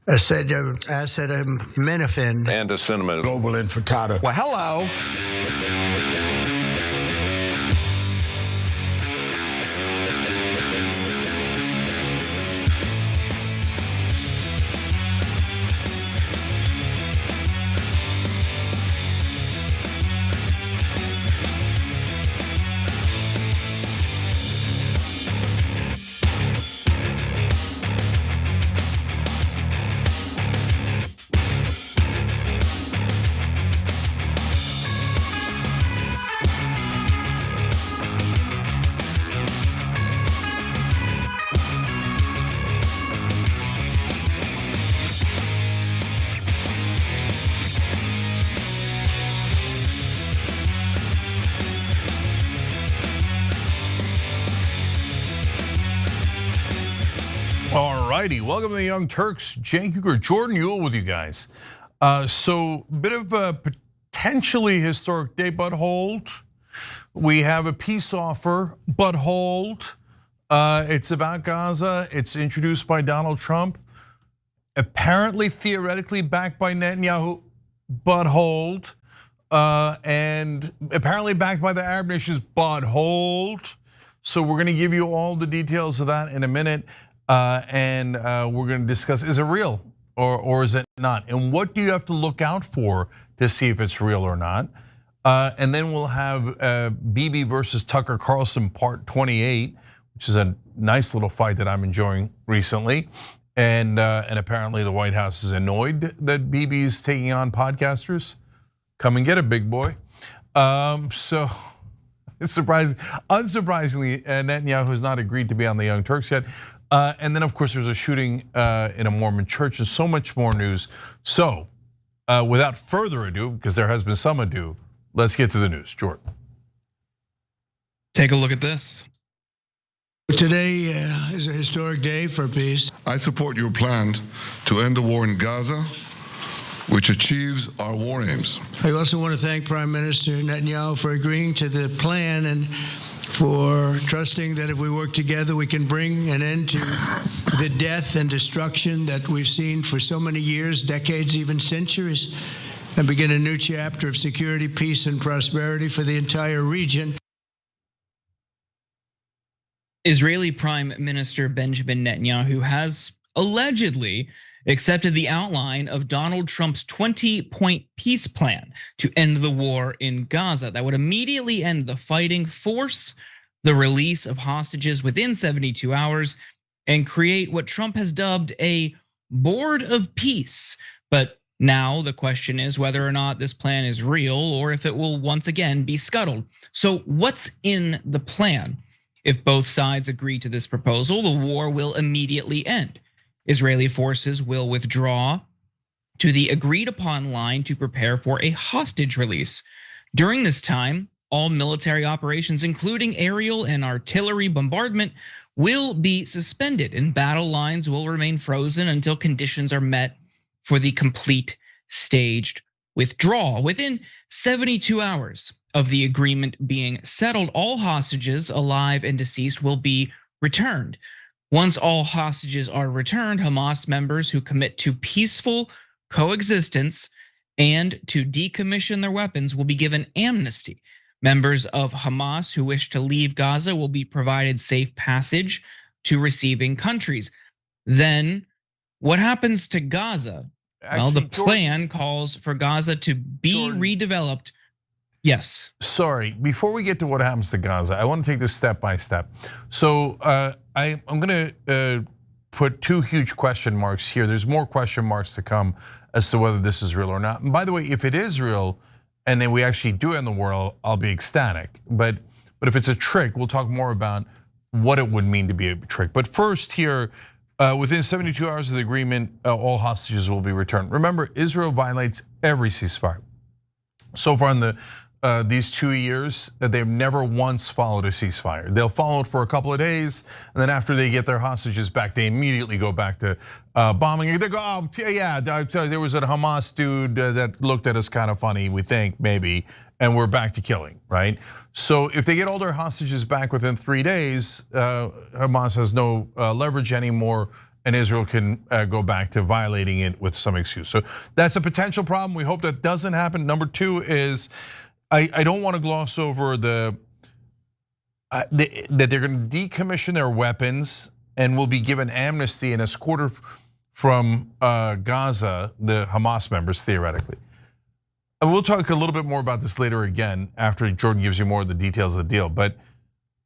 Acetaminophen. Anti-Semitism. Global infiltrator. Well, hello. Alrighty, welcome to the Young Turks. Cenk Uygur, Jordan Uhl with you guys. So bit of a potentially historic day, but hold. We have a peace offer, but hold. It's about Gaza. It's introduced by Donald Trump. Apparently, theoretically backed by Netanyahu, but hold. And apparently backed by the Arab nations, but hold. So we're gonna give you all the details of that in a minute. And we're going to discuss, is it real or is it not? And what do you have to look out for to see if it's real or not? And then we'll have Bibi versus Tucker Carlson part 28, which is a nice little fight that I'm enjoying recently. And apparently the White House is annoyed that Bibi is taking on podcasters. Come and get it, big boy. So it's unsurprisingly, Netanyahu has not agreed to be on the Young Turks yet. And then, of course, there's a shooting in a Mormon church and so much more news. So, without further ado, because there has been some ado, let's get to the news. Jordan. Take a look at this. Today is a historic day for peace. I support your plan to end the war in Gaza, which achieves our war aims. I also want to thank Prime Minister Netanyahu for agreeing to the plan and for trusting that if we work together, we can bring an end to the death and destruction that we've seen for so many years, decades, even centuries, and begin a new chapter of security, peace, and prosperity for the entire region. Israeli Prime Minister Benjamin Netanyahu has allegedly accepted the outline of Donald Trump's 20-point peace plan to end the war in Gaza that would immediately end the fighting, force the release of hostages within 72 hours, and create what Trump has dubbed a board of peace. But now the question is whether or not this plan is real or if it will once again be scuttled. So what's in the plan? If both sides agree to this proposal, the war will immediately end. Israeli forces will withdraw to the agreed upon line to prepare for a hostage release. During this time, all military operations, including aerial and artillery bombardment, will be suspended and battle lines will remain frozen until conditions are met for the complete staged withdrawal. Within 72 hours of the agreement being settled, all hostages, alive and deceased, will be returned. Once all hostages are returned, Hamas members who commit to peaceful coexistence and to decommission their weapons will be given amnesty. Members of Hamas who wish to leave Gaza will be provided safe passage to receiving countries. Then what happens to Gaza? Well, the plan calls for Gaza to be redeveloped. Yes. Sorry, before we get to what happens to Gaza, I want to take this step by step. So I'm going to put two huge question marks here. There's more question marks to come as to whether this is real or not. And by the way, if it is real and then we actually do end the war, I'll be ecstatic. But if it's a trick, we'll talk more about what it would mean to be a trick. But first here, within 72 hours of the agreement, all hostages will be returned. Remember, Israel violates every ceasefire. So far in these 2 years, they've never once followed a ceasefire. They'll follow it for a couple of days, and then after they get their hostages back, they immediately go back to bombing. They go, oh yeah, there was a Hamas dude that looked at us kind of funny, we think, maybe, and we're back to killing, right? So if they get all their hostages back within 3 days, Hamas has no leverage anymore, and Israel can go back to violating it with some excuse. So that's a potential problem. We hope that doesn't happen. Number two is, I don't want to gloss over that they're going to decommission their weapons and will be given amnesty and escorted from Gaza, the Hamas members, theoretically. And we'll talk a little bit more about this later again after Jordan gives you more of the details of the deal. But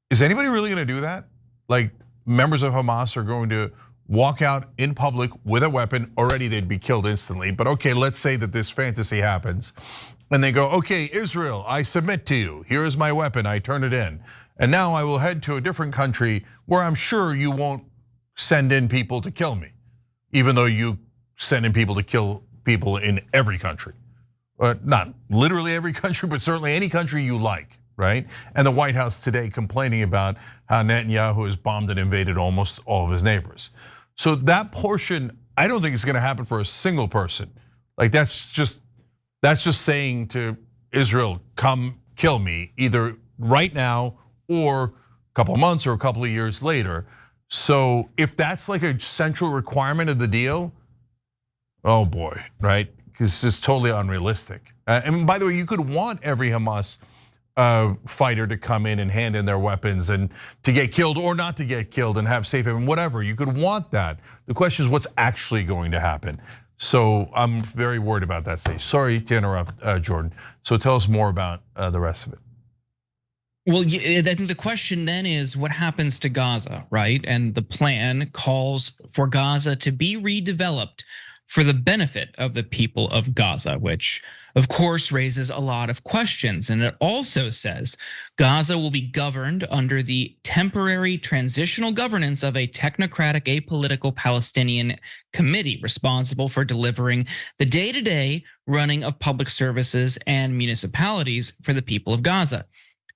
is anybody really going to do that? Like, members of Hamas are going to walk out in public with a weapon. Already they'd be killed instantly. But okay, let's say that this fantasy happens. And they go, okay, Israel, I submit to you. Here is my weapon, I turn it in. And now I will head to a different country where I'm sure you won't send in people to kill me, even though you send in people to kill people in every country. Not literally every country, but certainly any country you like, right? And the White House today complaining about how Netanyahu has bombed and invaded almost all of his neighbors. So that portion, I don't think it's gonna happen for a single person. Like that's just saying to Israel, come kill me, either right now or a couple of months or a couple of years later. So if that's like a central requirement of the deal, oh boy, right? Because it's just totally unrealistic. And by the way, you could want every Hamas fighter to come in and hand in their weapons and to get killed or not to get killed and have safe haven, whatever. You could want that. The question is what's actually going to happen. So I'm very worried about that stage. Sorry to interrupt, Jordan. So tell us more about the rest of it. Well, I think the question then is what happens to Gaza, right? And the plan calls for Gaza to be redeveloped for the benefit of the people of Gaza, which of course raises a lot of questions. And it also says Gaza will be governed under the temporary transitional governance of a technocratic, apolitical Palestinian committee responsible for delivering the day-to-day running of public services and municipalities for the people of Gaza.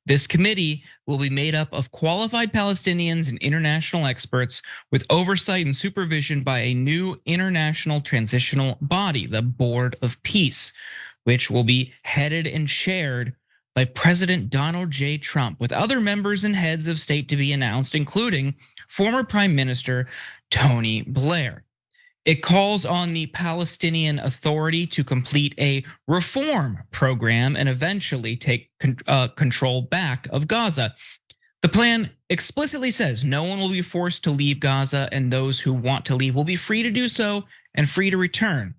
This committee will be made up of qualified Palestinians and international experts with oversight and supervision by a new international transitional body, the Board of Peace, which will be headed and chaired by President Donald J. Trump, with other members and heads of state to be announced, including former Prime Minister Tony Blair. It calls on the Palestinian Authority to complete a reform program and eventually take control back of Gaza. The plan explicitly says no one will be forced to leave Gaza, and those who want to leave will be free to do so and free to return.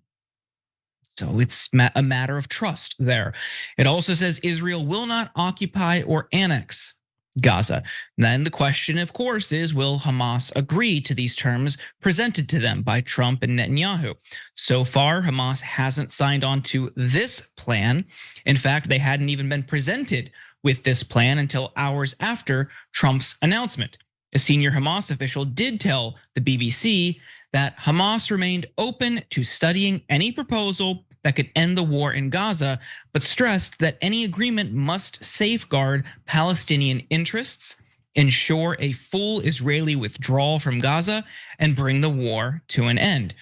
So it's a matter of trust there. It also says Israel will not occupy or annex Gaza. Then the question, of course, is will Hamas agree to these terms presented to them by Trump and Netanyahu? So far, Hamas hasn't signed on to this plan. In fact, they hadn't even been presented with this plan until hours after Trump's announcement. A senior Hamas official did tell the BBC that Hamas remained open to studying any proposal that could end the war in Gaza, but stressed that any agreement must safeguard Palestinian interests, ensure a full Israeli withdrawal from Gaza, and bring the war to an end.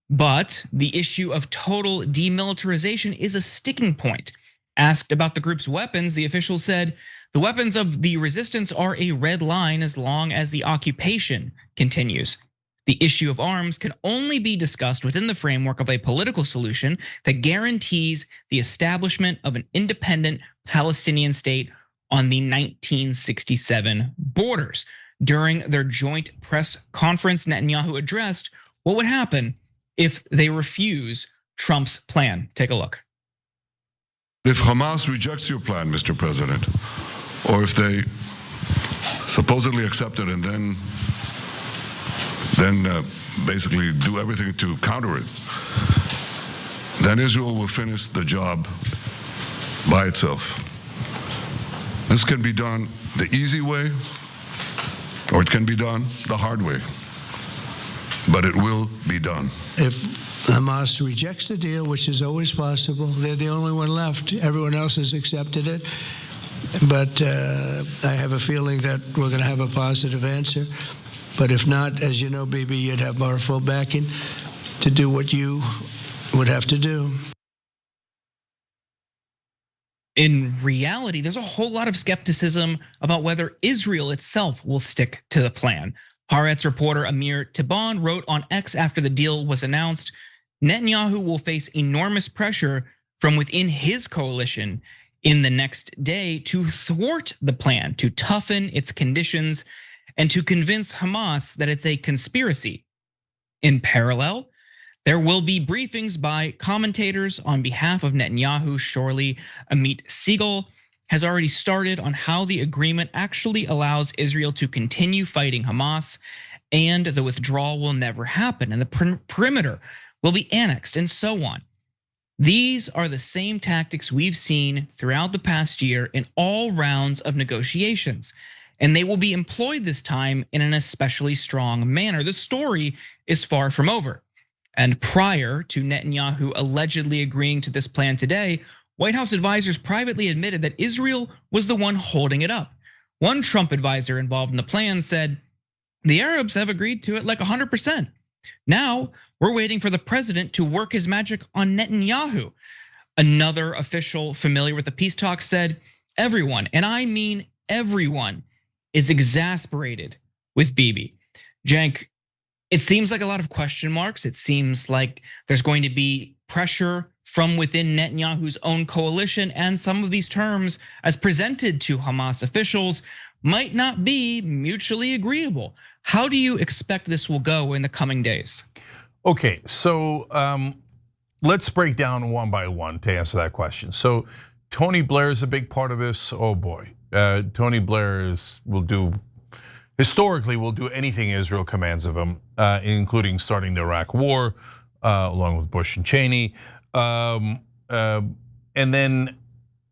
But the issue of total demilitarization is a sticking point. Asked about the group's weapons, the official said, the weapons of the resistance are a red line as long as the occupation continues. The issue of arms can only be discussed within the framework of a political solution that guarantees the establishment of an independent Palestinian state on the 1967 borders. During their joint press conference, Netanyahu addressed what would happen if they refuse Trump's plan. Take a look. If Hamas rejects your plan, Mr. President, or if they supposedly accept it and then basically do everything to counter it, then Israel will finish the job by itself. This can be done the easy way, or it can be done the hard way, but it will be done. If Hamas rejects the deal, which is always possible, they're the only one left. Everyone else has accepted it. But I have a feeling that we're going to have a positive answer. But if not, as you know, Bibi, you'd have our full backing to do what you would have to do. In reality, there's a whole lot of skepticism about whether Israel itself will stick to the plan. Haaretz reporter Amir Tiban wrote on X after the deal was announced, Netanyahu will face enormous pressure from within his coalition in the next day to thwart the plan, to toughen its conditions, and to convince Hamas that it's a conspiracy. In parallel, there will be briefings by commentators on behalf of Netanyahu. Surely Amit Siegel has already started on how the agreement actually allows Israel to continue fighting Hamas, and the withdrawal will never happen, and the perimeter will be annexed, and so on. These are the same tactics we've seen throughout the past year in all rounds of negotiations, and they will be employed this time in an especially strong manner. The story is far from over. And prior to Netanyahu allegedly agreeing to this plan today, White House advisors privately admitted that Israel was the one holding it up. One Trump advisor involved in the plan said, the Arabs have agreed to it like 100%. Now we're waiting for the president to work his magic on Netanyahu. Another official familiar with the peace talks said, everyone, and I mean everyone, is exasperated with Bibi. Cenk, it seems like a lot of question marks. It seems like there's going to be pressure from within Netanyahu's own coalition, and some of these terms, as presented to Hamas officials, might not be mutually agreeable. How do you expect this will go in the coming days? Okay, so let's break down one by one to answer that question. So Tony Blair is a big part of this. Oh boy, Tony Blair historically will do anything Israel commands of him, including starting the Iraq War, along with Bush and Cheney. And then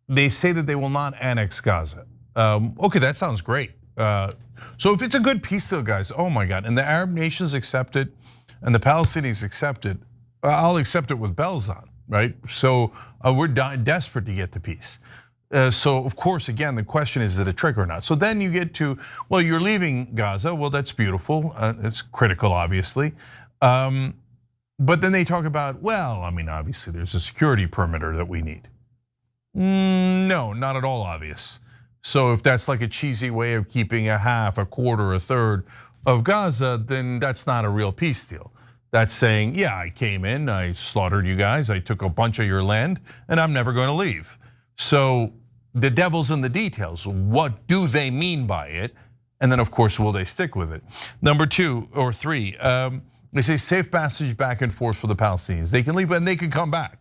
they say that they will not annex Gaza. Okay, that sounds great. So if it's a good peace deal, guys, oh my God, and the Arab nations accept it, and the Palestinians accept it, I'll accept it with bells on, right? So we're desperate to get to peace. So of course, again, the question is it a trick or not? So then you get to, well, you're leaving Gaza. Well, that's beautiful. It's critical, obviously. But then they talk about, well, I mean, obviously there's a security perimeter that we need. No, not at all obvious. So if that's like a cheesy way of keeping a half, a quarter, a third of Gaza, then that's not a real peace deal. That's saying, yeah, I came in, I slaughtered you guys, I took a bunch of your land, and I'm never going to leave. So the devil's in the details. What do they mean by it? And then of course, will they stick with it? Number 2 or 3, they say safe passage back and forth for the Palestinians. They can leave and they can come back.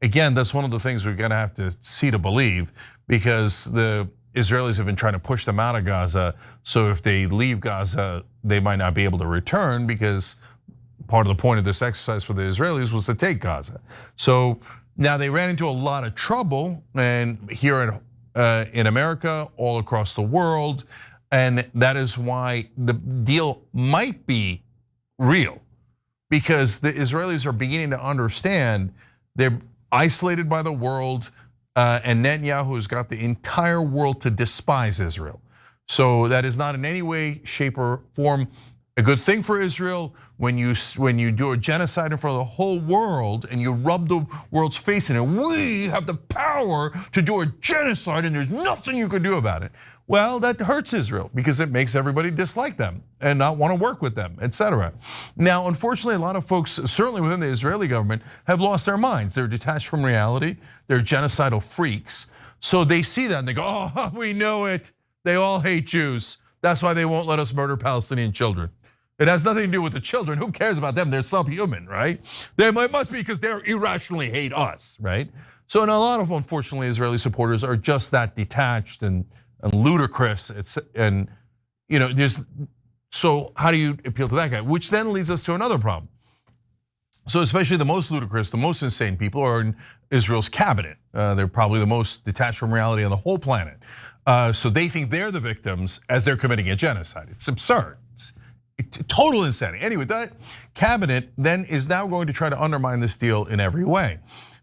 Again, that's one of the things we're gonna have to see to believe, because the Israelis have been trying to push them out of Gaza. So if they leave Gaza, they might not be able to return, because part of the point of this exercise for the Israelis was to take Gaza. So now they ran into a lot of trouble, and here in America, all across the world, and that is why the deal might be real, because the Israelis are beginning to understand they're isolated by the world, and Netanyahu has got the entire world to despise Israel. So that is not in any way, shape, or form a good thing for Israel. When you do a genocide in front of the whole world and you rub the world's face in it, we have the power to do a genocide and there's nothing you can do about it. Well, that hurts Israel because it makes everybody dislike them and not want to work with them, etc. Now, unfortunately, a lot of folks, certainly within the Israeli government, have lost their minds. They're detached from reality. They're genocidal freaks. So they see that and they go, oh, we know it. They all hate Jews. That's why they won't let us murder Palestinian children. It has nothing to do with the children. Who cares about them? They're subhuman, right? It must be because they irrationally hate us, right? So, and a lot of, unfortunately, Israeli supporters are just that detached and ludicrous. So how do you appeal to that guy? Which then leads us to another problem. So especially the most ludicrous, the most insane people are in Israel's cabinet. They're probably the most detached from reality on the whole planet. So they think they're the victims as they're committing a genocide. It's absurd. It's total insanity. Anyway, that cabinet then is now going to try to undermine this deal in every way,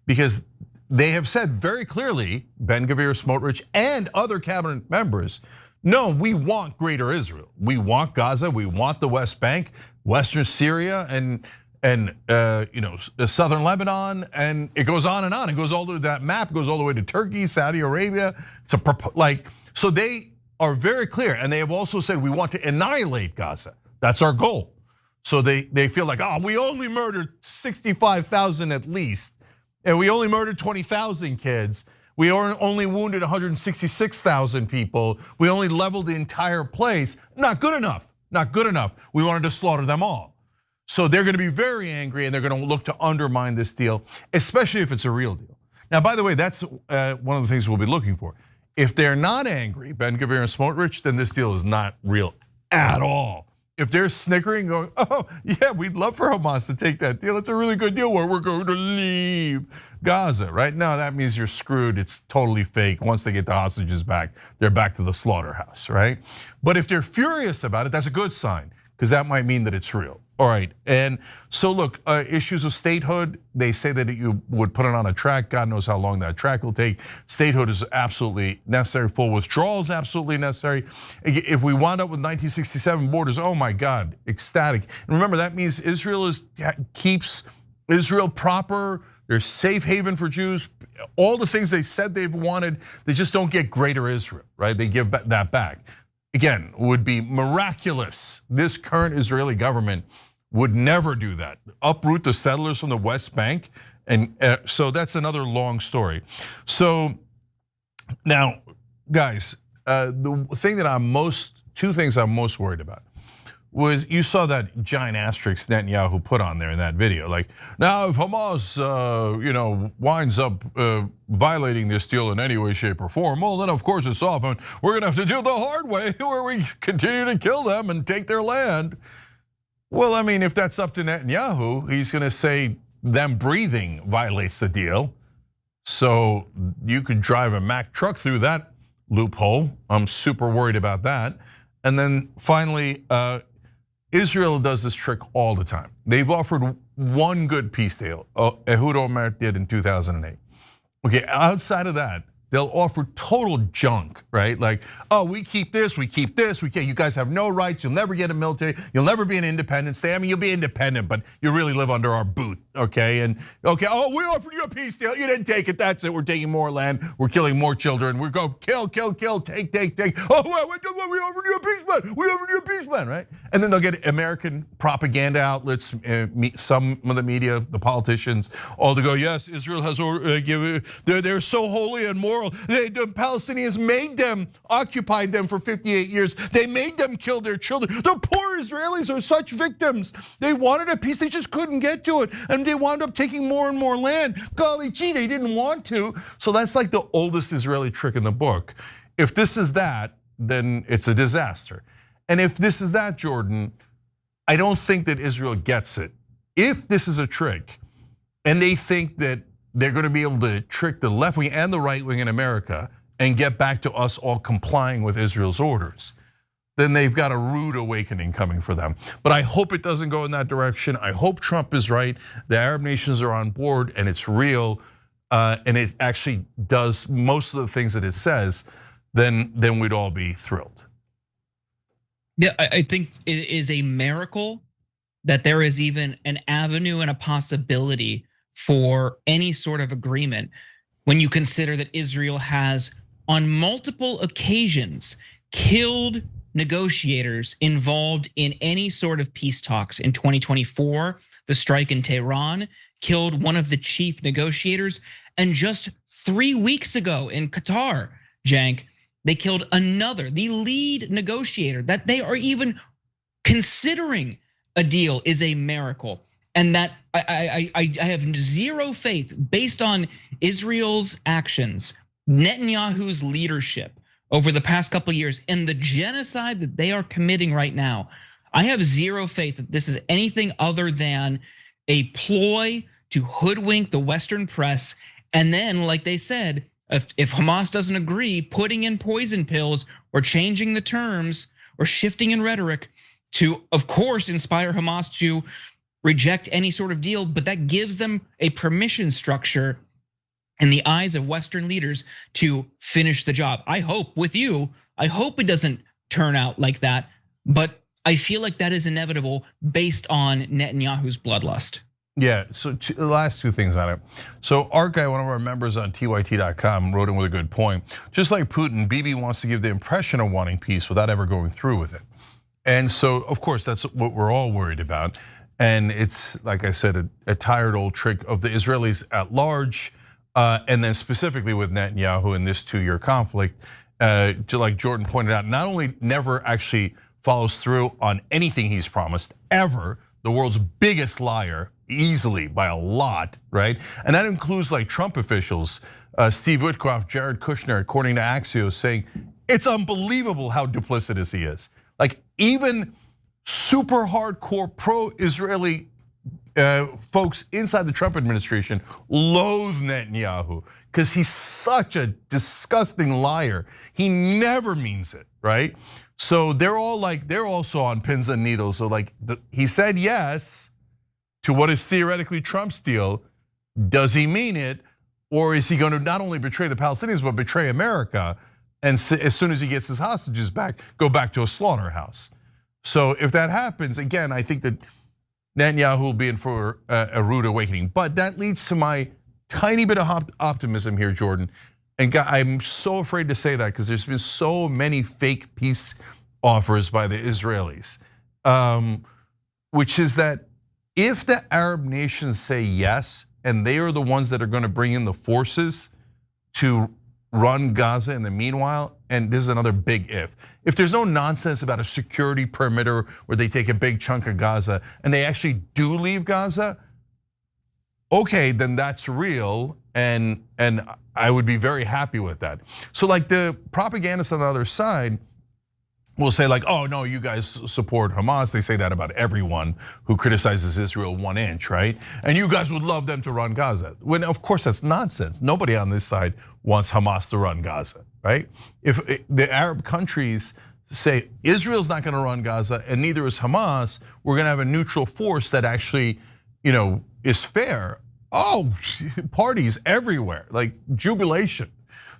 because they have said very clearly, Ben-Gvir, Smotrich, and other cabinet members, no, we want greater Israel. We want Gaza, we want the West Bank, Western Syria, and southern Lebanon, and it goes on and on. It goes all the way, that map goes all the way to Turkey, Saudi Arabia. So they are very clear, and they have also said we want to annihilate Gaza. That's our goal. So they feel like, oh, we only murdered 65,000 at least, and we only murdered 20,000 kids. We only wounded 166,000 people. We only leveled the entire place. Not good enough, not good enough. We wanted to slaughter them all. So they're gonna be very angry and they're gonna look to undermine this deal, especially if it's a real deal. Now, by the way, that's one of the things we'll be looking for. If they're not angry, Ben-Gvir and Smotrich, then this deal is not real at all. If they're snickering, going, oh, yeah, we'd love for Hamas to take that deal. It's a really good deal where we're going to leave Gaza, right? No, that means you're screwed. It's totally fake. Once they get the hostages back, they're back to the slaughterhouse, right? But if they're furious about it, that's a good sign, because that might mean that it's real. All right, and so look, issues of statehood, they say that you would put it on a track. God knows how long that track will take. Statehood is absolutely necessary. Full withdrawal is absolutely necessary. If we wound up with 1967 borders, oh my God, ecstatic. And remember, that means Israel keeps Israel proper. They're safe haven for Jews. All the things they said they've wanted, they just don't get greater Israel, right? They give that back. Again, would be miraculous. This current Israeli government would never do that. Uproot the settlers from the West Bank. And so that's another long story. So now, guys, the thing that two things I'm most worried about was, you saw that giant asterisk Netanyahu put on there in that video. Like, now if Hamas winds up violating this deal in any way, shape, or form, well, then of course it's off, and we're gonna have to do the hard way where we continue to kill them and take their land. Well, I mean, if that's up to Netanyahu, he's gonna say them breathing violates the deal. So you could drive a Mack truck through that loophole. I'm super worried about that. And then finally, Israel does this trick all the time. They've offered one good peace deal. Ehud Olmert did in 2008. Okay, outside of that, they'll offer total junk, right? Like, oh, we keep this, we keep this, you guys have no rights, you'll never get a military, you'll never be an independent state. I mean, you'll be independent, but you really live under our boot, okay? And okay, oh, we offered you a peace deal, you didn't take it, that's it, we're taking more land, we're killing more children, we're going kill, take. Oh, we offered you a peace plan, we offered you a peace plan, right? And then they'll get American propaganda outlets, some of the media, the politicians, all to go, yes, Israel has they're so holy and moral. The Palestinians made them, occupied them for 58 years. They made them kill their children. The poor Israelis are such victims. They wanted a peace, they just couldn't get to it. And they wound up taking more and more land. Golly gee, they didn't want to. So that's like the oldest Israeli trick in the book. If this is that, then it's a disaster. And if this is that, Jordan, I don't think that Israel gets it. If this is a trick, and they think that they're going to be able to trick the left wing and the right wing in America and get back to us all complying with Israel's orders, then they've got a rude awakening coming for them. But I hope it doesn't go in that direction. I hope Trump is right. The Arab nations are on board and it's real, and it actually does most of the things that it says. Then we'd all be thrilled. Yeah, I think it is a miracle that there is even an avenue and a possibility for any sort of agreement when you consider that Israel has on multiple occasions killed negotiators involved in any sort of peace talks. In 2024, the strike in Tehran killed one of the chief negotiators, and just 3 weeks ago in Qatar, Jank, they killed another, the lead negotiator. That they are even considering a deal is a miracle. And that I have zero faith based on Israel's actions, Netanyahu's leadership over the past couple of years, and the genocide that they are committing right now. I have zero faith that this is anything other than a ploy to hoodwink the Western press. And then, like they said, if Hamas doesn't agree, putting in poison pills or changing the terms or shifting in rhetoric to, of course, inspire Hamas to reject any sort of deal, but that gives them a permission structure in the eyes of Western leaders to finish the job. I hope with you, I hope it doesn't turn out like that, but I feel like that is inevitable based on Netanyahu's bloodlust. Yeah, so the last two things on it. So Art Guy, one of our members on TYT.com, wrote in with a good point. Just like Putin, Bibi wants to give the impression of wanting peace without ever going through with it. And so, of course, that's what we're all worried about. And it's, like I said, a tired old trick of the Israelis at large, and then specifically with Netanyahu in this 2-year conflict. Like Jordan pointed out, not only never actually follows through on anything he's promised, ever, the world's biggest liar, easily by a lot, right? And that includes like Trump officials, Steve Witkoff, Jared Kushner, according to Axios, saying it's unbelievable how duplicitous he is. Like even super hardcore pro-Israeli folks inside the Trump administration loathe Netanyahu because he's such a disgusting liar. He never means it, right? So they're also on pins and needles. So like he said yes to what is theoretically Trump's deal. Does he mean it? Or is he going to not only betray the Palestinians, but betray America? And as soon as he gets his hostages back, go back to a slaughterhouse. So if that happens, again, I think that Netanyahu will be in for a rude awakening. But that leads to my tiny bit of optimism here, Jordan. And I'm so afraid to say that because there's been so many fake peace offers by the Israelis, which is that if the Arab nations say yes, and they are the ones that are going to bring in the forces to run Gaza in the meanwhile, and this is another big if there's no nonsense about a security perimeter where they take a big chunk of Gaza and they actually do leave Gaza, okay, then that's real, and I would be very happy with that. So like the propagandists on the other side will say like, oh no, you guys support Hamas. They say that about everyone who criticizes Israel 1 inch, right? And you guys would love them to run Gaza. When of course that's nonsense. Nobody on this side wants Hamas to run Gaza, right? If the Arab countries say Israel's not gonna run Gaza and neither is Hamas, we're gonna have a neutral force that actually, is fair. Oh, parties everywhere, like jubilation.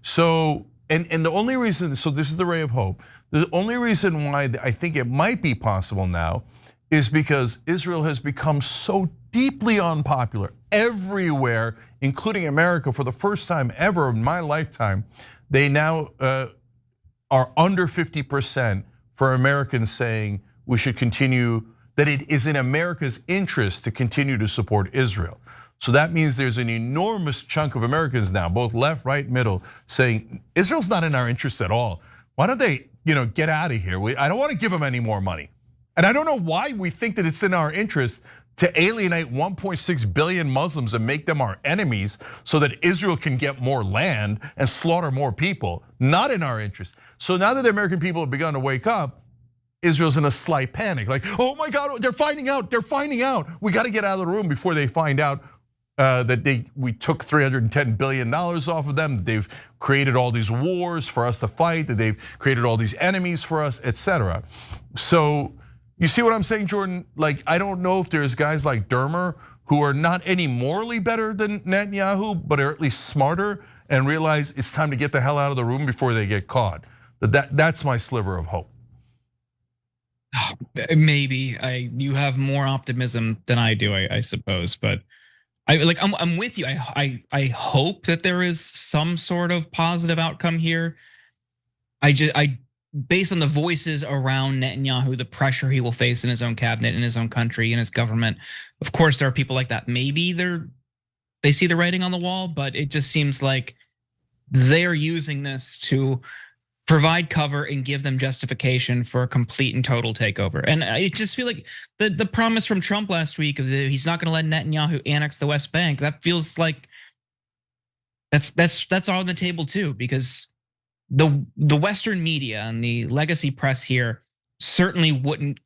So, and the only reason, so this is the ray of hope. The only reason why I think it might be possible now is because Israel has become so deeply unpopular everywhere, including America, for the first time ever in my lifetime. They now are under 50% for Americans saying we should continue, that it is in America's interest to continue to support Israel. So that means there's an enormous chunk of Americans now, both left, right, middle, saying Israel's not in our interest at all. Why don't they, get out of here? I don't want to give them any more money. And I don't know why we think that it's in our interest to alienate 1.6 billion Muslims and make them our enemies so that Israel can get more land and slaughter more people. Not in our interest. So now that the American people have begun to wake up, Israel's in a slight panic. Like, oh my God, they're finding out, they're finding out. We got to get out of the room before they find out that we took $310 billion off of them. They've created all these wars for us to fight. That they've created all these enemies for us, etc. So you see what I'm saying, Jordan? Like I don't know if there's guys like Dermer who are not any morally better than Netanyahu, but are at least smarter and realize it's time to get the hell out of the room before they get caught. That's my sliver of hope. Maybe you have more optimism than I do, I suppose, but. I'm with you. I hope that there is some sort of positive outcome here. Based on the voices around Netanyahu, the pressure he will face in his own cabinet, in his own country, in his government. Of course, there are people like that. Maybe they see the writing on the wall, but it just seems like they're using this to provide cover and give them justification for a complete and total takeover. And I just feel like the promise from Trump last week of he's not going to let Netanyahu annex the West Bank, that feels like that's all on the table too, because the Western media and the legacy press here certainly wouldn't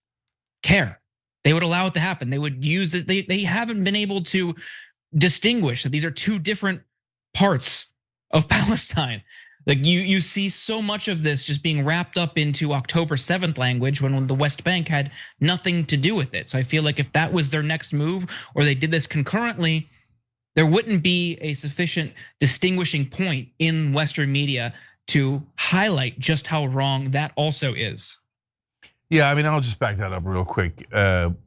care. They would allow it to happen. They would use this. They haven't been able to distinguish that these are two different parts of Palestine. Like you see so much of this just being wrapped up into October 7th language when the West Bank had nothing to do with it. So I feel like if that was their next move or they did this concurrently, there wouldn't be a sufficient distinguishing point in Western media to highlight just how wrong that also is. Yeah, I mean, I'll just back that up real quick.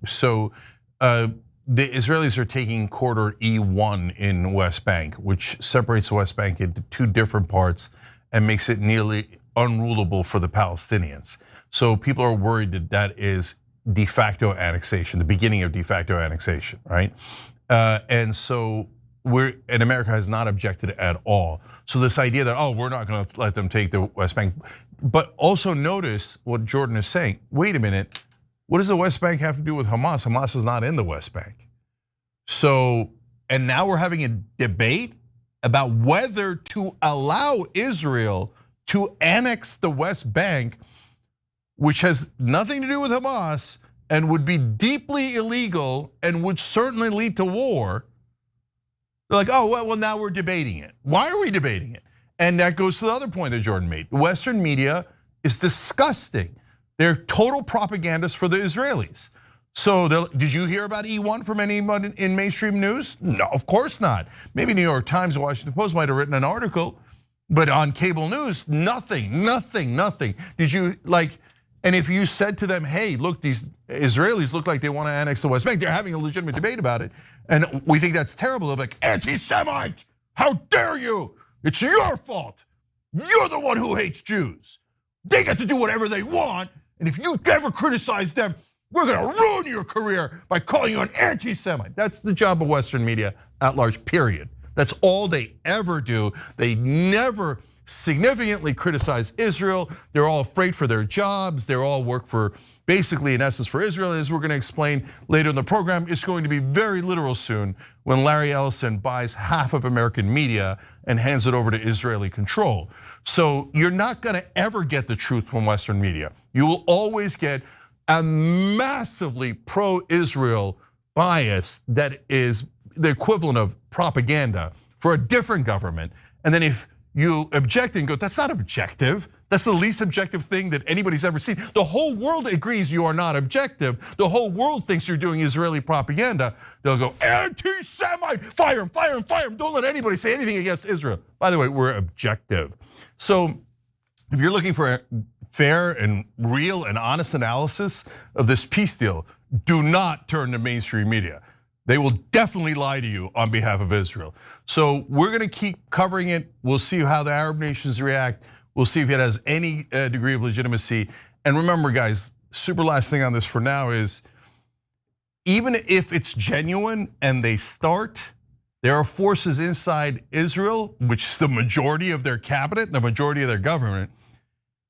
So the Israelis are taking corridor E1 in West Bank, which separates the West Bank into two different parts and makes it nearly unrulable for the Palestinians. So people are worried that that is de facto annexation, the beginning of de facto annexation, right? And so and America has not objected at all. So this idea that, oh, we're not gonna let them take the West Bank. But also notice what Jordan is saying. Wait a minute, what does the West Bank have to do with Hamas? Hamas is not in the West Bank. So, and now we're having a debate about whether to allow Israel to annex the West Bank, which has nothing to do with Hamas and would be deeply illegal and would certainly lead to war. They're like, oh, well, now we're debating it. Why are we debating it? And that goes to the other point that Jordan made. Western media is disgusting. They're total propagandists for the Israelis. So did you hear about E1 from anyone in mainstream news? No, of course not. Maybe New York Times or Washington Post might have written an article, but on cable news, nothing. Did you and if you said to them, hey, look, these Israelis look like they want to annex the West Bank, they're having a legitimate debate about it, and we think that's terrible, they're like, anti-Semite, how dare you? It's your fault. You're the one who hates Jews. They get to do whatever they want, and if you ever criticize them, we're gonna ruin your career by calling you an anti-Semite. That's the job of Western media at large, period. That's all they ever do. They never significantly criticize Israel. They're all afraid for their jobs. They all work for, basically in essence, for Israel. As we're gonna explain later in the program, it's going to be very literal soon when Larry Ellison buys half of American media and hands it over to Israeli control. So you're not gonna ever get the truth from Western media. You will always get a massively pro-Israel bias that is the equivalent of propaganda for a different government. And then if you object and go, that's not objective. That's the least objective thing that anybody's ever seen. The whole world agrees you are not objective. The whole world thinks you're doing Israeli propaganda. They'll go, anti-Semite, fire him, fire him, fire him. Don't let anybody say anything against Israel. By the way, we're objective. So if you're looking for a fair and real and honest analysis of this peace deal, do not turn to mainstream media. They will definitely lie to you on behalf of Israel. So we're gonna keep covering it. We'll see how the Arab nations react. We'll see if it has any degree of legitimacy. And remember, guys, super last thing on this for now is, even if it's genuine and they start, there are forces inside Israel, which is the majority of their cabinet, the majority of their government,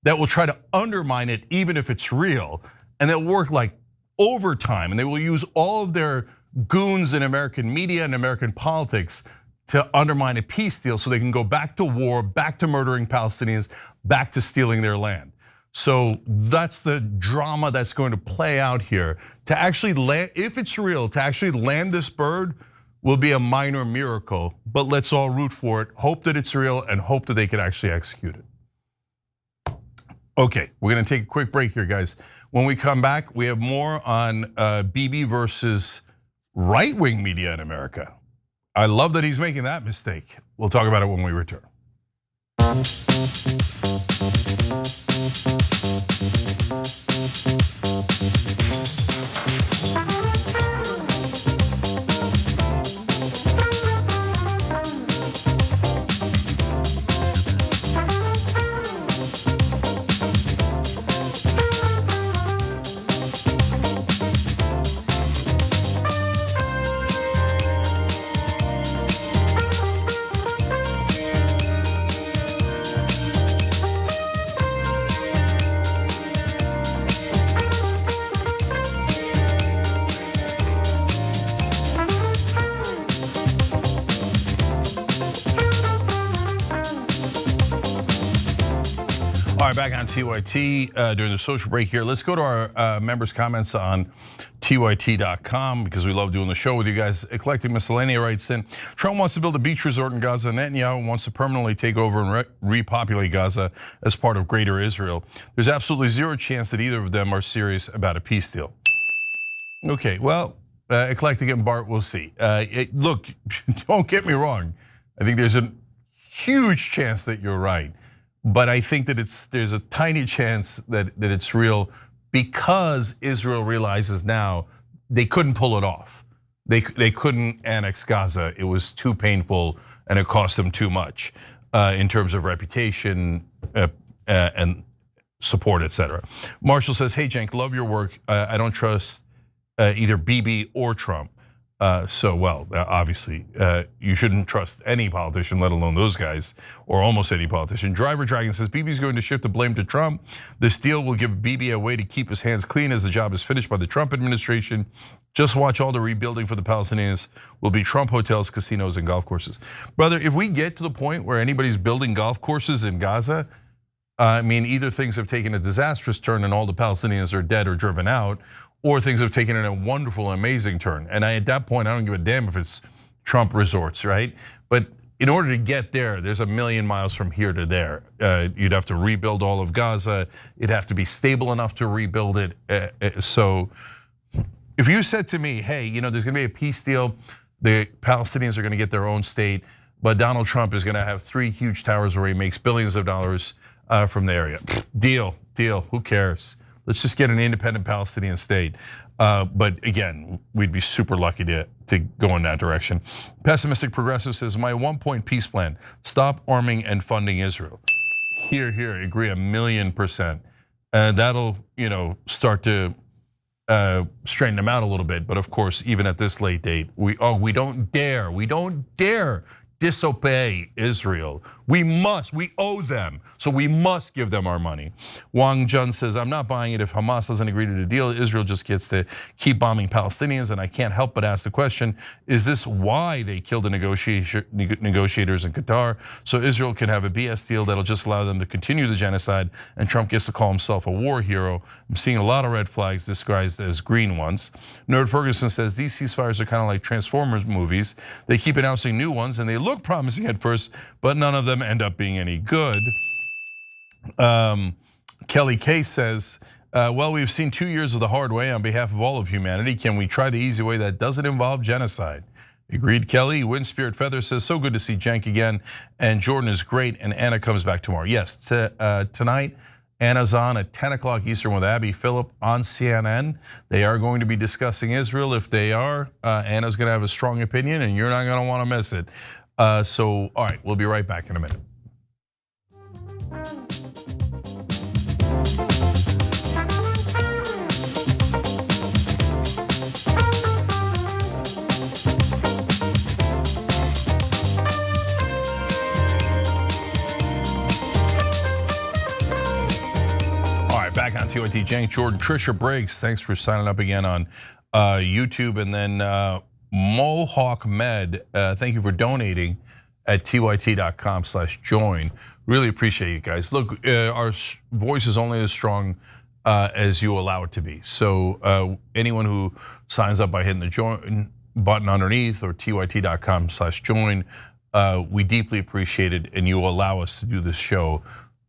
that will try to undermine it even if it's real. And they'll work like overtime, and they will use all of their goons in American media and American politics to undermine a peace deal so they can go back to war, back to murdering Palestinians, back to stealing their land. So that's the drama that's going to play out here. To actually land, if it's real, to actually land this bird will be a minor miracle, but let's all root for it, hope that it's real, and hope that they can actually execute it. Okay, we're gonna take a quick break here, guys. When we come back, we have more on Bibi versus right-wing media in America. I love that he's making that mistake. We'll talk about it when we return. All right, back on TYT during the social break here. Let's go to our members' comments on TYT.com because we love doing the show with you guys. Eclectic Miscellanea writes in, Trump wants to build a beach resort in Gaza. Netanyahu wants to permanently take over and repopulate Gaza as part of greater Israel. There's absolutely zero chance that either of them are serious about a peace deal. Okay, well, Eclectic and Bart, we'll see. Look, don't get me wrong. I think there's a huge chance that you're right. But I think that there's a tiny chance that it's real because Israel realizes now they couldn't pull it off. They couldn't annex Gaza. It was too painful and it cost them too much in terms of reputation and support, etc. Marshall says, hey, Cenk, love your work. I don't trust either Bibi or Trump. Obviously, you shouldn't trust any politician, let alone those guys, or almost any politician. Driver Dragon says, Bibi's going to shift the blame to Trump. This deal will give Bibi a way to keep his hands clean as the job is finished by the Trump administration. Just watch, all the rebuilding for the Palestinians will be Trump hotels, casinos, and golf courses. Brother, if we get to the point where anybody's building golf courses in Gaza, I mean, either things have taken a disastrous turn and all the Palestinians are dead or driven out, or things have taken a wonderful, amazing turn. And at that point, I don't give a damn if it's Trump resorts, right? But in order to get there, there's a million miles from here to there. You'd have to rebuild all of Gaza. It'd have to be stable enough to rebuild it. So if you said to me, hey, there's gonna be a peace deal, the Palestinians are gonna get their own state, but Donald Trump is gonna have 3 huge towers where he makes billions of dollars from the area. Deal, who cares? Let's just get an independent Palestinian state. But again, we'd be super lucky to go in that direction. Pessimistic Progressive says, my 1-point peace plan, stop arming and funding Israel. Here, agree 1,000,000%. That'll start to straighten them out a little bit. But of course, even at this late date, we don't dare disobey Israel. We owe them, so we must give them our money. Wang Jun says, I'm not buying it if Hamas doesn't agree to the deal. Israel just gets to keep bombing Palestinians, and I can't help but ask the question, is this why they killed the negotiators in Qatar? So Israel can have a BS deal that'll just allow them to continue the genocide, and Trump gets to call himself a war hero. I'm seeing a lot of red flags disguised as green ones. Nerd Ferguson says, these ceasefires are kind of like Transformers movies. They keep announcing new ones, and they look promising at first, but none of them end up being any good. Kelly K says, well, we've seen 2 years of the hard way on behalf of all of humanity. Can we try the easy way that doesn't involve genocide? Agreed, Kelly. Wind Spirit Feather says, so good to see Cenk again, and Jordan is great, and Anna comes back tomorrow. Yes, tonight, Anna's on at 10 o'clock Eastern with Abby Phillip on CNN. They are going to be discussing Israel. If they are, Anna's gonna have a strong opinion, and you're not gonna wanna miss it. All right, we'll be right back in a minute. All right, back on TYT, Cenk, Jordan, Trisha Briggs, thanks for signing up again on YouTube, and then Mohawk Med, thank you for donating at tyt.com/join. Really appreciate you guys. Look, our voice is only as strong as you allow it to be. So anyone who signs up by hitting the join button underneath or tyt.com/join, we deeply appreciate it, and you will allow us to do this show.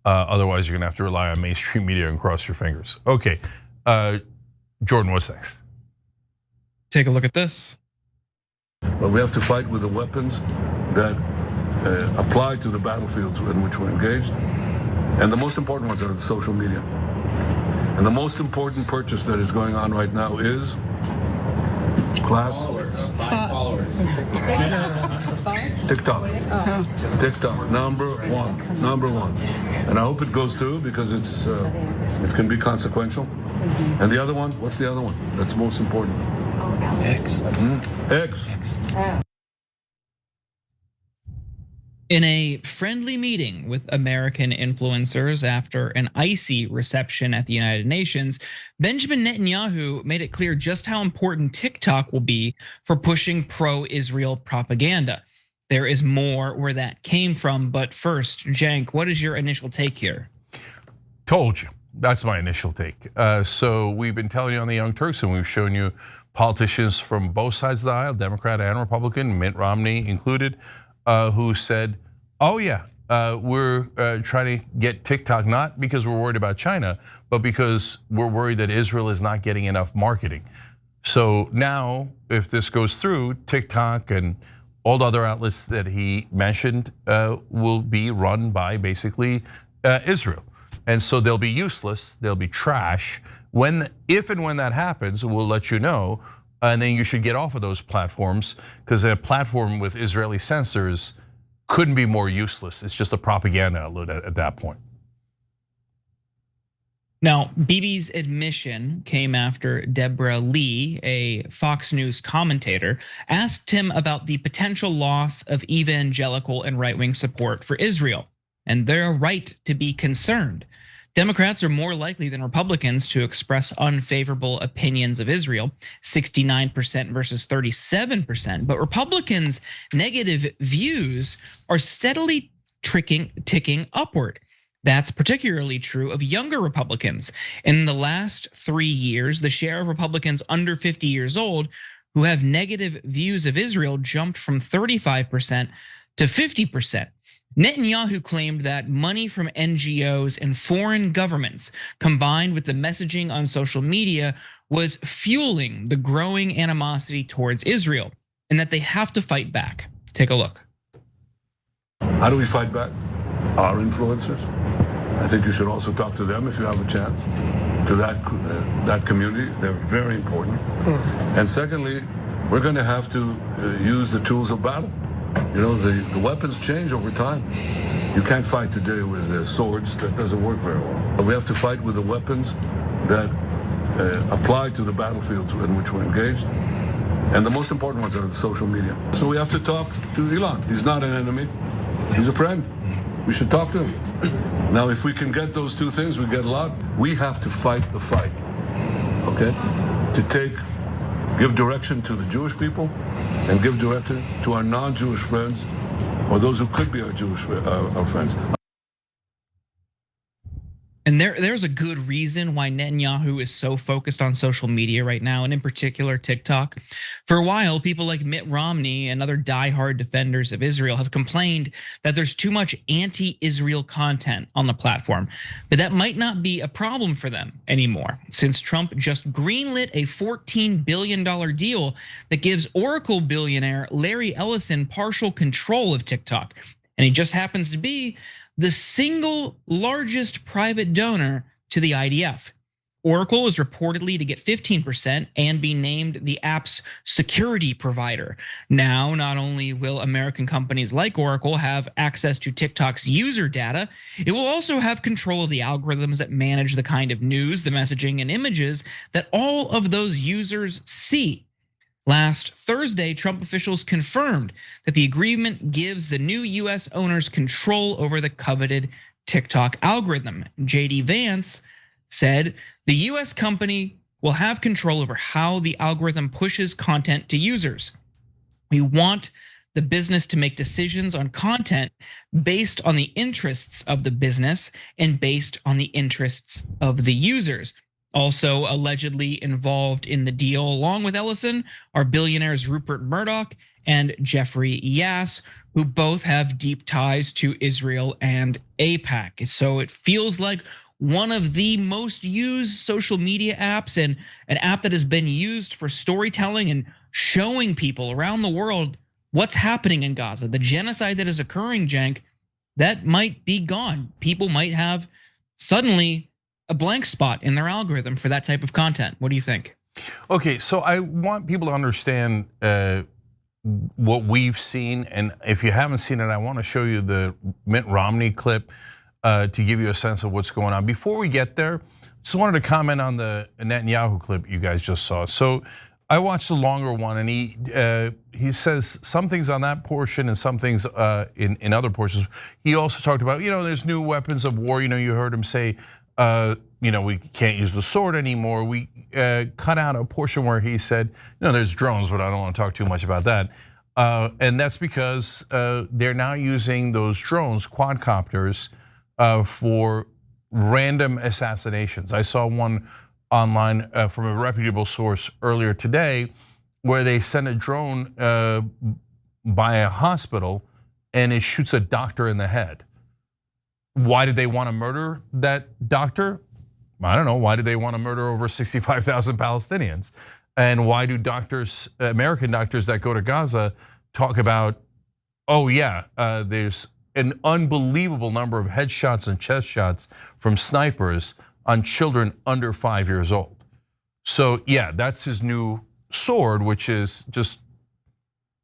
Otherwise, you're gonna have to rely on mainstream media and cross your fingers. Okay, Jordan, what's next? Take a look at this. But we have to fight with the weapons that apply to the battlefields in which we're engaged. And the most important ones are the social media. And the most important purchase that is going on right now is class. Followers. TikTok. TikTok, number one. And I hope it goes through because it can be consequential. And the other one, what's the other one? That's most important. X. X. In a friendly meeting with American influencers after an icy reception at the United Nations, Benjamin Netanyahu made it clear just how important TikTok will be for pushing pro-Israel propaganda. There is more where that came from, but first, Cenk, what is your initial take here? Told you, that's my initial take. So we've been telling you on the Young Turks, and we've shown you politicians from both sides of the aisle, Democrat and Republican, Mitt Romney included, who said, oh yeah, we're trying to get TikTok, not because we're worried about China, but because we're worried that Israel is not getting enough marketing. So now, if this goes through, TikTok and all the other outlets that he mentioned will be run by basically Israel. And so they'll be useless, they'll be trash. If and when that happens, we'll let you know, and then you should get off of those platforms, because a platform with Israeli censors couldn't be more useless. It's just a propaganda outlet at that point. Now, Bibi's admission came after Deborah Lee, a Fox News commentator, asked him about the potential loss of evangelical and right-wing support for Israel and their right to be concerned. Democrats are more likely than Republicans to express unfavorable opinions of Israel, 69% versus 37%, but Republicans' negative views are steadily ticking upward. That's particularly true of younger Republicans. In the last 3 years, the share of Republicans under 50 years old who have negative views of Israel jumped from 35% to 50%. Netanyahu claimed that money from NGOs and foreign governments, combined with the messaging on social media, was fueling the growing animosity towards Israel, and that they have to fight back. Take a look. How do we fight back? Our influencers. I think you should also talk to them if you have a chance. To that community, they're very important. And secondly, we're going to have to use the tools of battle. You know, the weapons change over time. You can't fight today with swords. That doesn't work very well. But we have to fight with the weapons that apply to the battlefields in which we're engaged. And the most important ones are social media. So we have to talk to Elon. He's not an enemy. He's a friend. We should talk to him. Now, if we can get those two things, we get a lot. We have to fight the fight, okay? Give direction to the Jewish people and give direction to our non-Jewish friends or those who could be our Jewish our friends. And there's a good reason why Netanyahu is so focused on social media right now, and in particular TikTok. For a while, people like Mitt Romney and other diehard defenders of Israel have complained that there's too much anti-Israel content on the platform. But that might not be a problem for them anymore, since Trump just greenlit a $14 billion deal that gives Oracle billionaire Larry Ellison partial control of TikTok. And he just happens to be the single largest private donor to the IDF. Oracle is reportedly to get 15% and be named the app's security provider. Now, not only will American companies like Oracle have access to TikTok's user data, it will also have control of the algorithms that manage the kind of news, the messaging, and images that all of those users see. Last Thursday, Trump officials confirmed that the agreement gives the new US owners control over the coveted TikTok algorithm. JD Vance said the US company will have control over how the algorithm pushes content to users. We want the business to make decisions on content based on the interests of the business and based on the interests of the users. Also allegedly involved in the deal, along with Ellison, are billionaires Rupert Murdoch and Jeffrey Yass, who both have deep ties to Israel and AIPAC. So it feels like one of the most used social media apps, and an app that has been used for storytelling and showing people around the world what's happening in Gaza, the genocide that is occurring, Cenk, that might be gone. People might have suddenly a blank spot in their algorithm for that type of content. What do you think? Okay, so I want people to understand what we've seen, and if you haven't seen it, I want to show you the Mitt Romney clip to give you a sense of what's going on. Before we get there, just wanted to comment on the Netanyahu clip you guys just saw. So I watched the longer one, and he says some things on that portion and some things in other portions. He also talked about, there's new weapons of war. You heard him say, we can't use the sword anymore. We cut out a portion where he said, there's drones, but I don't want to talk too much about that. And that's because they're now using those drones, quadcopters, for random assassinations. I saw one online from a reputable source earlier today where they sent a drone by a hospital and it shoots a doctor in the head. Why did they want to murder that doctor? I don't know. Why did they want to murder over 65,000 Palestinians? And why do doctors, American doctors that go to Gaza, talk about, there's an unbelievable number of headshots and chest shots from snipers on children under 5 years old. So yeah, that's his new sword, which is just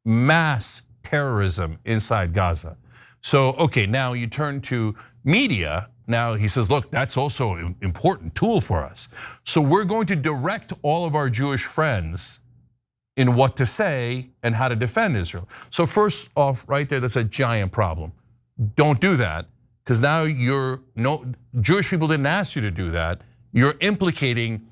mass terrorism inside Gaza. So okay, now you turn to media, now he says, look, that's also an important tool for us. So we're going to direct all of our Jewish friends in what to say and how to defend Israel. So first off, right there, that's a giant problem. Don't do that, because now Jewish people didn't ask you to do that. You're implicating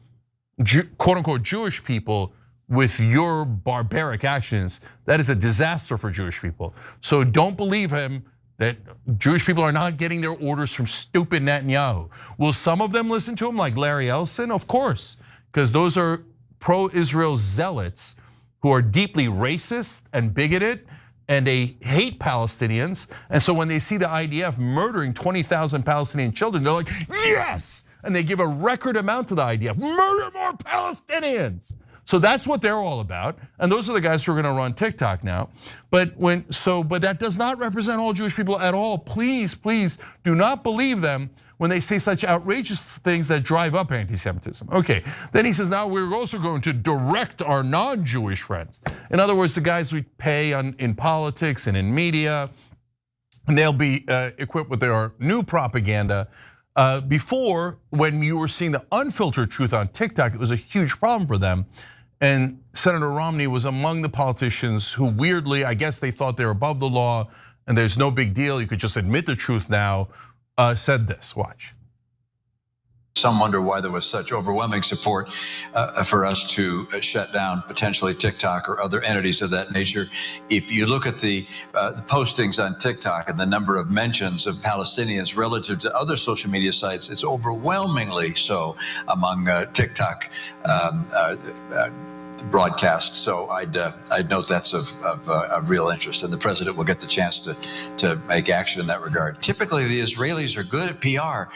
quote unquote Jewish people with your barbaric actions. That is a disaster for Jewish people. So don't believe him that Jewish people are not getting their orders from stupid Netanyahu. Will some of them listen to him, like Larry Ellison? Of course, because those are pro-Israel zealots who are deeply racist and bigoted, and they hate Palestinians. And so when they see the IDF murdering 20,000 Palestinian children, they're like, yes! And they give a record amount to the IDF, murder more Palestinians. So that's what they're all about, and those are the guys who are going to run TikTok now. But that does not represent all Jewish people at all. Please, please do not believe them when they say such outrageous things that drive up anti-Semitism. Okay, then he says, now we're also going to direct our non-Jewish friends. In other words, the guys we pay in politics and in media, and they'll be equipped with their new propaganda. Before, when you were seeing the unfiltered truth on TikTok, it was a huge problem for them. And Senator Romney was among the politicians who weirdly, I guess they thought they were above the law and there's no big deal, you could just admit the truth now, said this, watch. Some wonder why there was such overwhelming support for us to shut down potentially TikTok or other entities of that nature. If you look at the postings on TikTok and the number of mentions of Palestinians relative to other social media sites, it's overwhelmingly so among TikTok broadcasts. So I'd note that's of real interest, and the president will get the chance to make action in that regard. Typically, the Israelis are good at PR.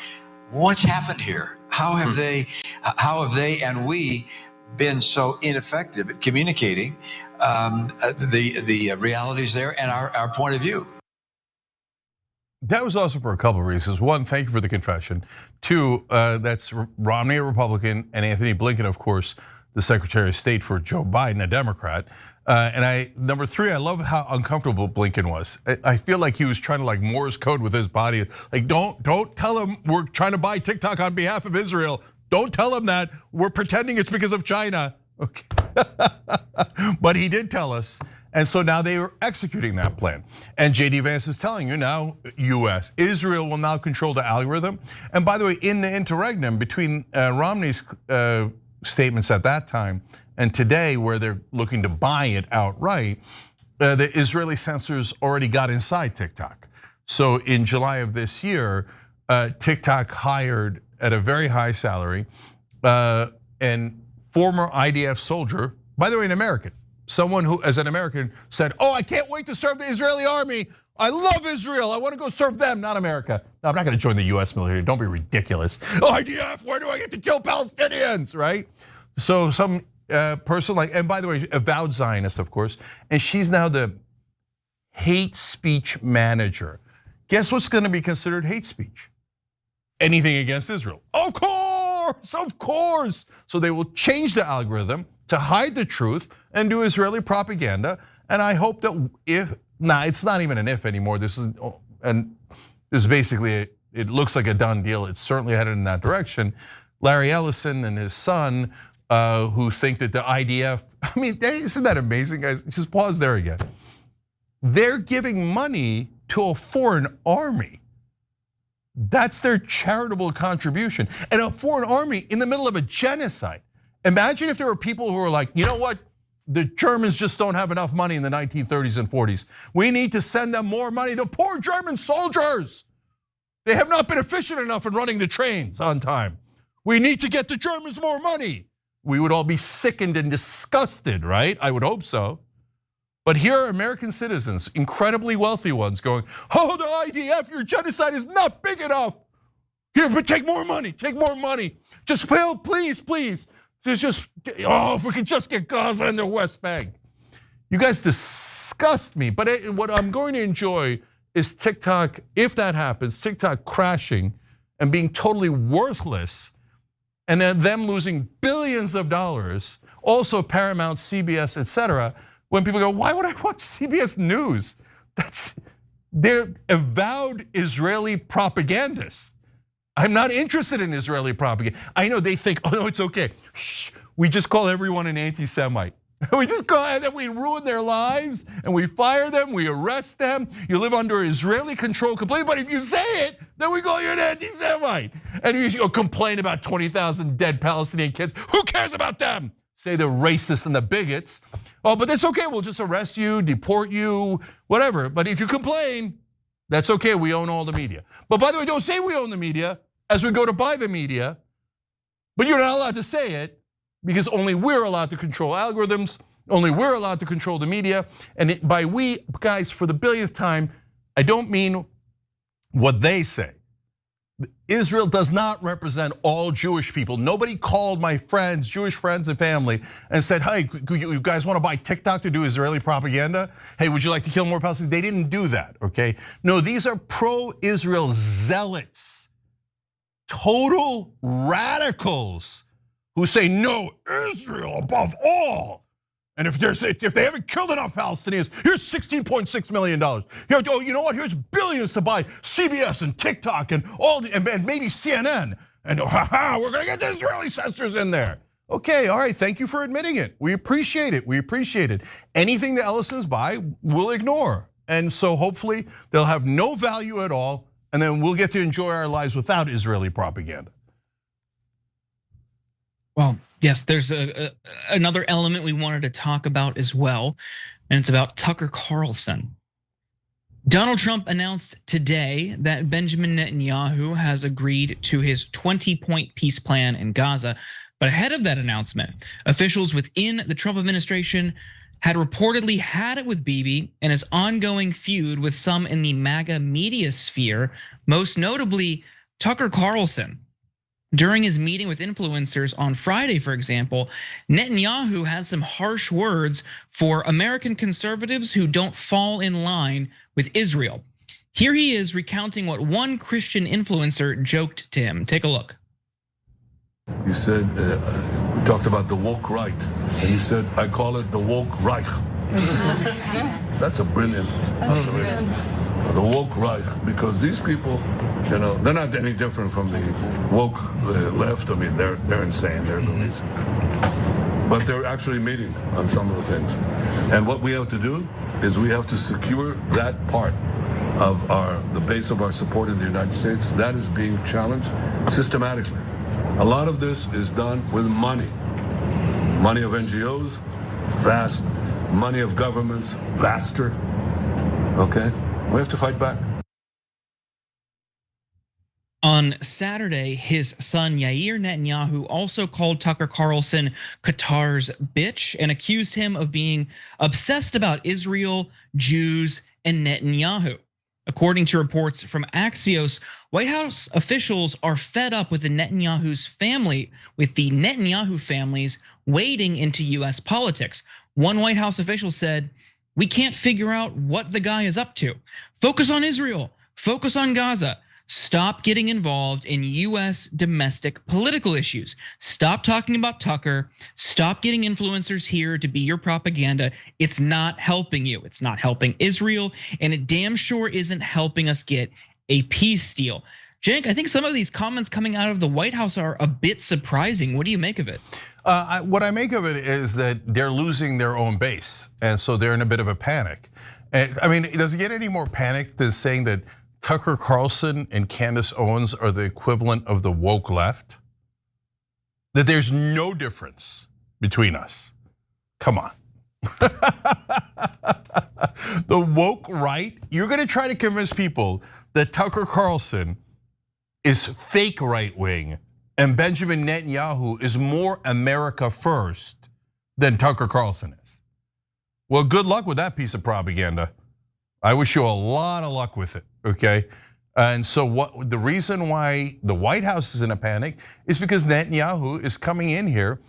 What's happened here? How have they and we been so ineffective at communicating the realities there and our point of view? That was also for a couple of reasons. One, thank you for the confession. Two, that's Romney, a Republican, and Anthony Blinken, of course, the Secretary of State for Joe Biden, a Democrat. And number three, I love how uncomfortable Blinken was. I feel like he was trying to like Morse code with his body. Like, don't tell him we're trying to buy TikTok on behalf of Israel. Don't tell him that. We're pretending it's because of China. Okay. But he did tell us. And so now they are executing that plan. And JD Vance is telling you now, US, Israel will now control the algorithm. And by the way, in the interregnum between Romney's statements at that time and today, where they're looking to buy it outright, the Israeli censors already got inside TikTok. So in July of this year, TikTok hired at a very high salary and former IDF soldier, by the way, an American, someone who, as an American, said, "Oh, I can't wait to serve the Israeli army. I love Israel. I want to go serve them, not America." No, I'm not going to join the US military. Don't be ridiculous. Oh, IDF, where do I get to kill Palestinians, right? So some person like, and by the way, avowed Zionist, of course, and she's now the hate speech manager. Guess what's going to be considered hate speech? Anything against Israel. Of course, of course. So they will change the algorithm to hide the truth and do Israeli propaganda. And I hope that it's not even an if anymore. This is basically, it looks like a done deal. It's certainly headed in that direction. Larry Ellison and his son, who think that the IDF, I mean, isn't that amazing, guys? Just pause there again. They're giving money to a foreign army. That's their charitable contribution. And a foreign army in the middle of a genocide. Imagine if there were people who were like, you know what? The Germans just don't have enough money in the 1930s and 40s. We need to send them more money. The poor German soldiers, they have not been efficient enough in running the trains on time. We need to get the Germans more money. We would all be sickened and disgusted, right? I would hope so. But here are American citizens, incredibly wealthy ones, going, "Oh, the IDF, your genocide is not big enough. Here, but take more money, take more money. Just, please, please. If we could just get Gaza and the West Bank." You guys disgust me, but what I'm going to enjoy is TikTok, if that happens, TikTok crashing and being totally worthless, and then them losing billions of dollars, also Paramount, CBS, etc. When people go, why would I watch CBS News? They're avowed Israeli propagandists. I'm not interested in Israeli propaganda. I know they think, oh no, it's okay. Shh, we just call everyone an anti-Semite. We just go ahead and we ruin their lives and we fire them, we arrest them. You live under Israeli control completely, but if you say it, then we call you an anti-Semite. And you complain about 20,000 dead Palestinian kids. Who cares about them? Say the racists and the bigots. Oh, but that's okay, we'll just arrest you, deport you, whatever. But if you complain, that's okay, we own all the media. But by the way, don't say we own the media as we go to buy the media, but you're not allowed to say it because only we're allowed to control algorithms, only we're allowed to control the media. And by we, guys, for the billionth time, I don't mean what they say. Israel does not represent all Jewish people. Nobody called my friends, Jewish friends and family, and said, hey, you guys want to buy TikTok to do Israeli propaganda? Hey, would you like to kill more Palestinians? They didn't do that, okay? No, these are pro-Israel zealots, total radicals who say, no, Israel above all. And if they haven't killed enough Palestinians, here's $16.6 million. Here, oh, you know what? Here's billions to buy CBS and TikTok and maybe CNN. And we're gonna get the Israeli censors in there. Okay, all right, thank you for admitting it. We appreciate it, we appreciate it. Anything the Ellisons buy, we'll ignore. And so hopefully they'll have no value at all, and then we'll get to enjoy our lives without Israeli propaganda. Well, yes, there's another element we wanted to talk about as well, and it's about Tucker Carlson. Donald Trump announced today that Benjamin Netanyahu has agreed to his 20-point peace plan in Gaza. But ahead of that announcement, officials within the Trump administration had reportedly had it with Bibi and his ongoing feud with some in the MAGA media sphere, most notably Tucker Carlson. During his meeting with influencers on Friday, for example, Netanyahu had some harsh words for American conservatives who don't fall in line with Israel. Here he is recounting what one Christian influencer joked to him. Take a look. You said, we talked about the woke right, and you said, I call it the woke Reich. That's a brilliant observation. The woke right, because these people, they're not any different from the woke left. I mean, they're insane, they're loonies. But they're actually meeting on some of the things. And what we have to do is we have to secure that part of the base of our support in the United States. That is being challenged systematically. A lot of this is done with money. Money of NGOs, vast. Money of governments, vaster. Okay? We have to fight back. On Saturday, his son Yair Netanyahu also called Tucker Carlson Qatar's bitch and accused him of being obsessed about Israel, Jews, and Netanyahu. According to reports from Axios, White House officials are fed up with the Netanyahu families wading into US politics. One White House official said, we can't figure out what the guy is up to. Focus on Israel, focus on Gaza. Stop getting involved in US domestic political issues. Stop talking about Tucker. Stop getting influencers here to be your propaganda. It's not helping you. It's not helping Israel, and it damn sure isn't helping us get a peace deal. Cenk, I think some of these comments coming out of the White House are a bit surprising. What do you make of it? What I make of it is that they're losing their own base, and so they're in a bit of a panic. And I mean, does it get any more panic than saying that Tucker Carlson and Candace Owens are the equivalent of the woke left? That there's no difference between us. Come on. The woke right, you're gonna try to convince people that Tucker Carlson is fake right wing and Benjamin Netanyahu is more America first than Tucker Carlson is. Well, good luck with that piece of propaganda. I wish you a lot of luck with it, okay? And so the reason why the White House is in a panic is because Netanyahu is coming in here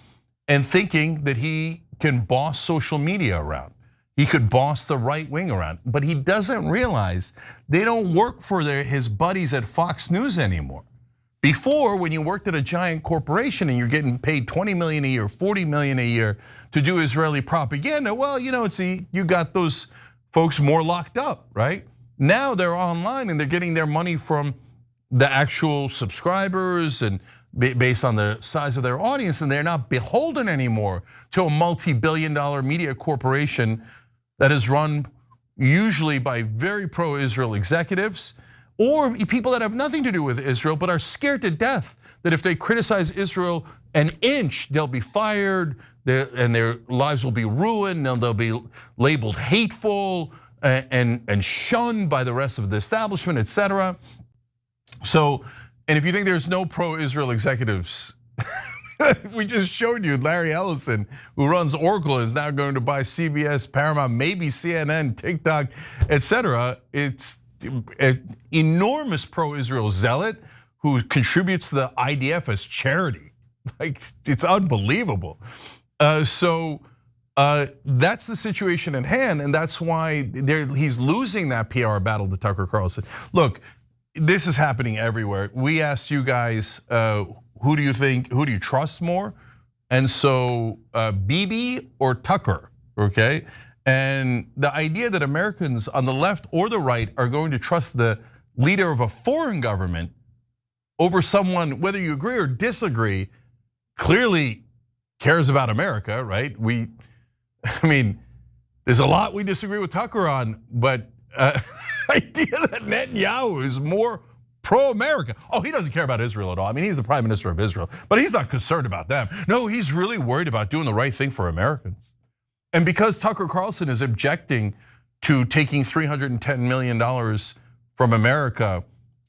and thinking that he can boss social media around. He could boss the right wing around, but he doesn't realize they don't work for his buddies at Fox News anymore. Before, when you worked at a giant corporation and you're getting paid $20 million a year, $40 million a year to do Israeli propaganda, well, you got those folks more locked up, right? Now they're online and they're getting their money from the actual subscribers and based on the size of their audience, and they're not beholden anymore to a multi-billion-dollar media corporation that is run usually by very pro-Israel executives or people that have nothing to do with Israel but are scared to death that if they criticize Israel an inch, they'll be fired and their lives will be ruined and they'll be labeled hateful and shunned by the rest of the establishment, etc. So, and if you think there's no pro-Israel executives, we just showed you Larry Ellison, who runs Oracle, is now going to buy CBS, Paramount, maybe CNN, TikTok, etc. It's an enormous pro-Israel zealot who contributes to the IDF as charity. Like, it's unbelievable. So that's the situation at hand, and that's why he's losing that PR battle to Tucker Carlson. Look, this is happening everywhere. We asked you guys, who do you trust more? And so Bibi or Tucker, okay? And the idea that Americans on the left or the right are going to trust the leader of a foreign government over someone, whether you agree or disagree, clearly cares about America, right? I mean, there's a lot we disagree with Tucker on, but idea that Netanyahu is more pro-America. Oh, he doesn't care about Israel at all. I mean, he's the prime minister of Israel, but he's not concerned about them. No, he's really worried about doing the right thing for Americans. And because Tucker Carlson is objecting to taking $310 million from America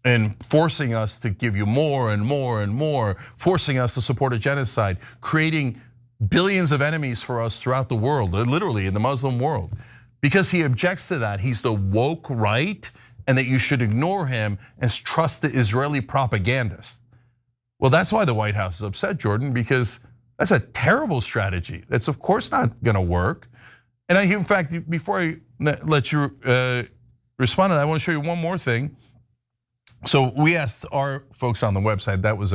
and forcing us to give you more and more and more, forcing us to support a genocide, creating billions of enemies for us throughout the world, literally in the Muslim world. Because he objects to that, he's the woke right, and that you should ignore him and trust the Israeli propagandist. Well, that's why the White House is upset, Jordan, because that's a terrible strategy. That's of course not gonna work. And in fact, before I let you respond to that, I wanna show you one more thing. So we asked our folks on the website, that was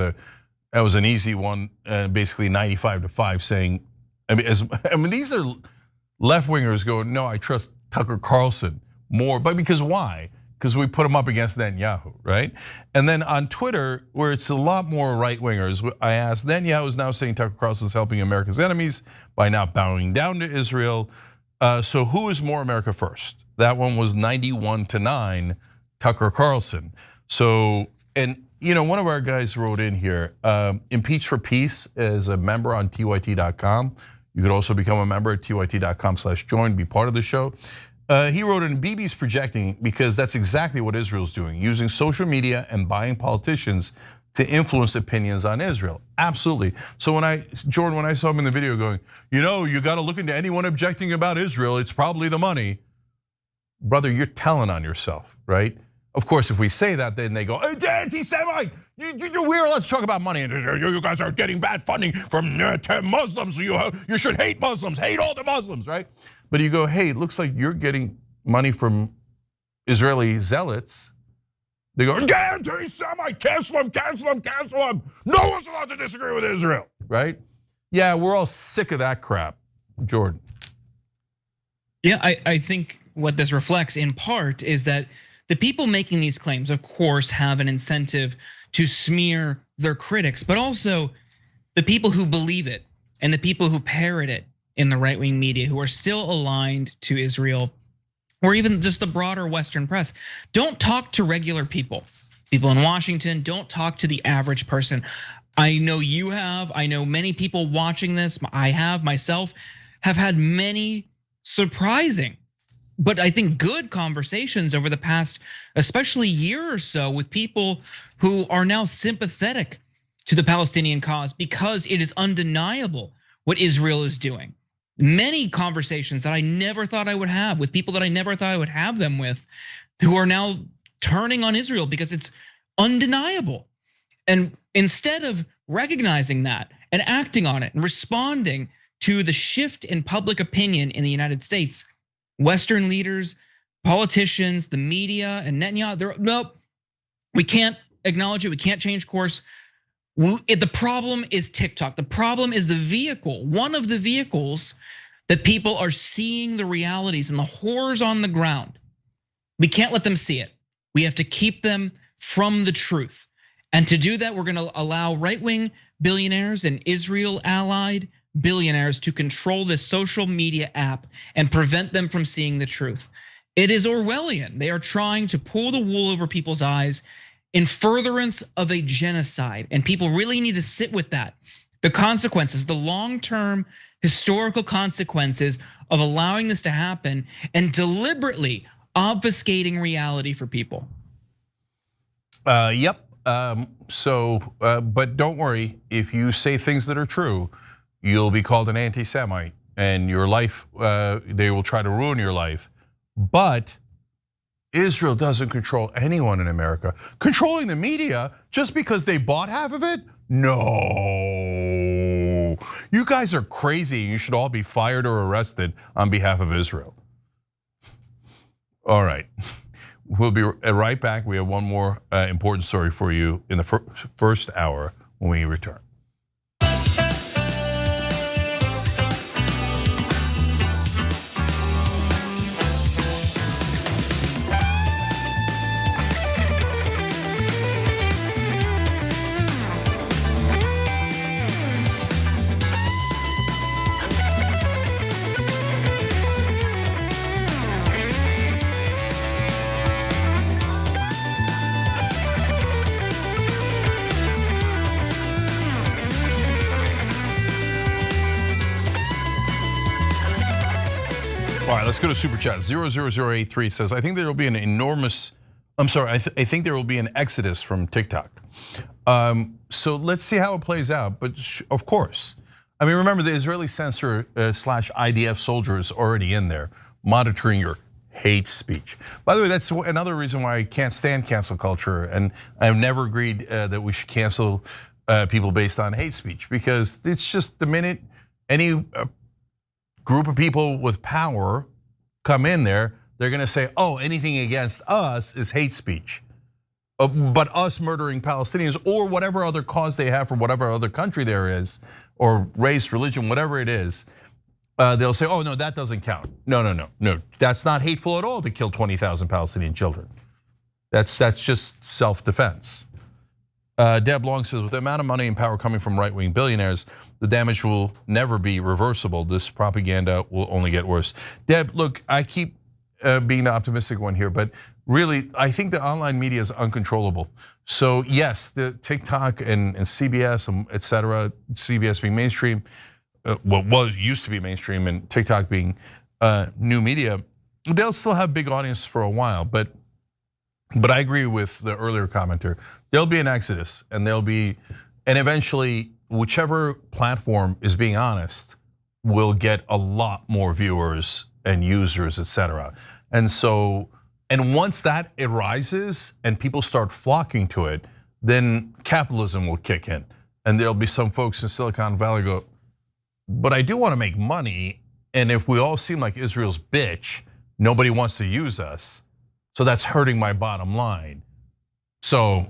an easy one, basically 95-5 saying, I mean these are left wingers going, no, I trust Tucker Carlson more, but because why? Because we put him up against Netanyahu, right? And then on Twitter, where it's a lot more right wingers, I asked, Netanyahu is now saying Tucker Carlson is helping America's enemies by not bowing down to Israel. So who is more America first? That one was 91-9, Tucker Carlson. So, and one of our guys wrote in here, Impeach for Peace is a member on tyt.com. You could also become a member at tyt.com/join, be part of the show. He wrote in, Bibi's projecting because that's exactly what Israel's doing, using social media and buying politicians to influence opinions on Israel. Absolutely. So Jordan, when I saw him in the video going, you got to look into anyone objecting about Israel, it's probably the money. Brother, you're telling on yourself, right? Of course, if we say that, then they go, hey, anti-Semite, we're allowed to talk about money. You guys are getting bad funding from Muslims. You should hate Muslims, hate all the Muslims, right? But you go, hey, it looks like you're getting money from Israeli zealots. They go, anti-Semite, cancel him, cancel him, cancel him. No one's allowed to disagree with Israel, right? Yeah, we're all sick of that crap, Jordan. Yeah, I think what this reflects in part is that the people making these claims, of course, have an incentive to smear their critics, but also the people who believe it and the people who parrot it in the right-wing media who are still aligned to Israel, or even just the broader Western press. Don't talk to regular people. People in Washington, don't talk to the average person. I know you have, I know many people watching this, I have myself, have had many surprising, but I think good conversations over the past, especially year or so, with people who are now sympathetic to the Palestinian cause because it is undeniable what Israel is doing. Many conversations that I never thought I would have with people that I never thought I would have them with, who are now turning on Israel because it's undeniable. And instead of recognizing that and acting on it and responding to the shift in public opinion in the United States, Western leaders, politicians, the media, and Netanyahu, nope, we can't acknowledge it, we can't change course. The problem is TikTok. The problem is the vehicle, one of the vehicles that people are seeing the realities and the horrors on the ground. We can't let them see it. We have to keep them from the truth. And to do that, we're going to allow right-wing billionaires and Israel-allied billionaires to control this social media app and prevent them from seeing the truth. It is Orwellian. They are trying to pull the wool over people's eyes in furtherance of a genocide. And people really need to sit with that. The consequences, the long-term historical consequences of allowing this to happen and deliberately obfuscating reality for people. Yep. But don't worry, if you say things that are true, you'll be called an anti-Semite, and your life, they will try to ruin your life. But Israel doesn't control anyone in America. Controlling the media just because they bought half of it? No. You guys are crazy. You should all be fired or arrested on behalf of Israel. All right. We'll be right back. We have one more important story for you in the first hour when we return. All right, let's go to Super Chat. 00083 says, I think there will be an enormous, I think there will be an exodus from TikTok. So let's see how it plays out, but of course. I mean, remember the Israeli censor / IDF soldier is already in there monitoring your hate speech. By the way, that's another reason why I can't stand cancel culture, and I've never agreed that we should cancel people based on hate speech, because it's just the minute any group of people with power come in there, they're gonna say, oh, anything against us is hate speech. But us murdering Palestinians or whatever other cause they have for whatever other country there is, or race, religion, whatever it is, they'll say, oh no, that doesn't count. No, that's not hateful at all to kill 20,000 Palestinian children. That's just self-defense. Deb Long says, with the amount of money and power coming from right-wing billionaires, the damage will never be reversible. This propaganda will only get worse. Deb, look, I keep being the optimistic one here, but really, I think the online media is uncontrollable. So yes, the TikTok and CBS and et cetera, CBS being mainstream, what used to be mainstream, and TikTok being new media, they'll still have big audience for a while. But I agree with the earlier commenter. There'll be an exodus, and eventually, whichever platform is being honest will get a lot more viewers and users, et cetera. And once that arises and people start flocking to it, then capitalism will kick in. And there'll be some folks in Silicon Valley go, but I do want to make money, and if we all seem like Israel's bitch, nobody wants to use us, so that's hurting my bottom line. So,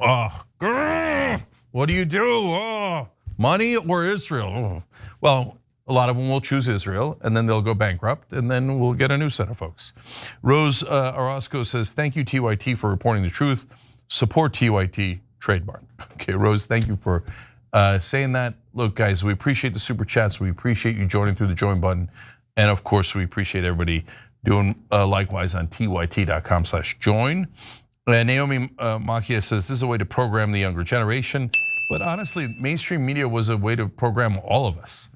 what do you do? Money or Israel? Well, a lot of them will choose Israel, and then they'll go bankrupt, and then we'll get a new set of folks. Rose Orozco says, thank you, TYT, for reporting the truth. Support TYT trademark. Okay, Rose, thank you for saying that. Look, guys, we appreciate the super chats. We appreciate you joining through the join button. And of course, we appreciate everybody doing likewise on tyt.com/join. Naomi Makia says, this is a way to program the younger generation. But honestly, mainstream media was a way to program all of us.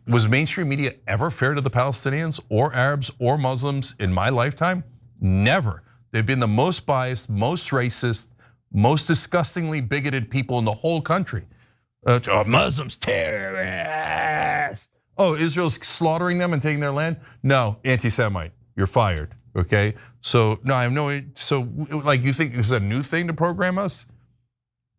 Was mainstream media ever fair to the Palestinians or Arabs or Muslims in my lifetime? Never. They've been the most biased, most racist, most disgustingly bigoted people in the whole country. Muslims terrorists. Oh, Israel's slaughtering them and taking their land? No, anti-Semite, you're fired, okay? So no, I have no, so like you think this is a new thing to program us?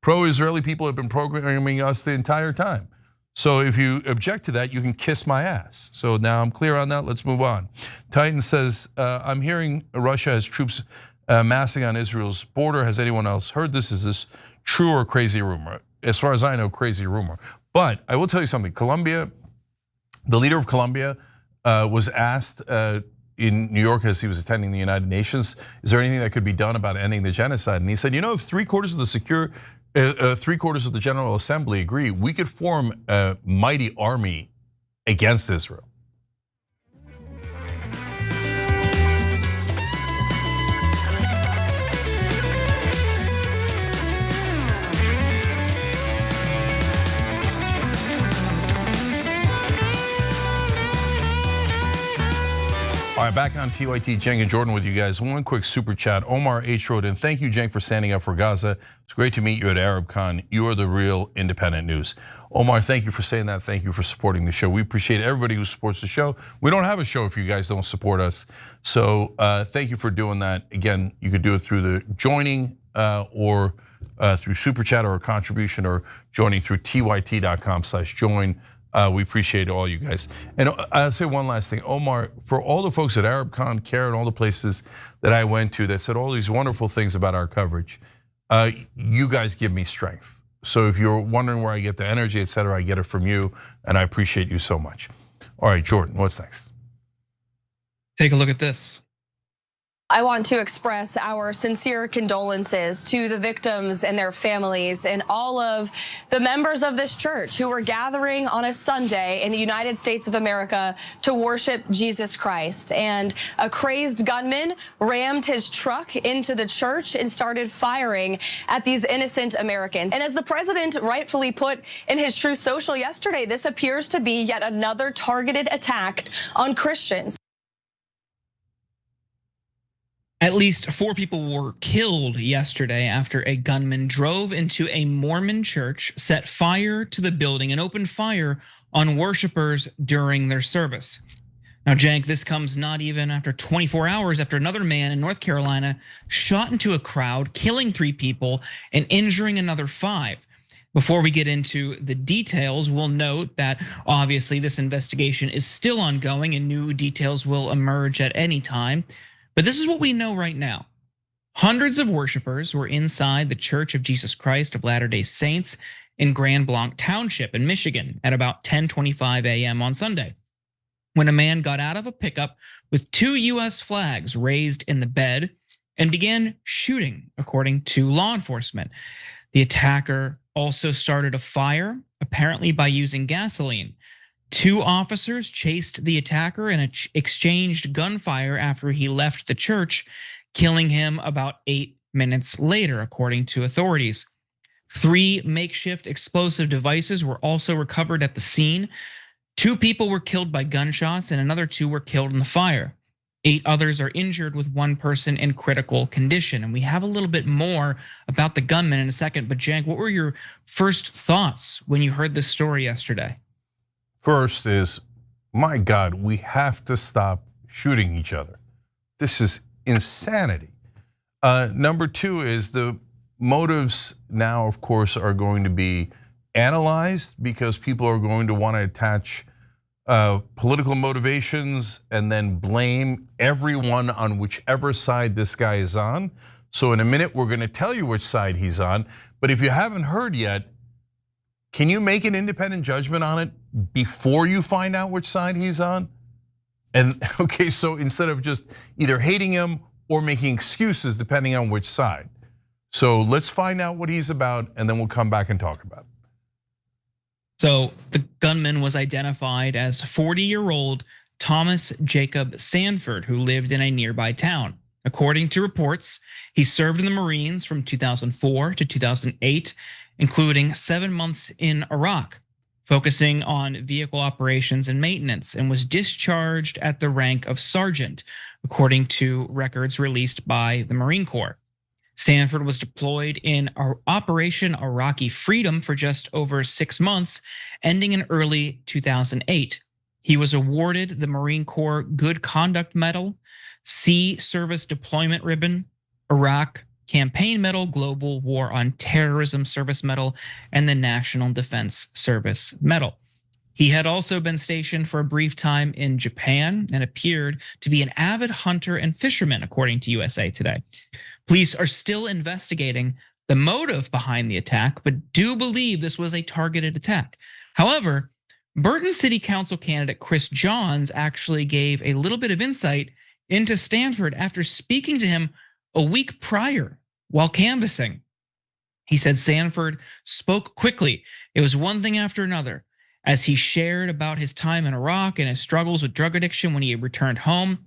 Pro-Israeli people have been programming us the entire time. So if you object to that, you can kiss my ass. So now I'm clear on that, let's move on. Titan says, I'm hearing Russia has troops massing on Israel's border. Has anyone else heard this? Is this true or crazy rumor? As far as I know, crazy rumor. But I will tell you something, Colombia, the leader of Colombia was asked in New York as he was attending the United Nations, is there anything that could be done about ending the genocide? And he said, if 3/4 of the General Assembly agree, we could form a mighty army against Israel. All right, back on TYT, Cenk and Jordan with you guys. One quick super chat. Omar H. wrote in, thank you, Cenk, for standing up for Gaza. It's great to meet you at ArabCon. You are the real independent news. Omar, thank you for saying that. Thank you for supporting the show. We appreciate everybody who supports the show. We don't have a show if you guys don't support us. So thank you for doing that. Again, you could do it through the joining or through super chat or a contribution, or joining through tyt.com/join. We appreciate all you guys. And I'll say one last thing, Omar, for all the folks at ArabCon, Karen, all the places that I went to that said all these wonderful things about our coverage, you guys give me strength. So if you're wondering where I get the energy, et cetera, I get it from you, and I appreciate you so much. All right, Jordan, what's next? Take a look at this. I want to express our sincere condolences to the victims and their families and all of the members of this church who were gathering on a Sunday in the United States of America to worship Jesus Christ. And a crazed gunman rammed his truck into the church and started firing at these innocent Americans. And as the president rightfully put in his Truth Social yesterday, this appears to be yet another targeted attack on Christians. At least 4 people were killed yesterday after a gunman drove into a Mormon church, set fire to the building, and opened fire on worshipers during their service. Now, Cenk, this comes not even after 24 hours after another man in North Carolina shot into a crowd, killing 3 people and injuring another 5. Before we get into the details, we'll note that obviously this investigation is still ongoing and new details will emerge at any time. But this is what we know right now. Hundreds of worshipers were inside the Church of Jesus Christ of Latter-day Saints in Grand Blanc Township in Michigan at about 10:25 a.m. on Sunday, when a man got out of a pickup with 2 US flags raised in the bed and began shooting, according to law enforcement. The attacker also started a fire, apparently by using gasoline. 2 officers chased the attacker and exchanged gunfire after he left the church, killing him about 8 minutes later, according to authorities. 3 makeshift explosive devices were also recovered at the scene. 2 people were killed by gunshots and another 2 were killed in the fire. 8 others are injured, with 1 person in critical condition. And we have a little bit more about the gunman in a second. But Cenk, what were your first thoughts when you heard this story yesterday? First is, my God, we have to stop shooting each other. This is insanity. Number 2 is the motives now, of course, are going to be analyzed because people are going to want to attach political motivations and then blame everyone on whichever side this guy is on. So in a minute, we're going to tell you which side he's on. But if you haven't heard yet, can you make an independent judgment on it before you find out which side he's on? And okay, so instead of just either hating him or making excuses depending on which side. So let's find out what he's about and then we'll come back and talk about it. So the gunman was identified as 40-year-old Thomas Jacob Sanford, who lived in a nearby town. According to reports, he served in the Marines from 2004 to 2008, including 7 months in Iraq, focusing on vehicle operations and maintenance, and was discharged at the rank of sergeant, according to records released by the Marine Corps. Sanford was deployed in Operation Iraqi Freedom for just over 6 months, ending in early 2008. He was awarded the Marine Corps Good Conduct Medal, Sea Service Deployment Ribbon, Iraq Campaign Medal, Global War on Terrorism Service Medal, and the National Defense Service Medal. He had also been stationed for a brief time in Japan and appeared to be an avid hunter and fisherman, according to USA Today. Police are still investigating the motive behind the attack, but do believe this was a targeted attack. However, Burton City Council candidate Chris Johns actually gave a little bit of insight into Stanford after speaking to him a week prior while canvassing. He said Stanford spoke quickly. It was one thing after another as he shared about his time in Iraq and his struggles with drug addiction when he returned home.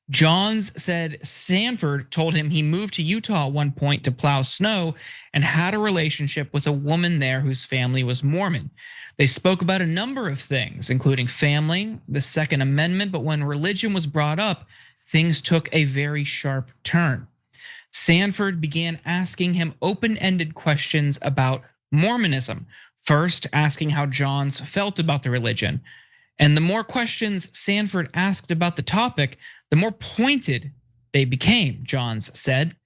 Johns said Stanford told him he moved to Utah at one point to plow snow and had a relationship with a woman there whose family was Mormon. They spoke about a number of things, including family, the Second Amendment, but when religion was brought up, things took a very sharp turn. Stanford began asking him open-ended questions about Mormonism, first asking how Johns felt about the religion. And the more questions Stanford asked about the topic, the more pointed they became, Johns said.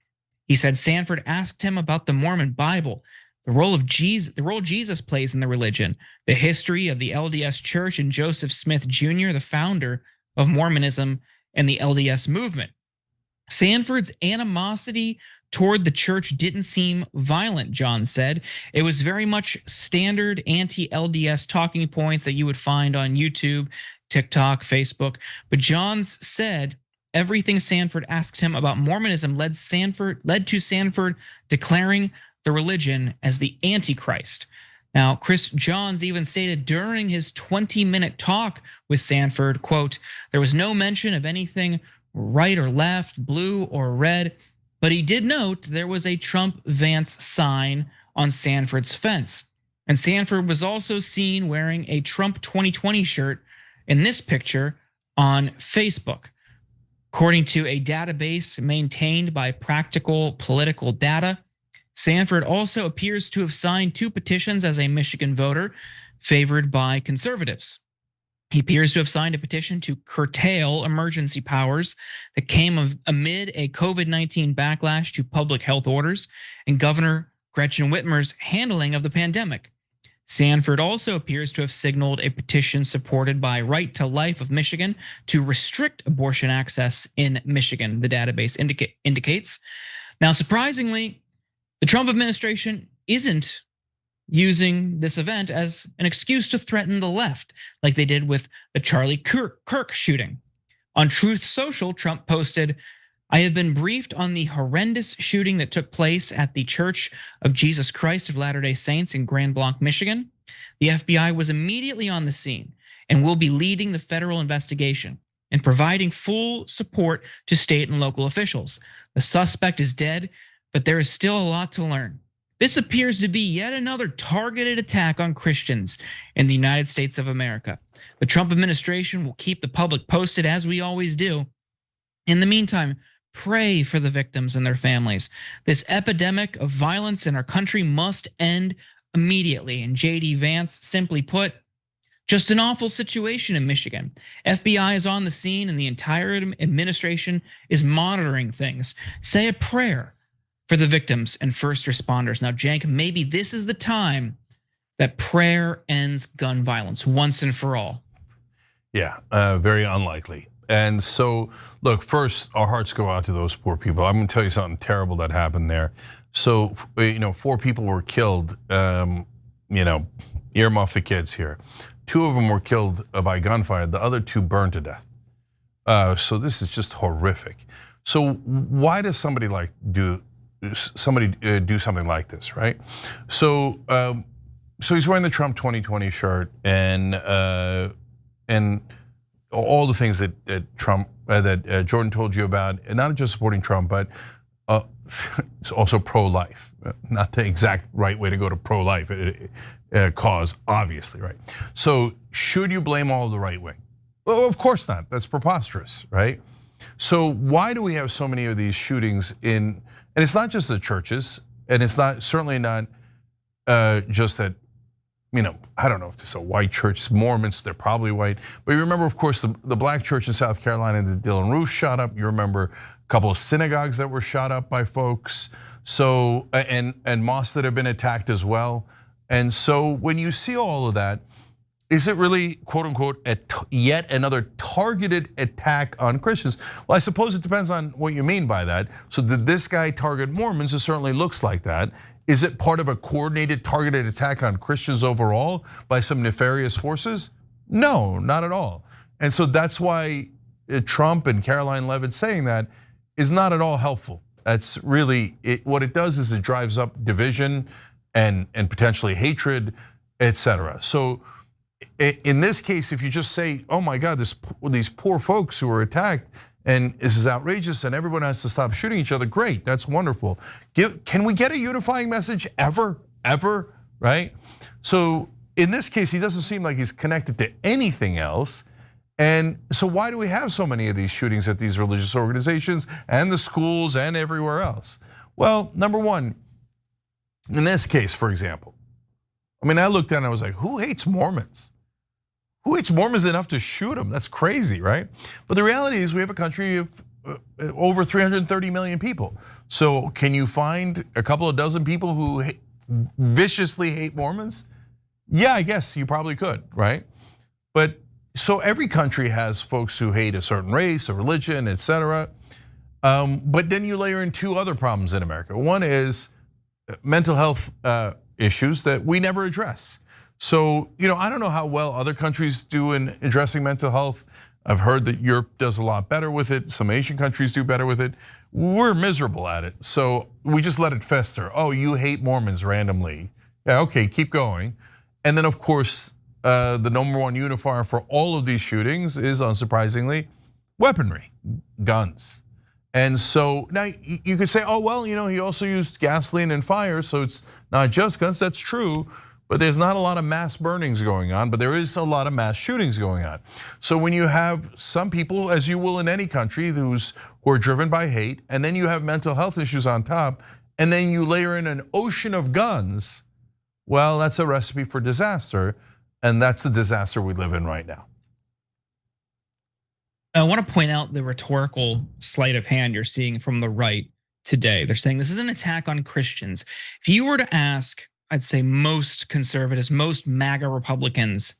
He said Stanford asked him about the Mormon Bible, the role Jesus plays in the religion, the history of the LDS Church and Joseph Smith Jr., the founder of Mormonism and the LDS movement. Stanford's animosity toward the church didn't seem violent, John said. It was very much standard anti-LDS talking points that you would find on YouTube, TikTok, Facebook. But Johns said everything Stanford asked him about Mormonism led to Stanford declaring the religion as the Antichrist. Now, Chris Johns even stated during his 20-minute talk with Stanford, quote, there was no mention of anything right or left, blue or red, but he did note there was a Trump-Vance sign on Stanford's fence. And Stanford was also seen wearing a Trump 2020 shirt in this picture on Facebook. According to a database maintained by Practical Political Data, Stanford also appears to have signed 2 petitions as a Michigan voter favored by conservatives. He appears to have signed a petition to curtail emergency powers that came amid a COVID-19 backlash to public health orders and Governor Gretchen Whitmer's handling of the pandemic. Stanford also appears to have signaled a petition supported by Right to Life of Michigan to restrict abortion access in Michigan, the database indicates. Now, surprisingly, the Trump administration isn't using this event as an excuse to threaten the left, like they did with the Charlie Kirk shooting. On Truth Social, Trump posted, I have been briefed on the horrendous shooting that took place at the Church of Jesus Christ of Latter-day Saints in Grand Blanc, Michigan. The FBI was immediately on the scene and will be leading the federal investigation and providing full support to state and local officials. The suspect is dead, but there is still a lot to learn. This appears to be yet another targeted attack on Christians in the United States of America. The Trump administration will keep the public posted as we always do. In the meantime, pray for the victims and their families. This epidemic of violence in our country must end immediately. And JD Vance simply put, just an awful situation in Michigan. FBI is on the scene and the entire administration is monitoring things. Say a prayer for the victims and first responders. Now, Cenk, maybe this is the time that prayer ends gun violence once and for all. Yeah, very unlikely. And so, look, first, our hearts go out to those poor people. I'm gonna tell you something terrible that happened there. So, 4 people were killed, earmuff the kids here. 2 of them were killed by gunfire, the other 2 burned to death. So this is just horrific. So why does somebody do something like this, right? So he's wearing the Trump 2020 shirt and all the things that Trump that Jordan told you about, and not just supporting Trump, but it's also pro-life. Not the exact right way to go to pro-life cause, obviously, right? So should you blame all of the right wing? Well, of course not. That's preposterous, right? So why do we have so many of these shootings in? And it's not just the churches, and it's certainly not just that, I don't know if it's a white church, Mormons, they're probably white. But you remember, of course, the black church in South Carolina that Dylan Roof shot up. You remember a couple of synagogues that were shot up by folks. So, and mosques that have been attacked as well. And so when you see all of that, is it really, quote unquote, yet another targeted attack on Christians? Well, I suppose it depends on what you mean by that. So did this guy target Mormons? It certainly looks like that. Is it part of a coordinated, targeted attack on Christians overall by some nefarious forces? No, not at all. And so that's why Trump and Caroline Levitt saying that is not at all helpful. That's really what it does is it drives up division and potentially hatred, etc. So in this case, if you just say, "Oh my God, these poor folks who were attacked, and this is outrageous, and everyone has to stop shooting each other," great, that's wonderful. Can we get a unifying message ever, right? So in this case, he doesn't seem like he's connected to anything else. And so why do we have so many of these shootings at these religious organizations and the schools and everywhere else? Well, number one, in this case, for example, I mean, I looked at it and I was like, who hates Mormons? Who hates Mormons enough to shoot them? That's crazy, right? But the reality is we have a country of over 330 million people. So can you find a couple of dozen people who viciously hate Mormons? Yeah, I guess you probably could, right? But so every country has folks who hate a certain race, a religion, etc. But then you layer in two other problems in America. One is mental health issues that we never address. So, I don't know how well other countries do in addressing mental health. I've heard that Europe does a lot better with it. Some Asian countries do better with it. We're miserable at it. So we just let it fester. Oh, you hate Mormons randomly. Yeah, okay, keep going. And then of course, the number one unifier for all of these shootings is unsurprisingly weaponry, guns. And so now you could say, oh, well, he also used gasoline and fire, so it's not just guns, that's true. But there's not a lot of mass burnings going on, but there is a lot of mass shootings going on. So when you have some people, as you will in any country, who are driven by hate, and then you have mental health issues on top, and then you layer in an ocean of guns, well, that's a recipe for disaster, and that's the disaster we live in right now. I want to point out the rhetorical sleight of hand you're seeing from the right today. They're saying this is an attack on Christians. If you were to ask, I'd say most conservatives, most MAGA Republicans,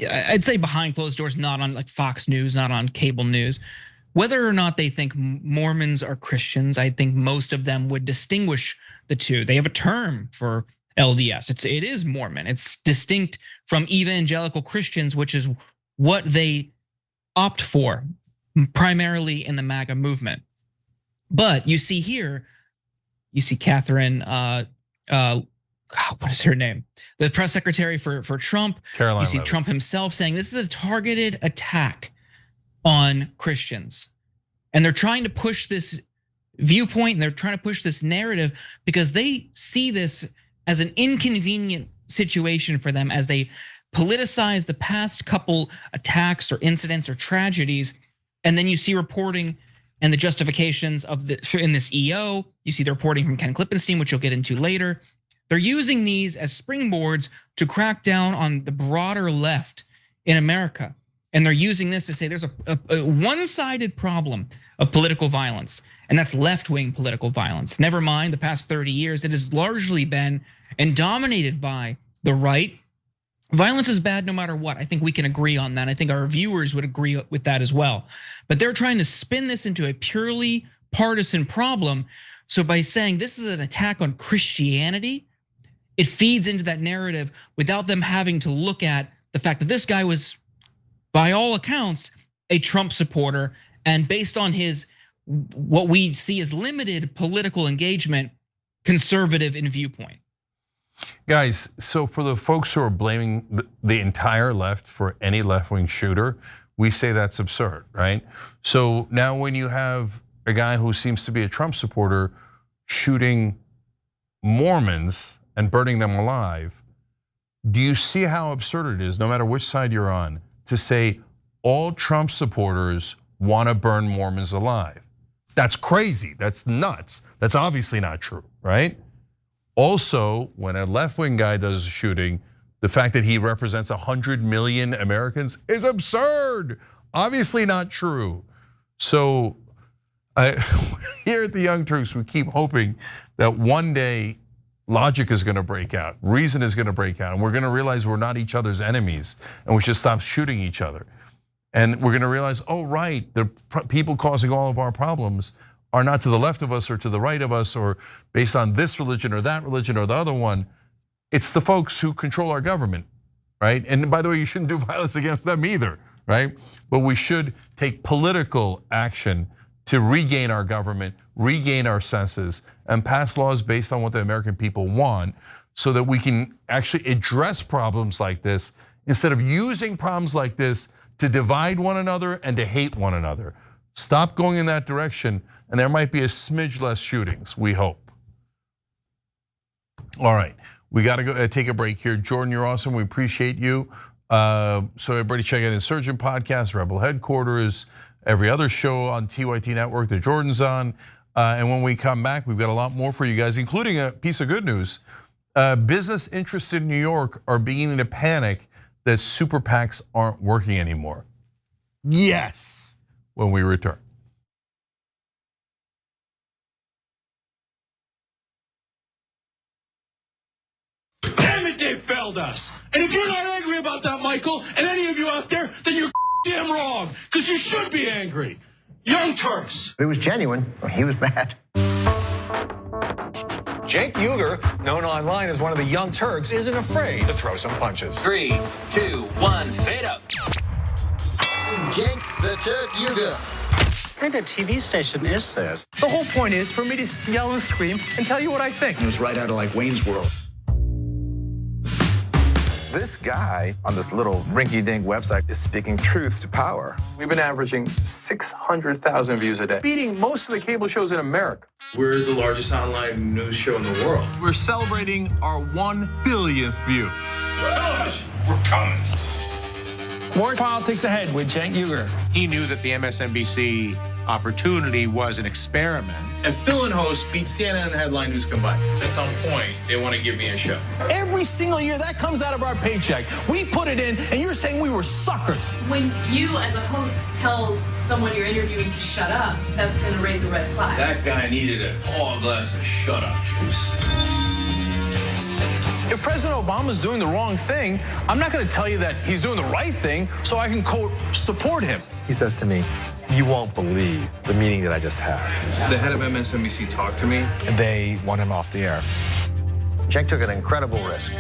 I'd say behind closed doors, not on like Fox News, not on cable news, whether or not they think Mormons are Christians, I think most of them would distinguish the two. They have a term for LDS. It is Mormon. It's distinct from evangelical Christians, which is what they opt for primarily in the MAGA movement. But you see here, you see Catherine, what is her name? The press secretary for Trump. Caroline You see Levitt. Trump himself saying this is a targeted attack on Christians. And they're trying to push this viewpoint and they're trying to push this narrative because they see this as an inconvenient situation for them as they politicize the past couple attacks or incidents or tragedies. And then you see reporting and the justifications of in this EO. You see the reporting from Ken Klippenstein, which you'll get into later. They're using these as springboards to crack down on the broader left in America. And they're using this to say there's a one-sided problem of political violence, and that's left-wing political violence. Never mind the past 30 years, it has largely been and dominated by the right. Violence is bad no matter what. I think we can agree on that. I think our viewers would agree with that as well. But they're trying to spin this into a purely partisan problem. So by saying this is an attack on Christianity, it feeds into that narrative without them having to look at the fact that this guy was, by all accounts, a Trump supporter, and based on his, what we see as limited political engagement, conservative in viewpoint. Guys, so for the folks who are blaming the entire left for any left-wing shooter, we say that's absurd, right? So now when you have a guy who seems to be a Trump supporter shooting Mormons and burning them alive, do you see how absurd it is, no matter which side you're on, to say all Trump supporters want to burn Mormons alive? That's crazy, that's nuts, that's obviously not true, right? Also, when a left-wing guy does a shooting, the fact that he represents 100 million Americans is absurd, obviously not true. So here at the Young Turks, we keep hoping that one day logic is gonna break out, reason is gonna break out, and we're gonna realize we're not each other's enemies, and we should stop shooting each other. And we're gonna realize, oh right, the people causing all of our problems are not to the left of us or to the right of us or based on this religion or that religion or the other one. It's the folks who control our government, right? And by the way, you shouldn't do violence against them either, right? But we should take political action to regain our government, regain our senses, and pass laws based on what the American people want so that we can actually address problems like this instead of using problems like this to divide one another and to hate one another. Stop going in that direction, and there might be a smidge less shootings, we hope. All right, we gotta go take a break here. Jordan, you're awesome, we appreciate you. So everybody check out Insurgent Podcast, Rebel Headquarters, every other show on TYT Network that Jordan's on. And when we come back, we've got a lot more for you guys, including a piece of good news. Business interests in New York are beginning to panic that super PACs aren't working anymore. Yes, when we return. Damn it, they failed us. And if you're not angry about that, Michael, and any of you out there, then you're damn wrong, because you should be angry. Young Turks. It was genuine. He was mad. Cenk Uygur, known online as one of the Young Turks, isn't afraid to throw some punches. 3, 2, 1, fade up. Cenk the Turk Uygur. What kind of TV station is this? The whole point is for me to yell and scream and tell you what I think. It was right out of like Wayne's World. This guy on this little rinky-dink website is speaking truth to power. We've been averaging 600,000 views a day, beating most of the cable shows in America. We're the largest online news show in the world. We're celebrating our 1 billionth view. Television, we're coming. More politics ahead with Cenk Uygur. He knew that the MSNBC opportunity was an experiment. And fill and host beat CNN and headline news combined. At some point, they want to give me a show. Every single year, that comes out of our paycheck. We put it in, and you're saying we were suckers. When you, as a host, tells someone you're interviewing to shut up, that's going to raise a red flag. That guy needed a tall glass of shut up juice. If President Obama's doing the wrong thing, I'm not going to tell you that he's doing the right thing so I can, quote, support him. He says to me, "You won't believe the meeting that I just had." The head of MSNBC talked to me. And they want him off the air. Cenk took an incredible risk.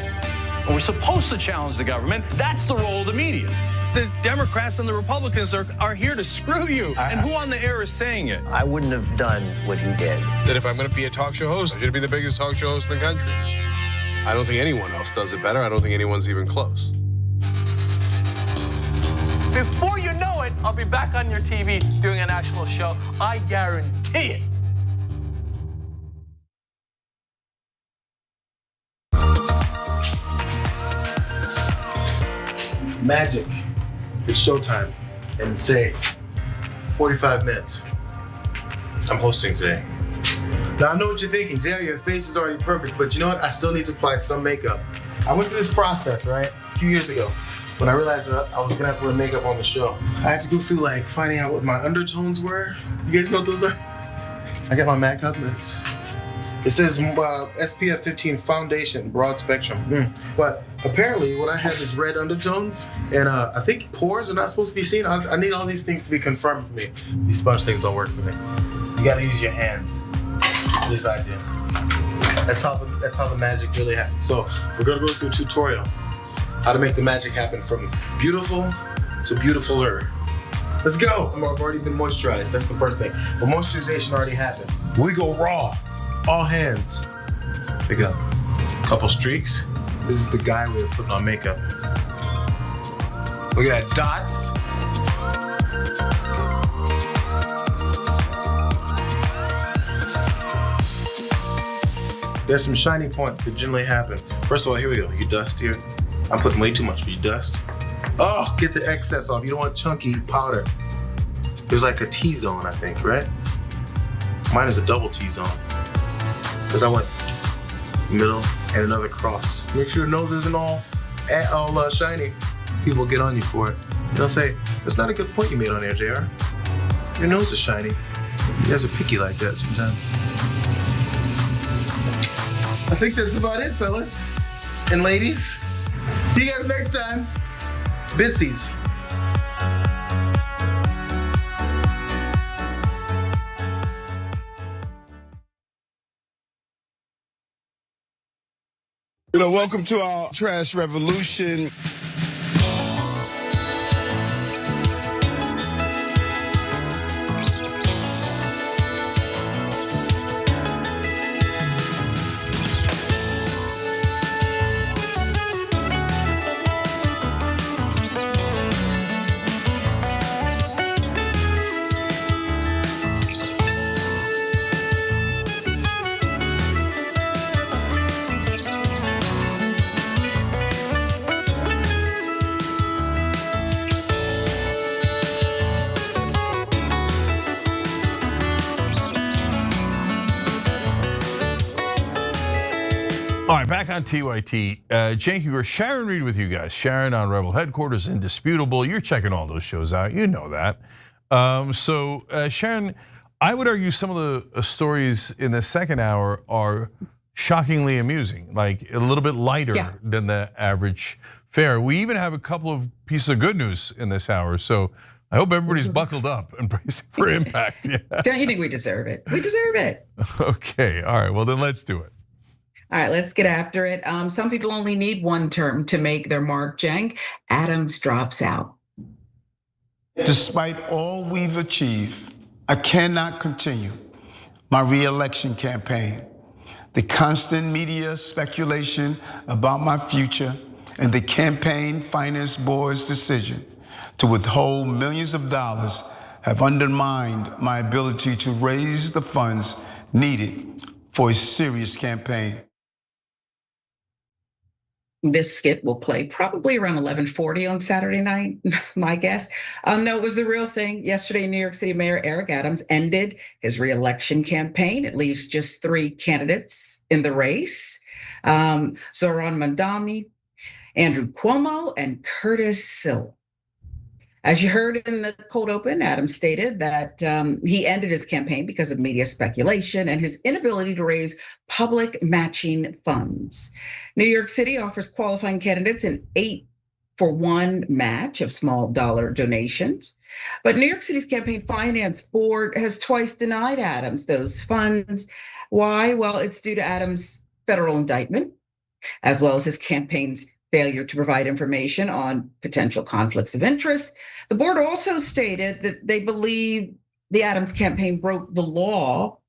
We're supposed to challenge the government. That's the role of the media. The Democrats and the Republicans are here to screw you. And who on the air is saying it? I wouldn't have done what he did. That if I'm going to be a talk show host, I should be the biggest talk show host in the country. I don't think anyone else does it better. I don't think anyone's even close. Before you know it, I'll be back on your TV doing a national show. I guarantee it. Magic. It's showtime. And say 45 minutes. I'm hosting today. Now I know what you're thinking, JR, your face is already perfect, but you know what? I still need to apply some makeup. I went through this process, right? A few years ago. When I realized that I was gonna have to wear makeup on the show. I had to go through like finding out what my undertones were. You guys know what those are? I got my MAC Cosmetics. It says SPF 15 foundation, broad spectrum. But apparently what I have is red undertones, and I think pores are not supposed to be seen. I need all these things to be confirmed for me. These sponge things don't work for me. You gotta use your hands. At least I did. That's how the magic really happens. So we're gonna go through a tutorial. How to make the magic happen from beautiful to beautifuler. Let's go. I've already been moisturized. That's the first thing. But moisturization already happened. We go raw. All hands. Pick up a couple streaks. This is the guy we're putting on makeup. We got dots. There's some shiny points that generally happen. First of all, here we go. You dust here. I'm putting way too much for you dust. Oh, get the excess off. You don't want chunky powder. There's like a T-zone, I think, right? Mine is a double T-zone. Because I went middle and another cross. Make sure your nose isn't all shiny. People get on you for it. You know, say, that's not a good point you made on there, JR. Your nose is shiny. You guys are picky like that sometimes. I think that's about it, fellas and ladies. See you guys next time. Bitsies. Welcome to our trash revolution. All right, back on TYT. Cenk Uygur, Sharon Reed with you guys. Sharon on Rebel Headquarters, Indisputable. You're checking all those shows out. You know that. Sharon, I would argue some of the stories in the second hour are shockingly amusing, like a little bit lighter than the average fare. We even have a couple of pieces of good news in this hour. So I hope everybody's buckled up and bracing for impact. Yeah. Don't you think we deserve it? We deserve it. Okay, all right, well then let's do it. All right, let's get after it. Some people only need one term to make their mark, Cenk. Adams drops out. Despite all we've achieved, I cannot continue my re-election campaign. The constant media speculation about my future and the campaign finance board's decision to withhold millions of dollars have undermined my ability to raise the funds needed for a serious campaign. This skit will play probably around 11:40 on Saturday night, my guess. No, it was the real thing. Yesterday, New York City Mayor Eric Adams ended his re-election campaign. It leaves just 3 candidates in the race. Zoran Mandani, Andrew Cuomo, and Curtis Sill. As you heard in the cold open, Adams stated that he ended his campaign because of media speculation and his inability to raise public matching funds. New York City offers qualifying candidates an 8-for-1 match of small dollar donations. But New York City's campaign finance board has twice denied Adams those funds. Why? Well, it's due to Adams' federal indictment, as well as his campaign's failure to provide information on potential conflicts of interest. The board also stated that they believe the Adams campaign broke the law.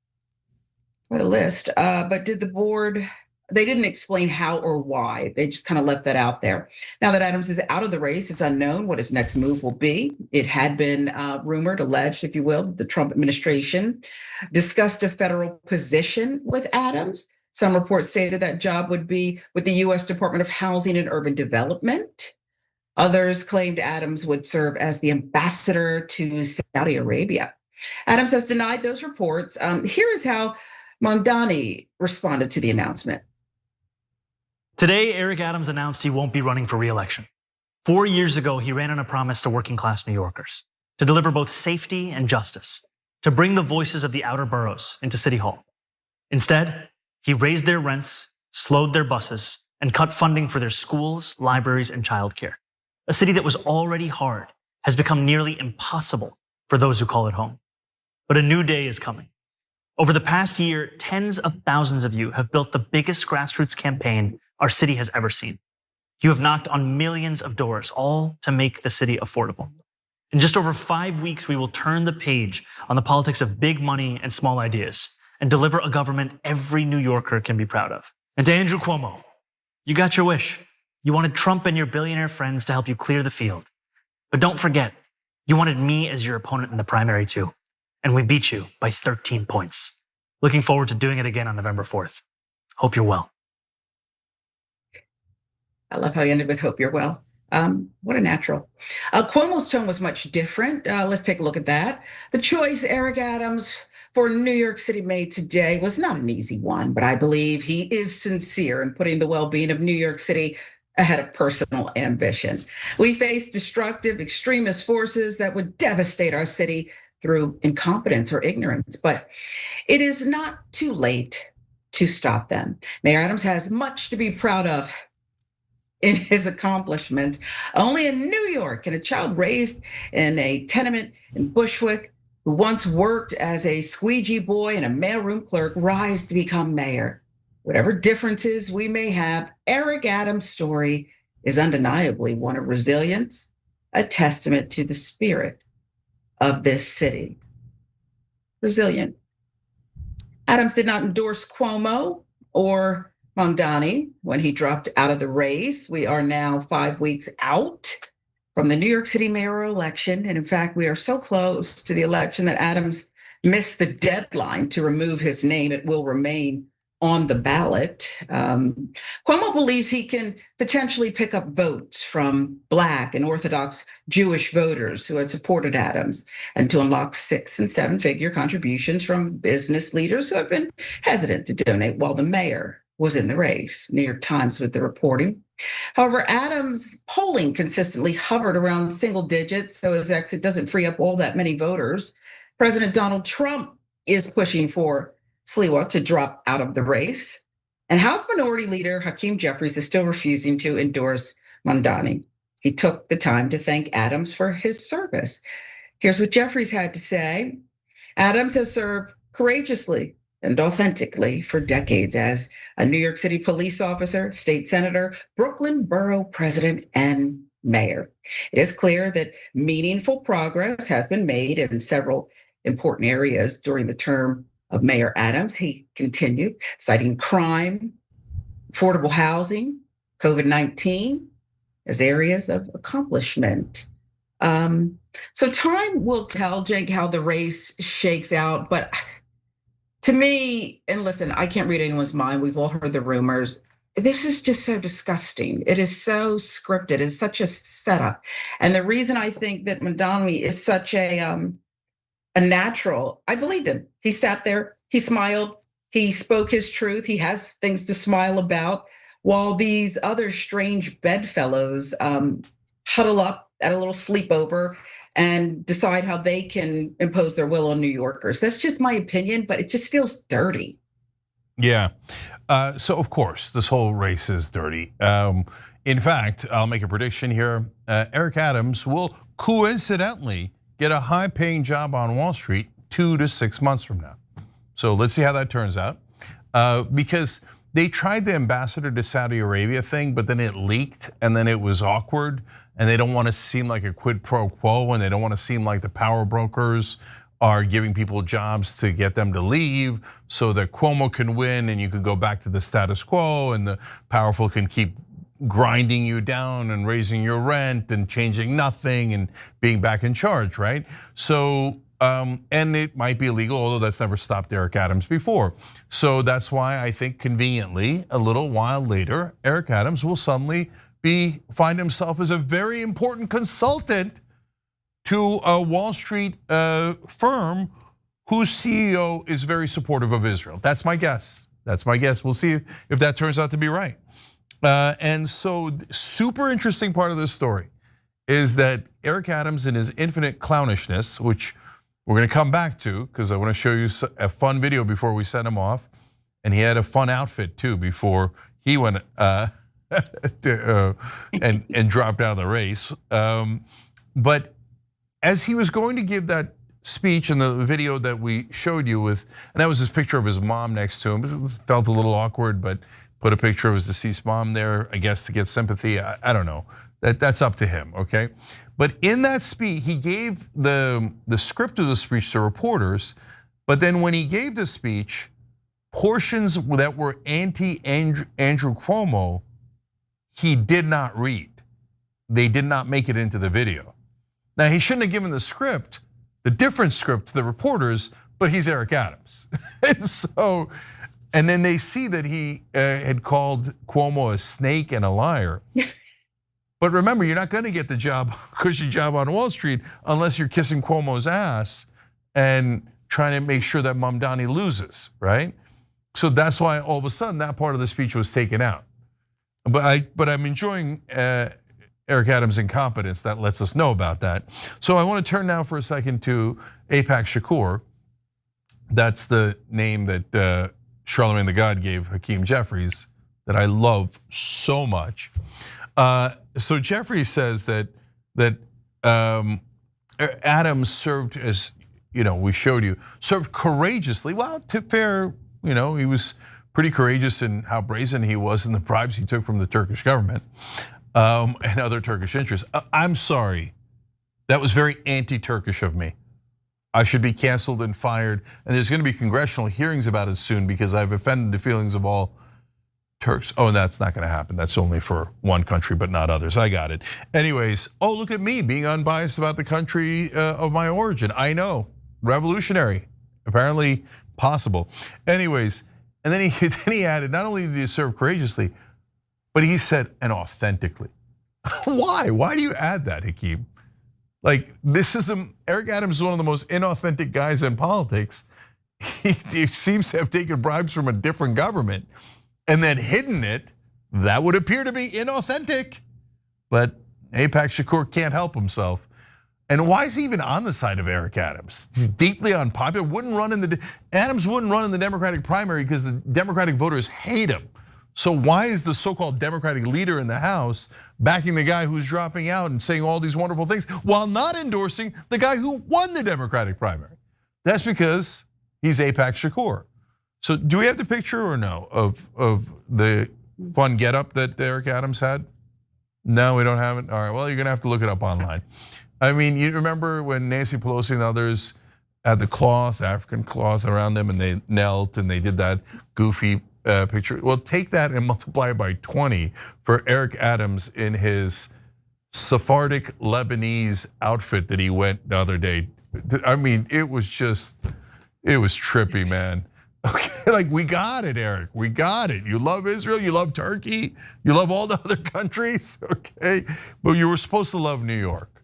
What a list. But they didn't explain how or why. They just kind of left that out there. Now that Adams is out of the race, it's unknown what his next move will be. It had been rumored, alleged, if you will, that the Trump administration discussed a federal position with Adams. Some reports stated that job would be with the U.S. Department of Housing and Urban Development. Others claimed Adams would serve as the ambassador to Saudi Arabia. Adams has denied those reports. Here is how Mondani responded to the announcement. Today, Eric Adams announced he won't be running for re-election. 4 years ago, he ran on a promise to working class New Yorkers to deliver both safety and justice, to bring the voices of the outer boroughs into City Hall. Instead, he raised their rents, slowed their buses, and cut funding for their schools, libraries, and childcare. A city that was already hard has become nearly impossible for those who call it home. But a new day is coming. Over the past year, tens of thousands of you have built the biggest grassroots campaign our city has ever seen. You have knocked on millions of doors, all to make the city affordable. In just over 5 weeks, we will turn the page on the politics of big money and small ideas, and deliver a government every New Yorker can be proud of. And to Andrew Cuomo, you got your wish. You wanted Trump and your billionaire friends to help you clear the field. But don't forget, you wanted me as your opponent in the primary too. And we beat you by 13 points. Looking forward to doing it again on November 4th. Hope you're well. I love how you ended with hope you're well. What a natural. Cuomo's tone was much different. Let's take a look at that. The choice Eric Adams for New York City made today was not an easy one, but I believe he is sincere in putting the well-being of New York City ahead of personal ambition. We face destructive extremist forces that would devastate our city through incompetence or ignorance, but it is not too late to stop them. Mayor Adams has much to be proud of in his accomplishments. Only in New York can a child raised in a tenement in Bushwick who once worked as a squeegee boy and a mailroom clerk rise to become mayor. Whatever differences we may have, Eric Adams' story is undeniably one of resilience, a testament to the spirit of this city. Resilient. Adams did not endorse Cuomo or Mondani when he dropped out of the race. We are now 5 weeks out from the New York City mayoral election. And in fact, we are so close to the election that Adams missed the deadline to remove his name. It will remain on the ballot. Cuomo believes he can potentially pick up votes from Black and Orthodox Jewish voters who had supported Adams, and to unlock 6- and 7-figure contributions from business leaders who have been hesitant to donate, while the mayor was in the race. New York Times with the reporting. However, Adams' polling consistently hovered around single digits, so his exit doesn't free up all that many voters. President Donald Trump is pushing for Sliwa to drop out of the race. And House Minority Leader Hakeem Jeffries is still refusing to endorse Mamdani. He took the time to thank Adams for his service. Here's what Jeffries had to say. Adams has served courageously and authentically for decades as a New York City police officer, state senator, Brooklyn borough president, and mayor. It is clear that meaningful progress has been made in several important areas during the term of Mayor Adams. He continued, citing crime, affordable housing, COVID-19 as areas of accomplishment. So time will tell, Cenk, how the race shakes out. But to me, and listen, I can't read anyone's mind. We've all heard the rumors. This is just so disgusting. It is so scripted. It's such a setup. And the reason I think that Mamdani is such a natural, I believed him. He sat there, he smiled, he spoke his truth. He has things to smile about, while these other strange bedfellows huddle up at a little sleepover and decide how they can impose their will on New Yorkers. That's just my opinion, but it just feels dirty. Yeah, so of course, this whole race is dirty. In fact, I'll make a prediction here. Eric Adams will coincidentally get a high-paying job on Wall Street 2 to 6 months from now. So let's see how that turns out. Because they tried the ambassador to Saudi Arabia thing, but then it leaked and then it was awkward. And they don't want to seem like a quid pro quo, and they don't want to seem like the power brokers are giving people jobs to get them to leave so that Cuomo can win and you can go back to the status quo and the powerful can keep grinding you down and raising your rent and changing nothing and being back in charge, right? So, and it might be illegal, although that's never stopped Eric Adams before. So that's why I think conveniently, a little while later, Eric Adams will suddenly find himself as a very important consultant to a Wall Street firm whose CEO is very supportive of Israel. That's my guess. That's my guess. We'll see if that turns out to be right. And so, super interesting part of this story is that Eric Adams, in his infinite clownishness, which we're going to come back to because I want to show you a fun video before we send him off, and he had a fun outfit too before he went. And dropped out of the race. But as he was going to give that speech in the video that we showed you with, and that was his picture of his mom next to him. It felt a little awkward, but put a picture of his deceased mom there, I guess to get sympathy. I don't know. That's up to him, okay? But in that speech, he gave the script of the speech to reporters, but then when he gave the speech, portions that were anti-Andrew Cuomo, he did not read. They did not make it into the video. Now, he shouldn't have given the script, the different script to the reporters, but he's Eric Adams. And then they see that he had called Cuomo a snake and a liar. But remember, you're not gonna get the cushy job on Wall Street unless you're kissing Cuomo's ass and trying to make sure that Mamdani loses, right? So that's why all of a sudden that part of the speech was taken out. But I'm enjoying Eric Adams' incompetence. That lets us know about that. So I want to turn now for a second to Apex Shakur. That's the name that Charlemagne the God gave Hakeem Jeffries that I love so much. So Jeffries says that Adams served as, we showed you, served courageously. Well, to fair, he was pretty courageous in how brazen he was in the bribes he took from the Turkish government and other Turkish interests. I'm sorry, that was very anti-Turkish of me. I should be canceled and fired, and there's going to be congressional hearings about it soon because I've offended the feelings of all Turks. Oh, that's not going to happen. That's only for one country, but not others. I got it. Anyways, oh, look at me being unbiased about the country of my origin. I know, revolutionary, apparently possible. Anyways. And then he added, not only did he serve courageously, but he said, and authentically. Why? Why do you add that, Hakeem? Like, Eric Adams is one of the most inauthentic guys in politics. He seems to have taken bribes from a different government. and then hidden it, that would appear to be inauthentic. But AIPAC Shakur can't help himself. And why is he even on the side of Eric Adams? He's deeply unpopular. Adams wouldn't run in the Democratic primary because the Democratic voters hate him. So why is the so-called Democratic leader in the House backing the guy who's dropping out and saying all these wonderful things while not endorsing the guy who won the Democratic primary? That's because he's AIPAC Shakur. So do we have the picture or no of the fun getup that Eric Adams had? No, we don't have it. All right, well, you're gonna have to look it up online. I mean, you remember when Nancy Pelosi and others had the cloth, African cloth around them, and they knelt and they did that goofy picture. Well, take that and multiply it by 20 for Eric Adams in his Sephardic Lebanese outfit that he went the other day. I mean, it was trippy, man. Okay, like we got it, Eric. We got it. You love Israel, you love Turkey, you love all the other countries, okay? But you were supposed to love New York.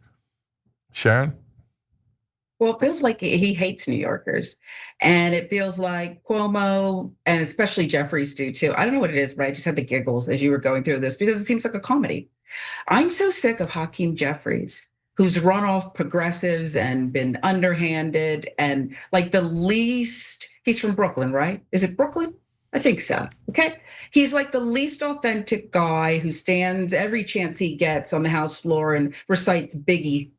Sharon? Well, it feels like he hates New Yorkers. And it feels like Cuomo, and especially Jeffries do too. I don't know what it is, but I just had the giggles as you were going through this because it seems like a comedy. I'm so sick of Hakeem Jeffries, who's run off progressives and been underhanded and like the least, he's from Brooklyn, right? Is it Brooklyn? I think so, okay? He's like the least authentic guy who stands every chance he gets on the House floor and recites Biggie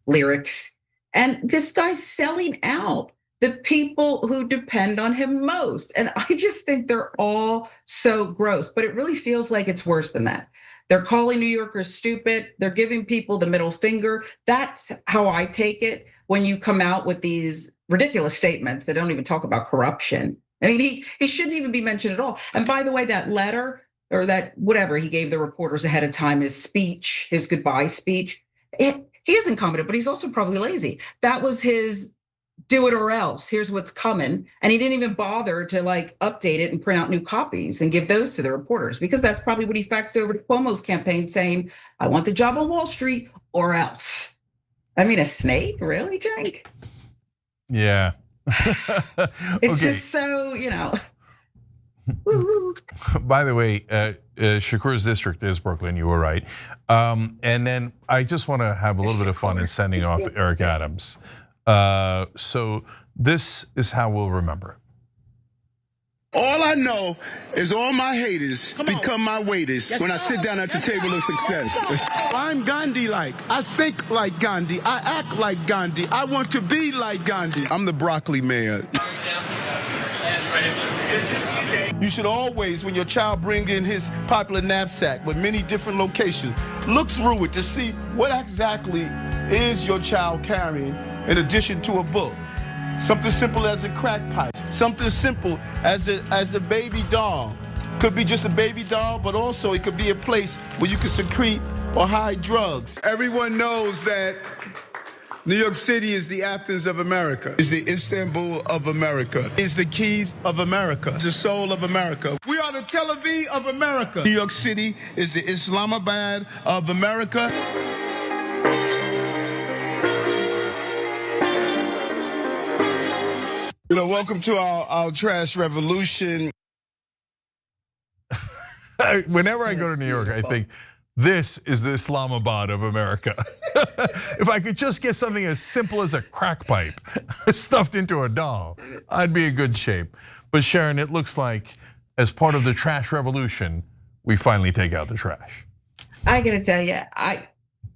lyrics. And this guy's selling out the people who depend on him most. And I just think they're all so gross, but it really feels like it's worse than that. They're calling New Yorkers stupid. They're giving people the middle finger. That's how I take it when you come out with these ridiculous statements that don't even talk about corruption. I mean, he shouldn't even be mentioned at all. And by the way, that letter or that whatever he gave the reporters ahead of time, his speech, his goodbye speech, he is incompetent, but he's also probably lazy. That was his do it or else, here's what's coming. And he didn't even bother to like update it and print out new copies and give those to the reporters because that's probably what he faxed over to Cuomo's campaign saying, I want the job on Wall Street or else. I mean, a snake, really, Cenk? Yeah. It's just so, By the way, Shakur's district is Brooklyn, you were right. And then I just want to have a little bit of fun in sending off Eric Adams. So this is how we'll remember. All I know is all my haters become my waiters when I sit down at the table of success. I'm Gandhi-like. I think like Gandhi. I act like Gandhi. I want to be like Gandhi. I'm the broccoli mayor. You should always, when your child brings in his popular knapsack with many different locations, look through it to see what exactly is your child carrying in addition to a book. Something simple as a crack pipe. Something simple as a baby doll. Could be just a baby doll, but also it could be a place where you can secrete or hide drugs. Everyone knows that New York City is the Athens of America. Is the Istanbul of America. Is the Kyiv of America. Is the soul of America. We are the Tel Aviv of America. New York City is the Islamabad of America. Welcome to our trash revolution. Whenever I go to New York, I think this is the Islamabad of America. If I could just get something as simple as a crack pipe stuffed into a doll, I'd be in good shape. But Sharon, it looks like as part of the trash revolution, we finally take out the trash. I gotta tell you,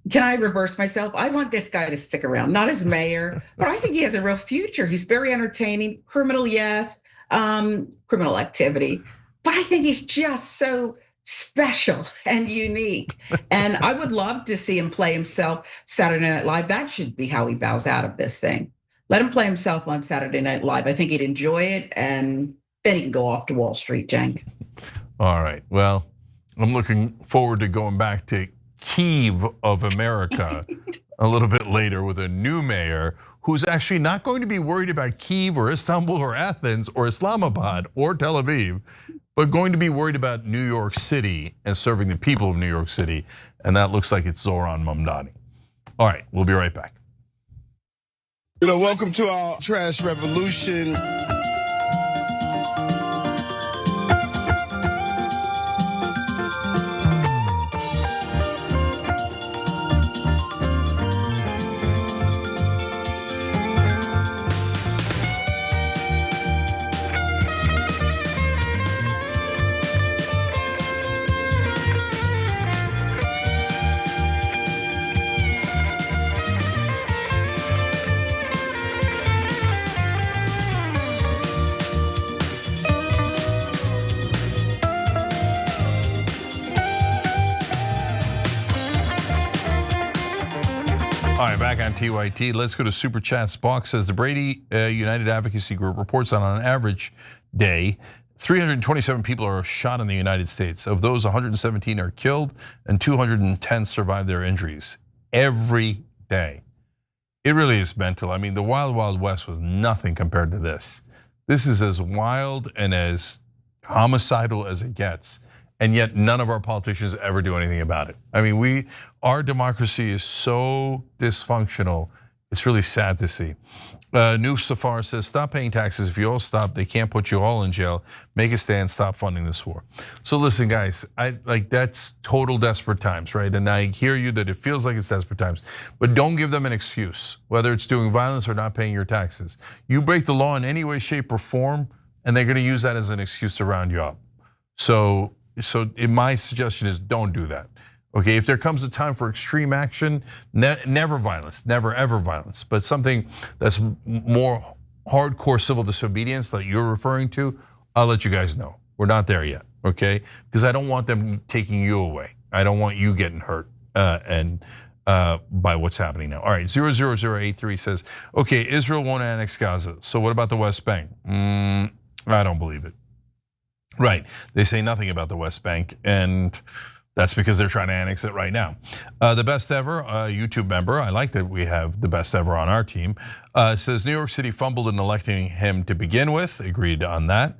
can I reverse myself? I want this guy to stick around, not as mayor, but I think he has a real future. He's very entertaining, criminal, yes, criminal activity, but I think he's just so special and unique. And I would love to see him play himself Saturday Night Live. That should be how he bows out of this thing. Let him play himself on Saturday Night Live. I think he'd enjoy it, and then he can go off to Wall Street, Cenk. All right, well, I'm looking forward to going back to Kyiv of America a little bit later with a new mayor who's actually not going to be worried about Kyiv or Istanbul or Athens or Islamabad or Tel Aviv, but going to be worried about New York City and serving the people of New York City. And that looks like it's Zohran Mamdani. All right, we'll be right back. Welcome to our trash revolution. All right, back on TYT. Let's go to Super Chats. Box says the Brady United Advocacy Group reports that on an average day, 327 people are shot in the United States. Of those, 117 are killed and 210 survive their injuries every day. It really is mental. I mean, the Wild Wild West was nothing compared to this. This is as wild and as homicidal as it gets. And yet none of our politicians ever do anything about it. I mean, our democracy is so dysfunctional. It's really sad to see. Noob Safar says, stop paying taxes. If you all stop, they can't put you all in jail. Make a stand, stop funding this war. So listen, guys, that's total desperate times, right? And I hear you that it feels like it's desperate times, but don't give them an excuse, whether it's doing violence or not paying your taxes. You break the law in any way, shape, or form, and they're gonna use that as an excuse to round you up. So my suggestion is don't do that. Okay, if there comes a time for extreme action, never violence, never ever violence, but something that's more hardcore civil disobedience that you're referring to, I'll let you guys know. We're not there yet, okay? Because I don't want them taking you away. I don't want you getting hurt by what's happening now. All right, 00083 says, okay, Israel won't annex Gaza. So what about the West Bank? I don't believe it. Right, they say nothing about the West Bank, and that's because they're trying to annex it right now. The best ever, YouTube member, I like that we have the best ever on our team, says New York City fumbled in electing him to begin with, agreed on that.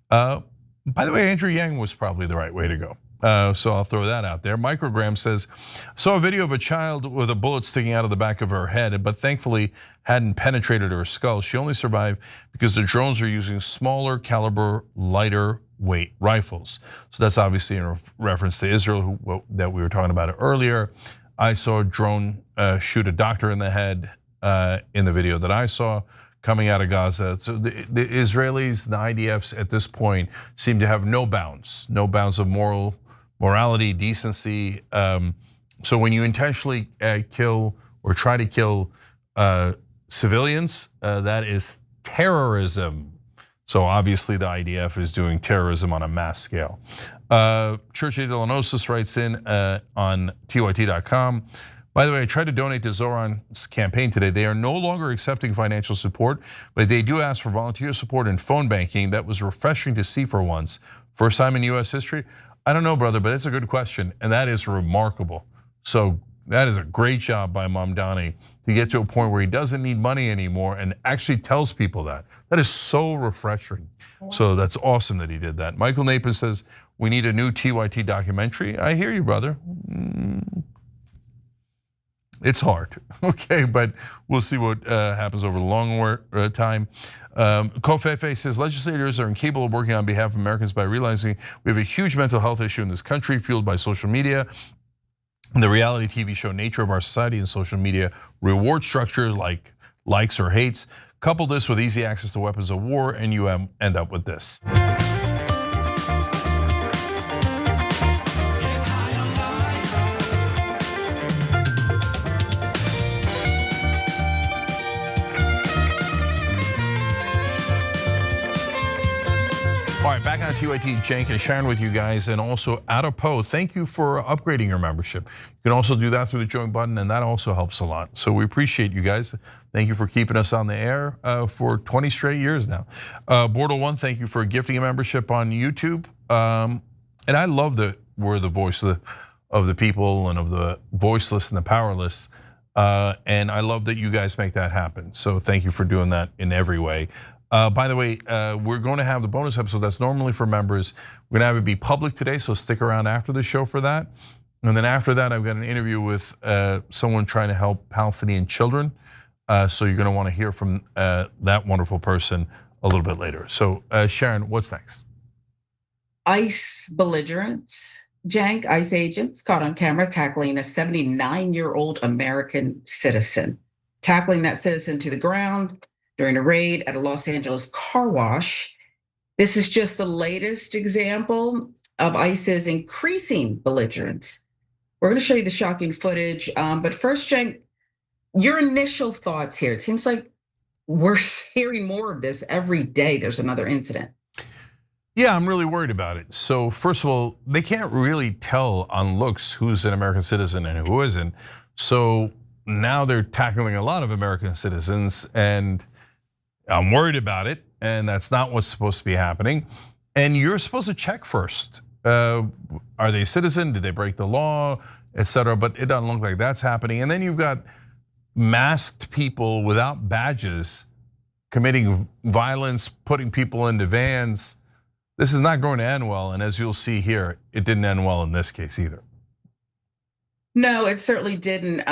By the way, Andrew Yang was probably the right way to go. So I'll throw that out there. Microgram says, saw a video of a child with a bullet sticking out of the back of her head, but thankfully hadn't penetrated her skull. She only survived because the drones are using smaller caliber, lighter weight rifles. So that's obviously in reference to Israel that we were talking about earlier. I saw a drone shoot a doctor in the head in the video that I saw coming out of Gaza. So the Israelis, the IDFs at this point seem to have no bounds of morality, decency. So when you intentionally kill or try to kill civilians, that is terrorism. So obviously the IDF is doing terrorism on a mass scale. Church de Delanosis writes in on TYT.com. By the way, I tried to donate to Zoran's campaign today. They are no longer accepting financial support, but they do ask for volunteer support and phone banking. That was refreshing to see for once. First time in US history? I don't know, brother, but it's a good question, and that is remarkable. So that is a great job by Mamdani to get to a point where he doesn't need money anymore and actually tells people that. That is so refreshing. So that's awesome that he did that. Michael Napin says, we need a new TYT documentary. I hear you, brother. It's hard, okay, but we'll see what happens over the long time. Kofefe says, legislators are incapable of working on behalf of Americans by realizing we have a huge mental health issue in this country fueled by social media. The reality TV show nature of our society and social media reward structures like likes or hates. Couple this with easy access to weapons of war and you end up with this. All right, back on TYT, Cenk and Sharon with you guys, and also Adapo, thank you for upgrading your membership. You can also do that through the join button, and that also helps a lot. So we appreciate you guys. Thank you for keeping us on the air for 20 straight years now. Bortle One, thank you for gifting a membership on YouTube. And I love that we're the voice of the people and of the voiceless and the powerless. And I love that you guys make that happen. So thank you for doing that in every way. By the way, we're going to have the bonus episode that's normally for members. We're going to have it be public today, so stick around after the show for that. And then after that, I've got an interview with someone trying to help Palestinian children. So you're going to want to hear from that wonderful person a little bit later. So Sharon, what's next? ICE belligerents, Cenk, ICE agents caught on camera tackling a 79-year-old American citizen, tackling that citizen to the ground during a raid at a Los Angeles car wash. This is just the latest example of ICE's increasing belligerence. We're going to show you the shocking footage, but first, Cenk, your initial thoughts here. It seems like we're hearing more of this every day. There's another incident. Yeah, I'm really worried about it. So first of all, they can't really tell on looks who's an American citizen and who isn't. So now they're tackling a lot of American citizens, and I'm worried about it, and that's not what's supposed to be happening. And you're supposed to check first. Are they a citizen? Did they break the law, etc.? But it doesn't look like that's happening. And then you've got masked people without badges committing violence, putting people into vans. This is not going to end well, and as you'll see here, it didn't end well in this case either. No, it certainly didn't.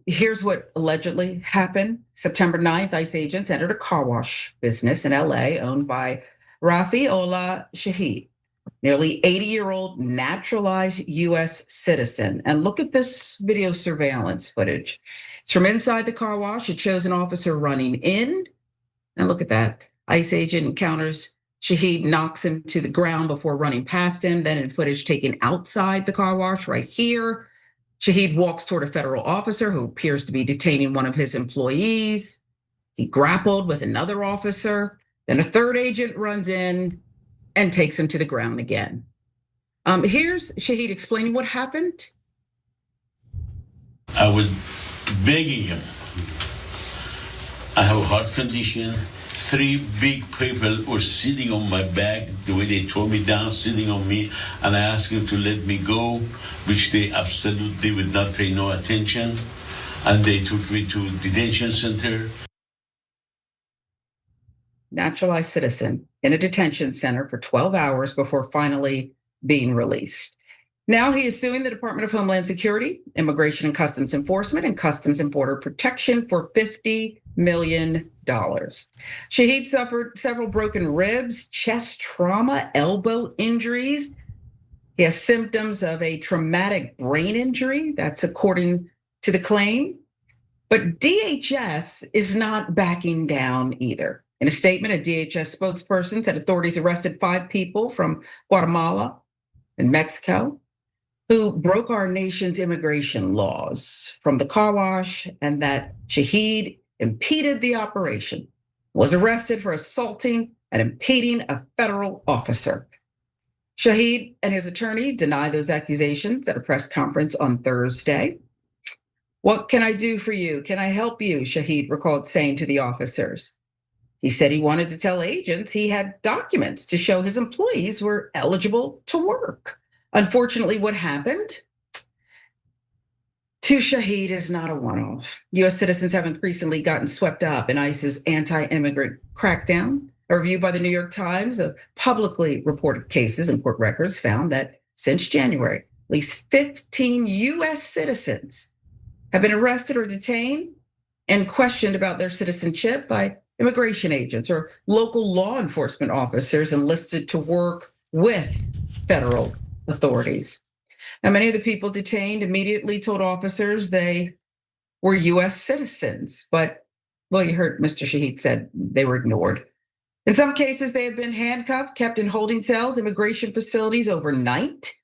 Here's what allegedly happened. September 9th, ICE agents entered a car wash business in LA owned by Rafieola Shahid, nearly 80-year-old naturalized US citizen. And look at this video surveillance footage. It's from inside the car wash. It shows an officer running in. And look at that. ICE agent encounters Shahid, knocks him to the ground before running past him. Then in footage taken outside the car wash right here, Shahid walks toward a federal officer who appears to be detaining one of his employees. He grappled with another officer. Then a third agent runs in and takes him to the ground again. Here's Shahid explaining what happened. I was begging him. I have a heart condition. 3 big people were sitting on my back, the way they tore me down, sitting on me, and I asked them to let me go, which they absolutely would not pay no attention, and they took me to detention center. Naturalized citizen in a detention center for 12 hours before finally being released. Now he is suing the Department of Homeland Security, Immigration and Customs Enforcement, and Customs and Border Protection for $50 million. Shahid suffered several broken ribs, chest trauma, elbow injuries. He has symptoms of a traumatic brain injury. That's according to the claim. But DHS is not backing down either. In a statement, a DHS spokesperson said authorities arrested 5 people from Guatemala and Mexico who broke our nation's immigration laws from the car wash, and that Shahid impeded the operation, was arrested for assaulting and impeding a federal officer. Shahid and his attorney denied those accusations at a press conference on Thursday. "What can I do for you? Can I help you?" Shahid recalled saying to the officers. He said he wanted to tell agents he had documents to show his employees were eligible to work. Unfortunately, what happened to Shahid is not a one-off. US citizens have increasingly gotten swept up in ICE's anti-immigrant crackdown. A review by the New York Times of publicly reported cases and court records found that since January, at least 15 US citizens have been arrested or detained and questioned about their citizenship by immigration agents or local law enforcement officers enlisted to work with federal authorities. Now, many of the people detained immediately told officers they were US citizens, but, well, you heard Mr. Shahid said they were ignored. In some cases, they have been handcuffed, kept in holding cells, immigration facilities overnight.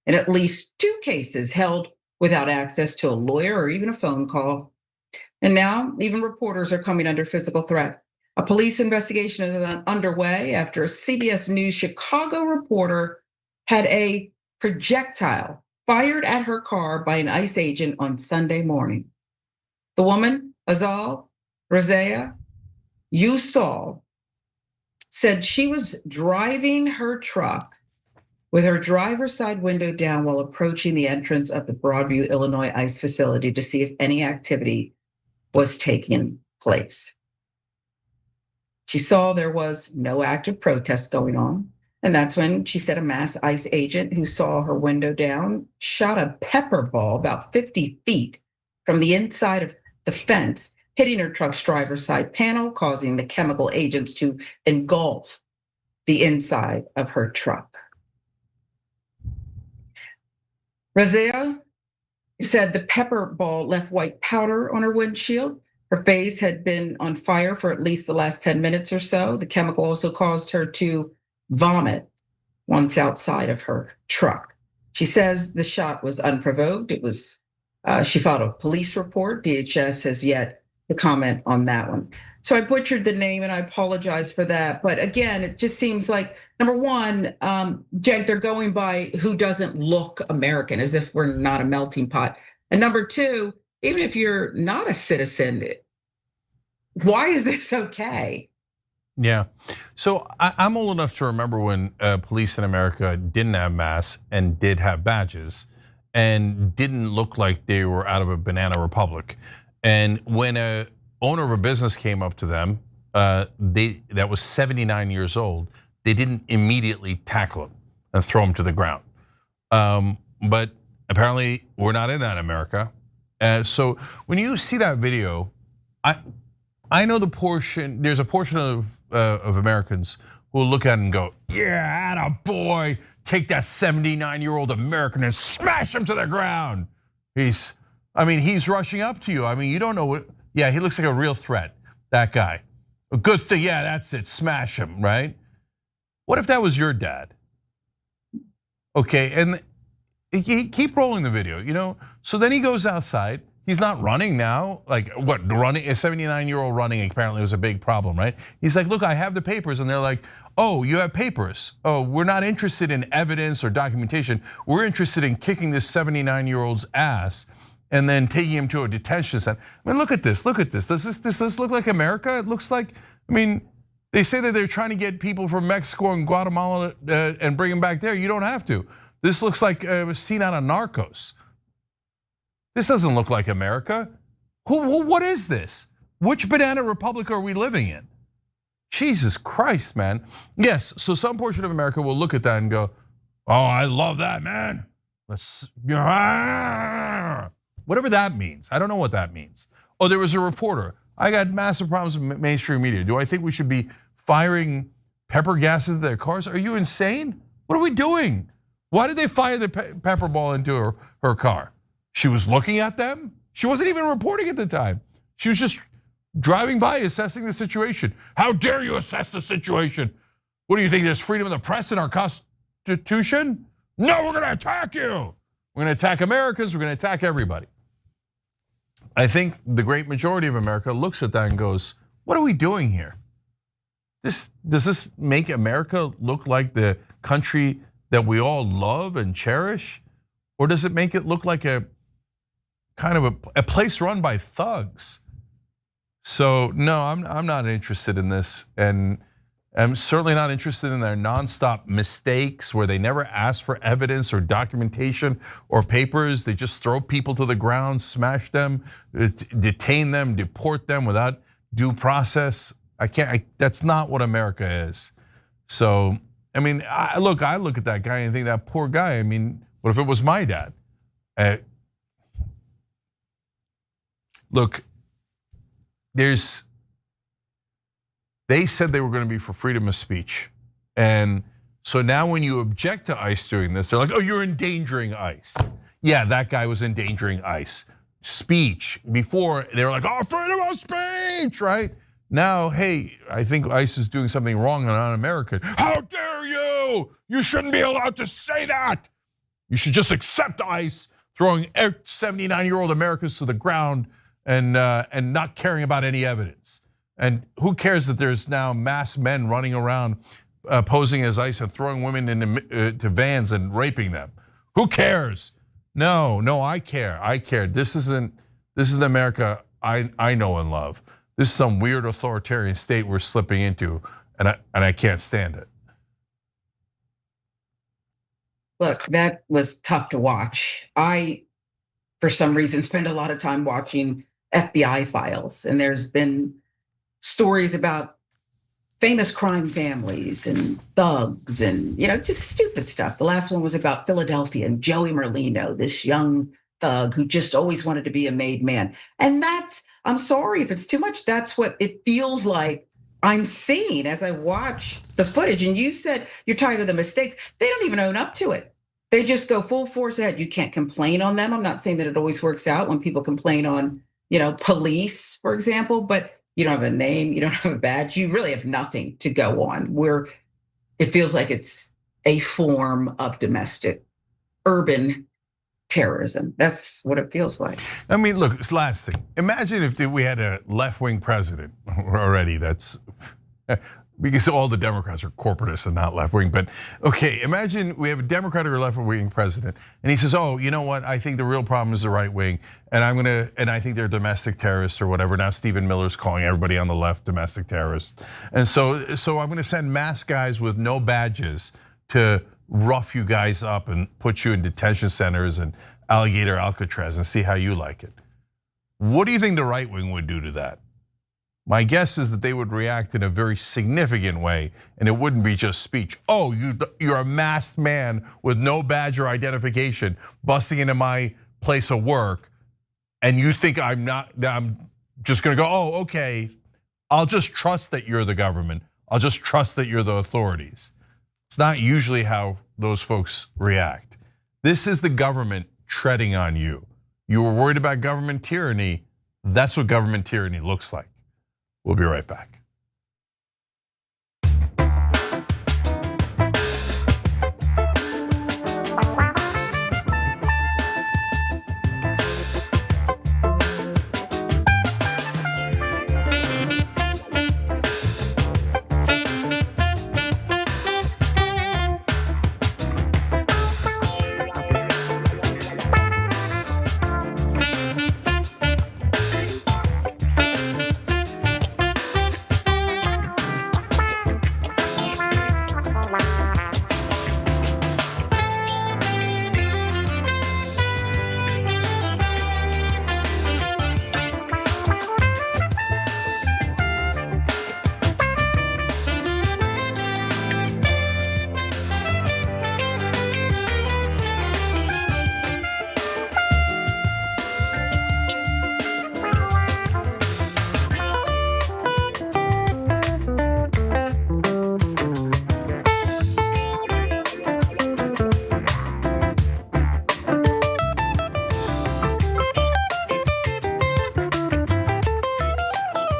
In at least 2 cases, held without access to a lawyer or even a phone call. And now, even reporters are coming under physical threat. A police investigation is underway after a CBS News Chicago reporter had a projectile fired at her car by an ICE agent on Sunday morning. The woman, Azal Razea Yusal, said she was driving her truck with her driver's side window down while approaching the entrance of the Broadview, Illinois ICE facility to see if any activity was taking place. She saw there was no active protest going on. And that's when she said a mass ICE agent who saw her window down shot a pepper ball about 50 feet from the inside of the fence, hitting her truck's driver's side panel, causing the chemical agents to engulf the inside of her truck. Razea said the pepper ball left white powder on her windshield. Her face had been on fire for at least the last 10 minutes or so. The chemical also caused her to vomit once outside of her truck. She says the shot was unprovoked. It was, she filed a police report. DHS has yet to comment on that one. So I butchered the name and I apologize for that. But again, it just seems like, number one, Jake, they're going by who doesn't look American, as if we're not a melting pot. And number two, even if you're not a citizen, why is this okay? Yeah. So I'm old enough to remember when police in America didn't have masks and did have badges and didn't look like they were out of a banana republic. And when a owner of a business came up to them, that was 79 years old, they didn't immediately tackle him and throw him to the ground. But apparently we're not in that America. So when you see that video, I know there's a portion of Americans who will look at it and go, yeah, attaboy, take that 79-year-old American and smash him to the ground. He's rushing up to you. I mean, you don't know what, yeah, he looks like a real threat, that guy. A good thing, yeah, that's it, smash him, right? What if that was your dad? Okay, and keep rolling the video, So then he goes outside. He's not running now, like what, running, a 79-year-old running apparently was a big problem, right? He's like, look, I have the papers, and they're like, oh, you have papers. Oh, we're not interested in evidence or documentation. We're interested in kicking this 79-year-old's ass and then taking him to a detention center. I mean, look at this, Does this look like America? It looks like, they say that they're trying to get people from Mexico and Guatemala and bring them back there. You don't have to. This looks like a scene out of Narcos. This doesn't look like America. What is this? Which banana republic are we living in? Jesus Christ, man. Yes, so some portion of America will look at that and go, oh, I love that, man. Whatever that means. I don't know what that means. Oh, there was a reporter. I got massive problems with mainstream media. Do I think we should be firing pepper gas into their cars? Are you insane? What are we doing? Why did they fire the pepper ball into her car? She was looking at them. She wasn't even reporting at the time. She was just driving by, assessing the situation. How dare you assess the situation? What do you think, there's freedom of the press in our Constitution? No, we're gonna attack you. We're gonna attack Americans, we're gonna attack everybody. I think the great majority of America looks at that and goes, what are we doing here? Does this make America look like the country that we all love and cherish? Or does it make it look like a kind of a place run by thugs? So no, I'm not interested in this, and I'm certainly not interested in their nonstop mistakes where they never ask for evidence or documentation or papers. They just throw people to the ground, smash them, detain them, deport them without due process. That's not what America is. So, I look at that guy and think, that poor guy. What if it was my dad? Look, they said they were going to be for freedom of speech. And so now when you object to ICE doing this, they're like, oh, you're endangering ICE. Yeah, that guy was endangering ICE. Speech, before they were like, oh, freedom of speech, right? Now, hey, I think ICE is doing something wrong and un-American. How dare you? You shouldn't be allowed to say that. You should just accept ICE throwing 79-year-old Americans to the ground and not caring about any evidence. And who cares that there's now mass men running around posing as ICE and throwing women into vans and raping them? Who cares? No, I care. This isn't the America I know and love. This is some weird authoritarian state we're slipping into, and I can't stand it. Look, that was tough to watch. I, for some reason, spend a lot of time watching FBI files, and there's been stories about famous crime families and thugs and just stupid stuff. The last one was about Philadelphia and Joey Merlino, this young thug who just always wanted to be a made man. And I'm sorry if it's too much, that's what it feels like I'm seeing as I watch the footage. And you said you're tired of the mistakes. They don't even own up to it. They just go full force ahead. You can't complain on them. I'm not saying that it always works out when people complain on, police, for example, but you don't have a name, you don't have a badge, you really have nothing to go on. It feels like it's a form of domestic urban terrorism. That's what it feels like. Look, it's last thing. Imagine if we had a left-wing president already. because all the Democrats are corporatists and not left wing. But okay, imagine we have a Democrat or left wing president, and he says, "Oh, you know what? I think the real problem is the right wing, and I think they're domestic terrorists or whatever." Now Stephen Miller's calling everybody on the left domestic terrorists, and so I'm going to send masked guys with no badges to rough you guys up and put you in detention centers and alligator Alcatraz and see how you like it. What do you think the right wing would do to that? My guess is that they would react in a very significant way, and it wouldn't be just speech. Oh, you're a masked man with no badge or identification busting into my place of work, and you think I'm just gonna go, oh, okay, I'll just trust that you're the government. I'll just trust that you're the authorities. It's not usually how those folks react. This is the government treading on you. You were worried about government tyranny. That's what government tyranny looks like. We'll be right back.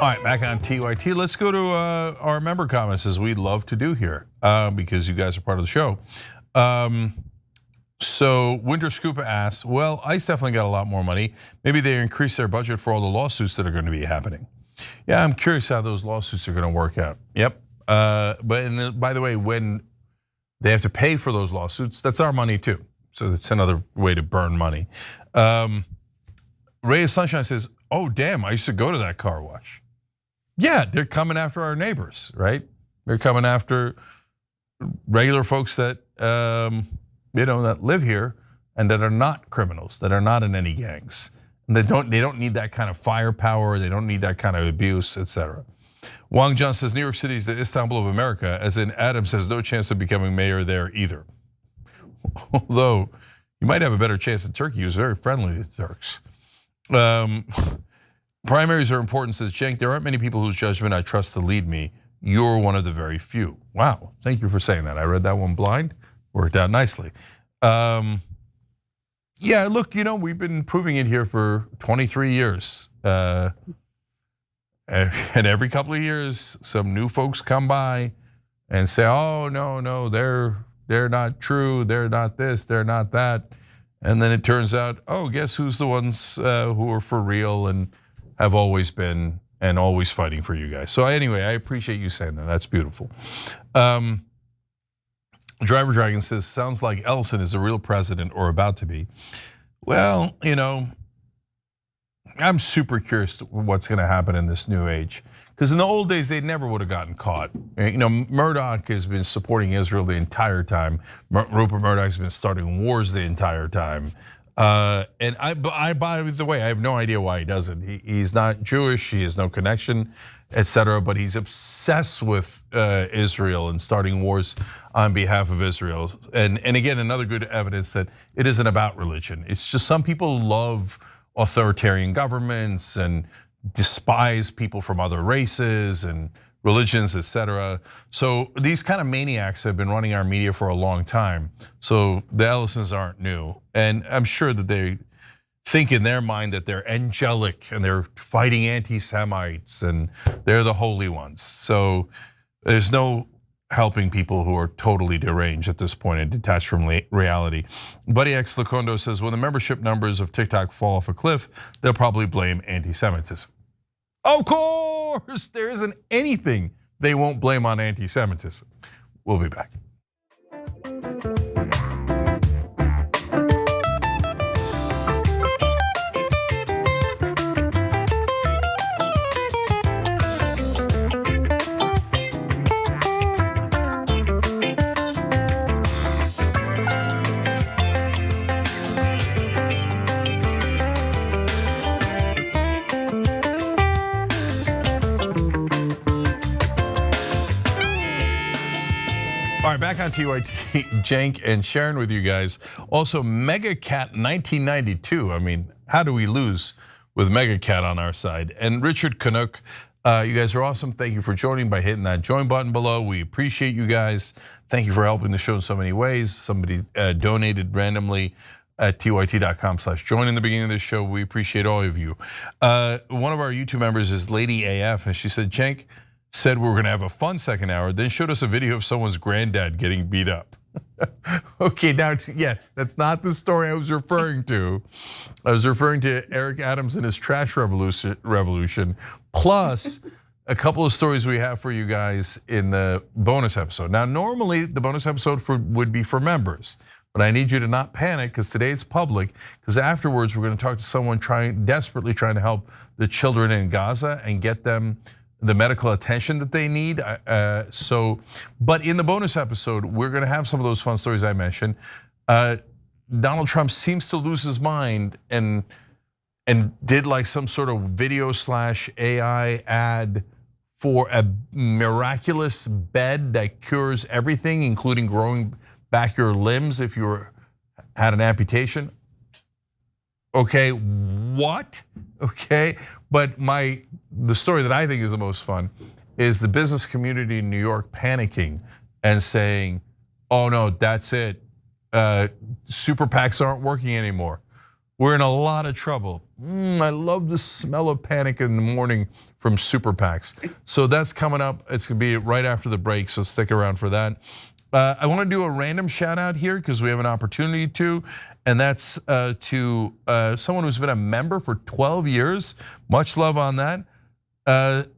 All right, back on TYT. Let's go to our member comments, as we love to do here, because you guys are part of the show. So Winter Scoopa asks, well, ICE definitely got a lot more money. Maybe they increased their budget for all the lawsuits that are going to be happening. Yeah, I'm curious how those lawsuits are going to work out. Yep, but by the way, when they have to pay for those lawsuits, that's our money too. So that's another way to burn money. Ray of Sunshine says, oh damn, I used to go to that car wash. Yeah, they're coming after our neighbors, right? They're coming after regular folks that that live here and that are not criminals, that are not in any gangs. And they don't need that kind of firepower, they don't need that kind of abuse, etc. Wang John says New York City is the Istanbul of America, as in Adams has no chance of becoming mayor there either. Although you might have a better chance in Turkey. He was very friendly to Turks. Primaries are important, says Cenk. There aren't many people whose judgment I trust to lead me. You're one of the very few. Wow, thank you for saying that. I read that one blind, worked out nicely. Yeah, look, we've been proving it here for 23 years. And every couple of years, some new folks come by and say, oh, no, they're not true, they're not this, they're not that. And then it turns out, oh, guess who's the ones who are for real and have always been and always fighting for you guys. So anyway, I appreciate you saying that. That's beautiful. Driver Dragon says, sounds like Ellison is the real president or about to be. Well, I'm super curious what's going to happen in this new age. Because in the old days, they never would have gotten caught. Murdoch has been supporting Israel the entire time. Rupert Murdoch has been starting wars the entire time. And by the way, I have no idea why he does it. He's not Jewish, he has no connection, etc. But he's obsessed with Israel and starting wars on behalf of Israel. And again, another good evidence that it isn't about religion. It's just some people love authoritarian governments and despise people from other races and religions, etc. So these kind of maniacs have been running our media for a long time. So the Ellisons aren't new. And I'm sure that they think in their mind that they're angelic and they're fighting anti-Semites and they're the holy ones. So there's no helping people who are totally deranged at this point and detached from reality. Buddy X Lacondo says, when the membership numbers of TikTok fall off a cliff, they'll probably blame anti-Semitism. Of course, there isn't anything they won't blame on anti-Semitism. We'll be back. All right, back on TYT, Cenk and Sharon with you guys. Also, Mega Cat 1992. I mean, how do we lose with Mega Cat on our side? And Richard Canuck, you guys are awesome. Thank you for joining by hitting that join button below. We appreciate you guys. Thank you for helping the show in so many ways. Somebody donated randomly at tyt.com/join in the beginning of this show. We appreciate all of you. One of our YouTube members is Lady AF, and she said, Cenk said we were gonna have a fun second hour, then showed us a video of someone's granddad getting beat up. Okay, now, yes, that's not the story I was referring to. I was referring to Eric Adams and his trash revolution, plus a couple of stories we have for you guys in the bonus episode. Now, normally the bonus episode would be for members, but I need you to not panic because today it's public, because afterwards we're gonna talk to someone desperately trying to help the children in Gaza and get them the medical attention that they need. But in the bonus episode, we're gonna have some of those fun stories I mentioned. Donald Trump seems to lose his mind and did like some sort of video / AI ad for a miraculous bed that cures everything, including growing back your limbs if you had an amputation. Okay, what? Okay, but the story that I think is the most fun is the business community in New York panicking and saying, oh no, that's it. Super PACs aren't working anymore. We're in a lot of trouble. I love the smell of panic in the morning from super PACs. So that's coming up. It's gonna be right after the break, so stick around for that. I wanna do a random shout out here because we have an opportunity to, and that's to someone who's been a member for 12 years. Much love on that.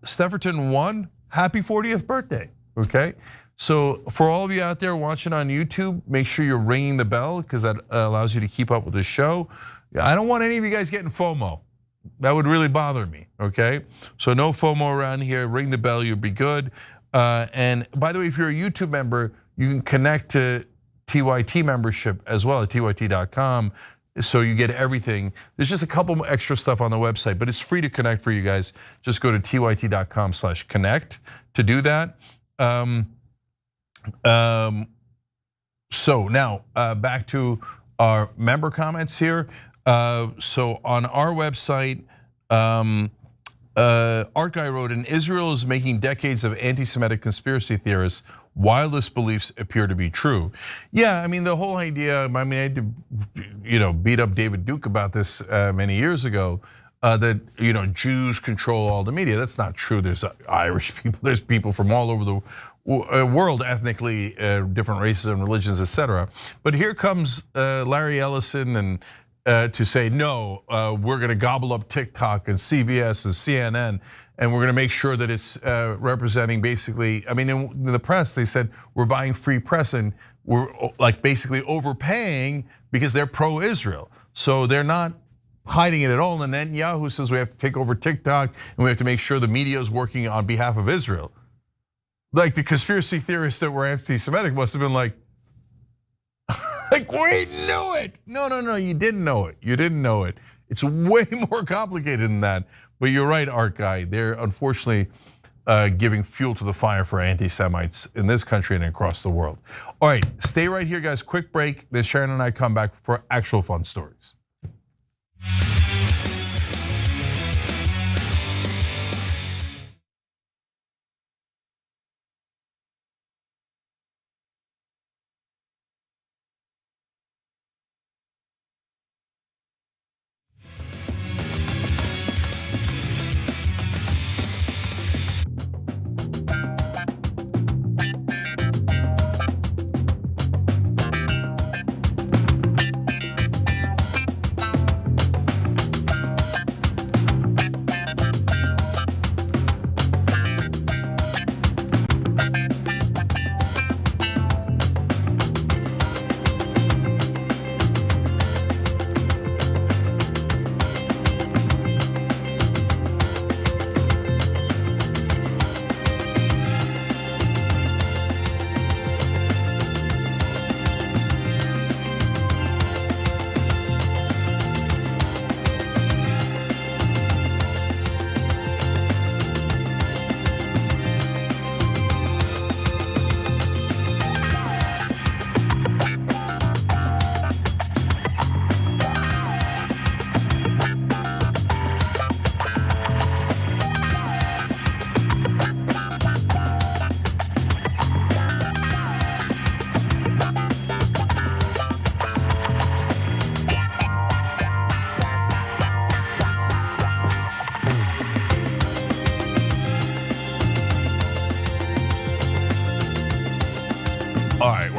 Stefferton 1, happy 40th birthday, okay? So for all of you out there watching on YouTube, make sure you're ringing the bell because that allows you to keep up with the show. I don't want any of you guys getting FOMO. That would really bother me, okay? So no FOMO around here, ring the bell, you'll be good. And by the way, if you're a YouTube member, you can connect to TYT membership as well at tyt.com. So you get everything. There's just a couple extra stuff on the website, but it's free to connect for you guys. Just go to tyt.com/connect to do that. So now back to our member comments here. So on our website, Art Guy wrote, "In Israel is making decades of anti-Semitic conspiracy theorists' wildest beliefs appear to be true." Yeah, I mean the whole idea. I mean, I had to, beat up David Duke about this many years ago. That Jews control all the media. That's not true. There's Irish people. There's people from all over the world, ethnically different races and religions, etc. But here comes Larry Ellison and to say no, we're going to gobble up TikTok and CBS and CNN. And we're gonna make sure that it's representing basically, I mean, in the press, they said we're buying free press and we're like basically overpaying because they're pro-Israel. So they're not hiding it at all. And then Netanyahu says we have to take over TikTok and we have to make sure the media is working on behalf of Israel. Like the conspiracy theorists that were anti-Semitic must have been like we knew it. No, you didn't know it. You didn't know it. It's way more complicated than that. But you're right, Art Guy. They're unfortunately giving fuel to the fire for anti-Semites in this country and across the world. All right, stay right here, guys. Quick break. Then Sharon and I come back for actual fun stories.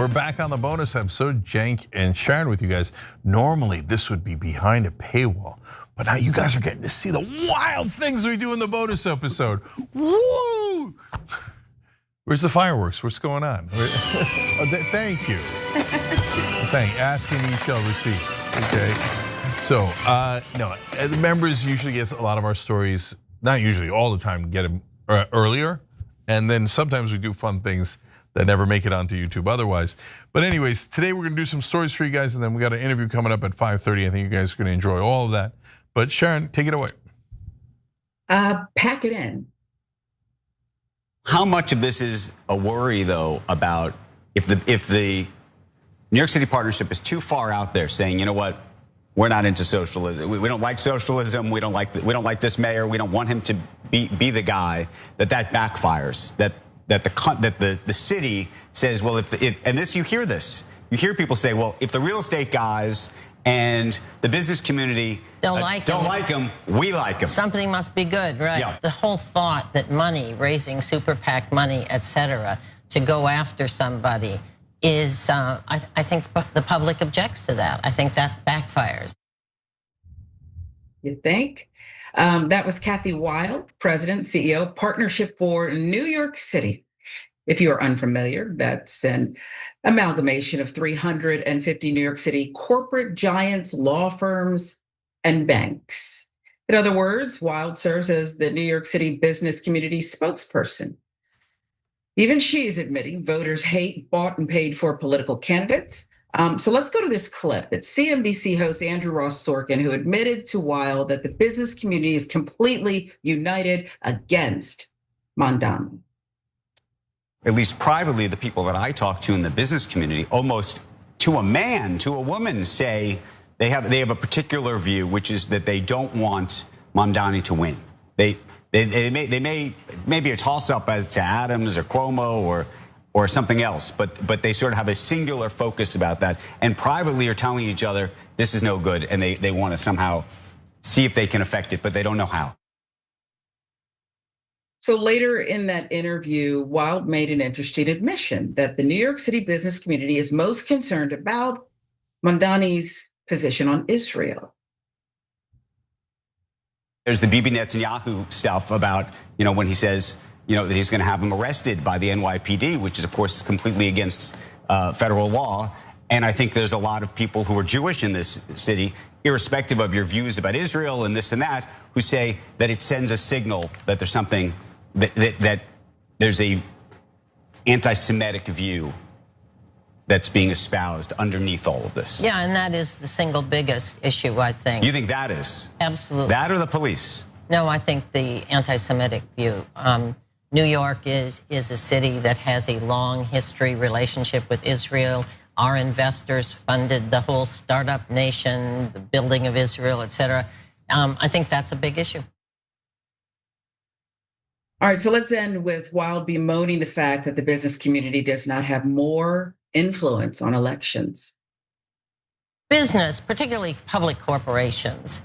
We're back on the bonus episode, Cenk and Sharon with you guys. Normally, this would be behind a paywall, but now you guys are getting to see the wild things we do in the bonus episode. Woo! Where's the fireworks? What's going on? Thank you. Asking you shall receive. Okay. So, no, the members usually get a lot of our stories, not usually, all the time, get them earlier. And then sometimes we do fun things that never make it onto YouTube otherwise. But anyways, today we're gonna do some stories for you guys, and then we got an interview coming up at 5:30. I think you guys are gonna enjoy all of that. But Sharon, take it away. Pack it in. How much of this is a worry, though, about if the New York City partnership is too far out there, saying, you know what, we're not into socialism. We don't like socialism. We don't like this mayor. We don't want him to be the guy. That backfires. That the city says, well, you hear people say, well, if the real estate guys and the business community don't like him, we like him. Something must be good, right? Yeah. The whole thought that money, raising super PAC money, etc., to go after somebody is, I think the public objects to that. I think that backfires. You think? That was Kathy Wild, President, CEO, Partnership for New York City. If you are unfamiliar, that's an amalgamation of 350 New York City corporate giants, law firms, and banks. In other words, Wild serves as the New York City business community spokesperson. Even she is admitting voters hate bought and paid for political candidates. So let's go to this clip. It's CNBC host Andrew Ross Sorkin, who admitted to Wild that the business community is completely united against Mamdani. At least privately, the people that I talk to in the business community, almost to a man, to a woman, say they have a particular view, which is that they don't want Mamdani to win. They may be a toss-up as to Adams or Cuomo or something else, but they sort of have a singular focus about that, and privately are telling each other this is no good, and they want to somehow see if they can affect it, but they don't know how. So later in that interview, Wild made an interesting admission that the New York City business community is most concerned about Mamdani's position on Israel. There's the Bibi Netanyahu stuff about, when he says, that he's going to have him arrested by the NYPD, which is, of course, completely against federal law. And I think there's a lot of people who are Jewish in this city, irrespective of your views about Israel and this and that, who say that it sends a signal that there's something, that there's a anti-Semitic view that's being espoused underneath all of this. Yeah, and that is the single biggest issue, I think. You think that is? Absolutely. That or the police? No, I think the anti-Semitic view. New York is a city that has a long history relationship with Israel. Our investors funded the whole startup nation, the building of Israel, et cetera. I think that's a big issue. All right, so let's end with Wild bemoaning the fact that the business community does not have more influence on elections. Business, particularly public corporations,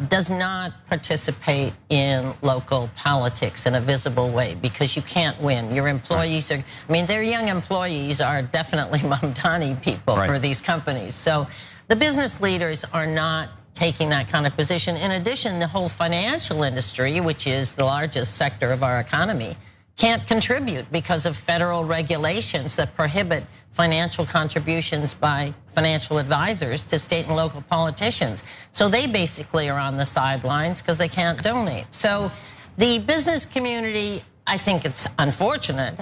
does not participate in local politics in a visible way because you can't win. Your employees are, their young employees are definitely Mamdani people for these companies. So the business leaders are not taking that kind of position. In addition, the whole financial industry, which is the largest sector of our economy, can't contribute because of federal regulations that prohibit financial contributions by financial advisors to state and local politicians. So they basically are on the sidelines because they can't donate. So the business community, I think it's unfortunate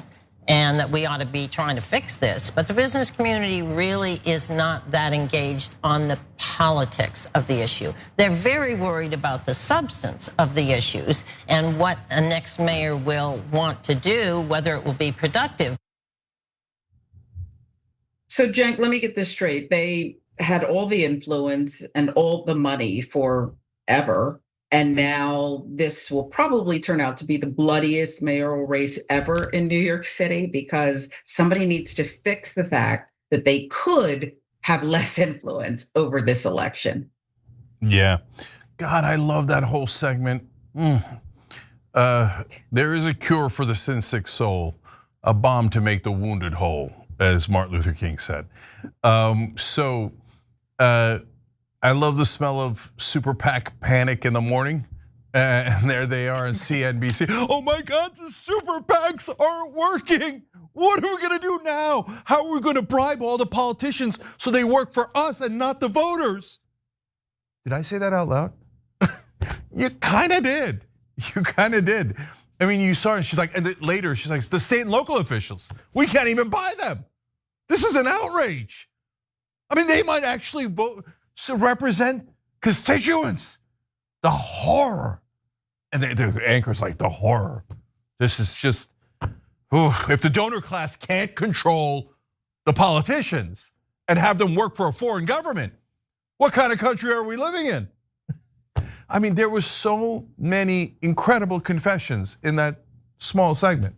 and that we ought to be trying to fix this, but the business community really is not that engaged on the politics of the issue. They're very worried about the substance of the issues and what a next mayor will want to do, whether it will be productive. So, Cenk, let me get this straight. They had all the influence and all the money forever. And now this will probably turn out to be the bloodiest mayoral race ever in New York City because somebody needs to fix the fact that they could have less influence over this election. Yeah. God, I love that whole segment. There is a cure for the sin-sick soul, a balm to make the wounded whole. as Martin Luther King said. I love the smell of super PAC panic in the morning. And there they are on CNBC. Oh my God, the super PACs aren't working. What are we gonna do now? How are we gonna bribe all the politicians so they work for us and not the voters? Did I say that out loud? You kind of did. You kind of did. I mean, you saw it. She's like, and later she's like, the state and local officials, we can't even buy them. This is an outrage. I mean, they might actually vote to represent constituents. The horror. And the anchor's like, the horror. This is just, if the donor class can't control the politicians and have them work for a foreign government, what kind of country are we living in? I mean, there were so many incredible confessions in that small segment.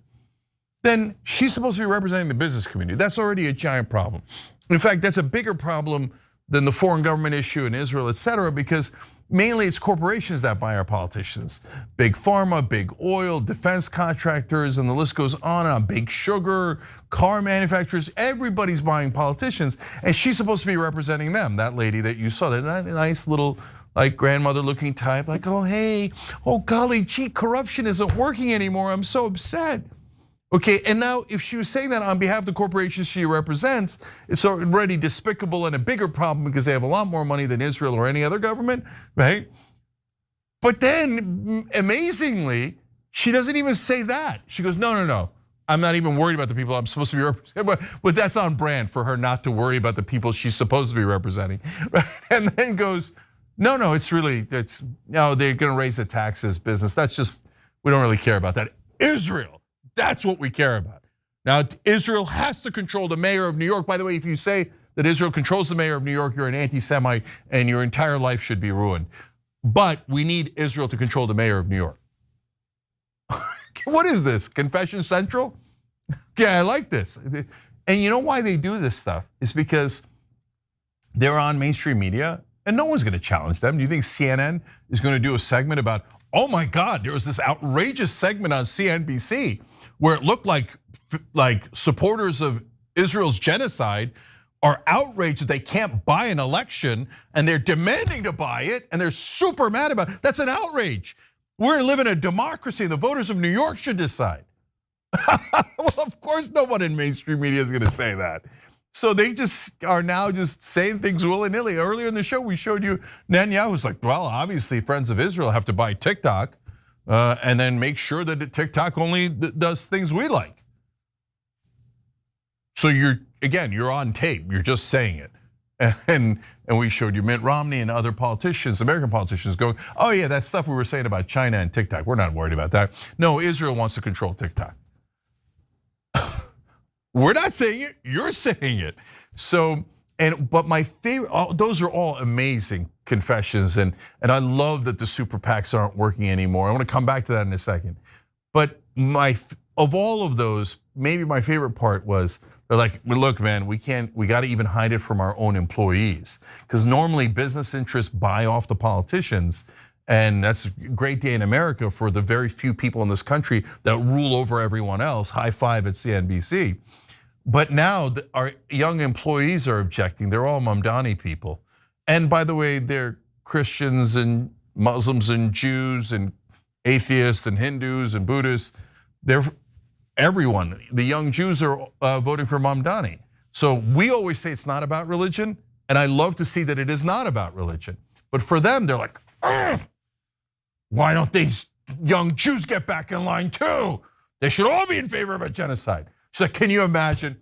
Then she's supposed to be representing the business community. That's already a giant problem. In fact, that's a bigger problem than the foreign government issue in Israel, et cetera, because mainly it's corporations that buy our politicians. Big pharma, big oil, defense contractors, and the list goes on and on. Big sugar, car manufacturers, everybody's buying politicians, and she's supposed to be representing them. That lady that you saw, that nice little like grandmother looking type, like, oh hey, oh golly gee, corruption isn't working anymore, I'm so upset. Okay, and now if she was saying that on behalf of the corporations she represents, it's already despicable and a bigger problem because they have a lot more money than Israel or any other government, right? But then, amazingly, she doesn't even say that. She goes, no, I'm not even worried about the people I'm supposed to be representing. But that's on brand for her not to worry about the people she's supposed to be representing. Right? And then goes, no, they're gonna raise the taxes, business. That's just, we don't really care about that. Israel. That's what we care about. Now, Israel has to control the mayor of New York. By the way, if you say that Israel controls the mayor of New York, you're an anti-Semite and your entire life should be ruined. But we need Israel to control the mayor of New York. What is this, Confession Central? Yeah, I like this. And you know why they do this stuff? It's because they're on mainstream media and no one's gonna challenge them. Do you think CNN is gonna do a segment about, oh my God, there was this outrageous segment on CNBC where it looked like supporters of Israel's genocide are outraged that they can't buy an election and they're demanding to buy it and they're super mad about it. That's an outrage. We're living in a democracy and the voters of New York should decide. Well, of course no one in mainstream media is gonna say that. So they just are now just saying things willy-nilly. Earlier in the show, we showed you Netanyahu's like, well, obviously friends of Israel have to buy TikTok and then make sure that TikTok only does things we like. So you're on tape, you're just saying it. And we showed you Mitt Romney and other politicians, American politicians going, oh yeah, that stuff we were saying about China and TikTok, we're not worried about that. No, Israel wants to control TikTok. We're not saying it, you're saying it. So, but my favorite, those are all amazing confessions, and I love that the super PACs aren't working anymore. I want to come back to that in a second. But of all of those, maybe my favorite part was, they're like, well, look, man, we got to even hide it from our own employees. Because normally business interests buy off the politicians, and that's a great day in America for the very few people in this country that rule over everyone else. High five at CNBC. But now our young employees are objecting. They're all Mamdani people. And by the way, they're Christians and Muslims and Jews and atheists and Hindus and Buddhists. They're everyone. The young Jews are voting for Mamdani. So we always say it's not about religion, and I love to see that it is not about religion. But for them, they're like, why don't these young Jews get back in line too? They should all be in favor of a genocide. She's like, can you imagine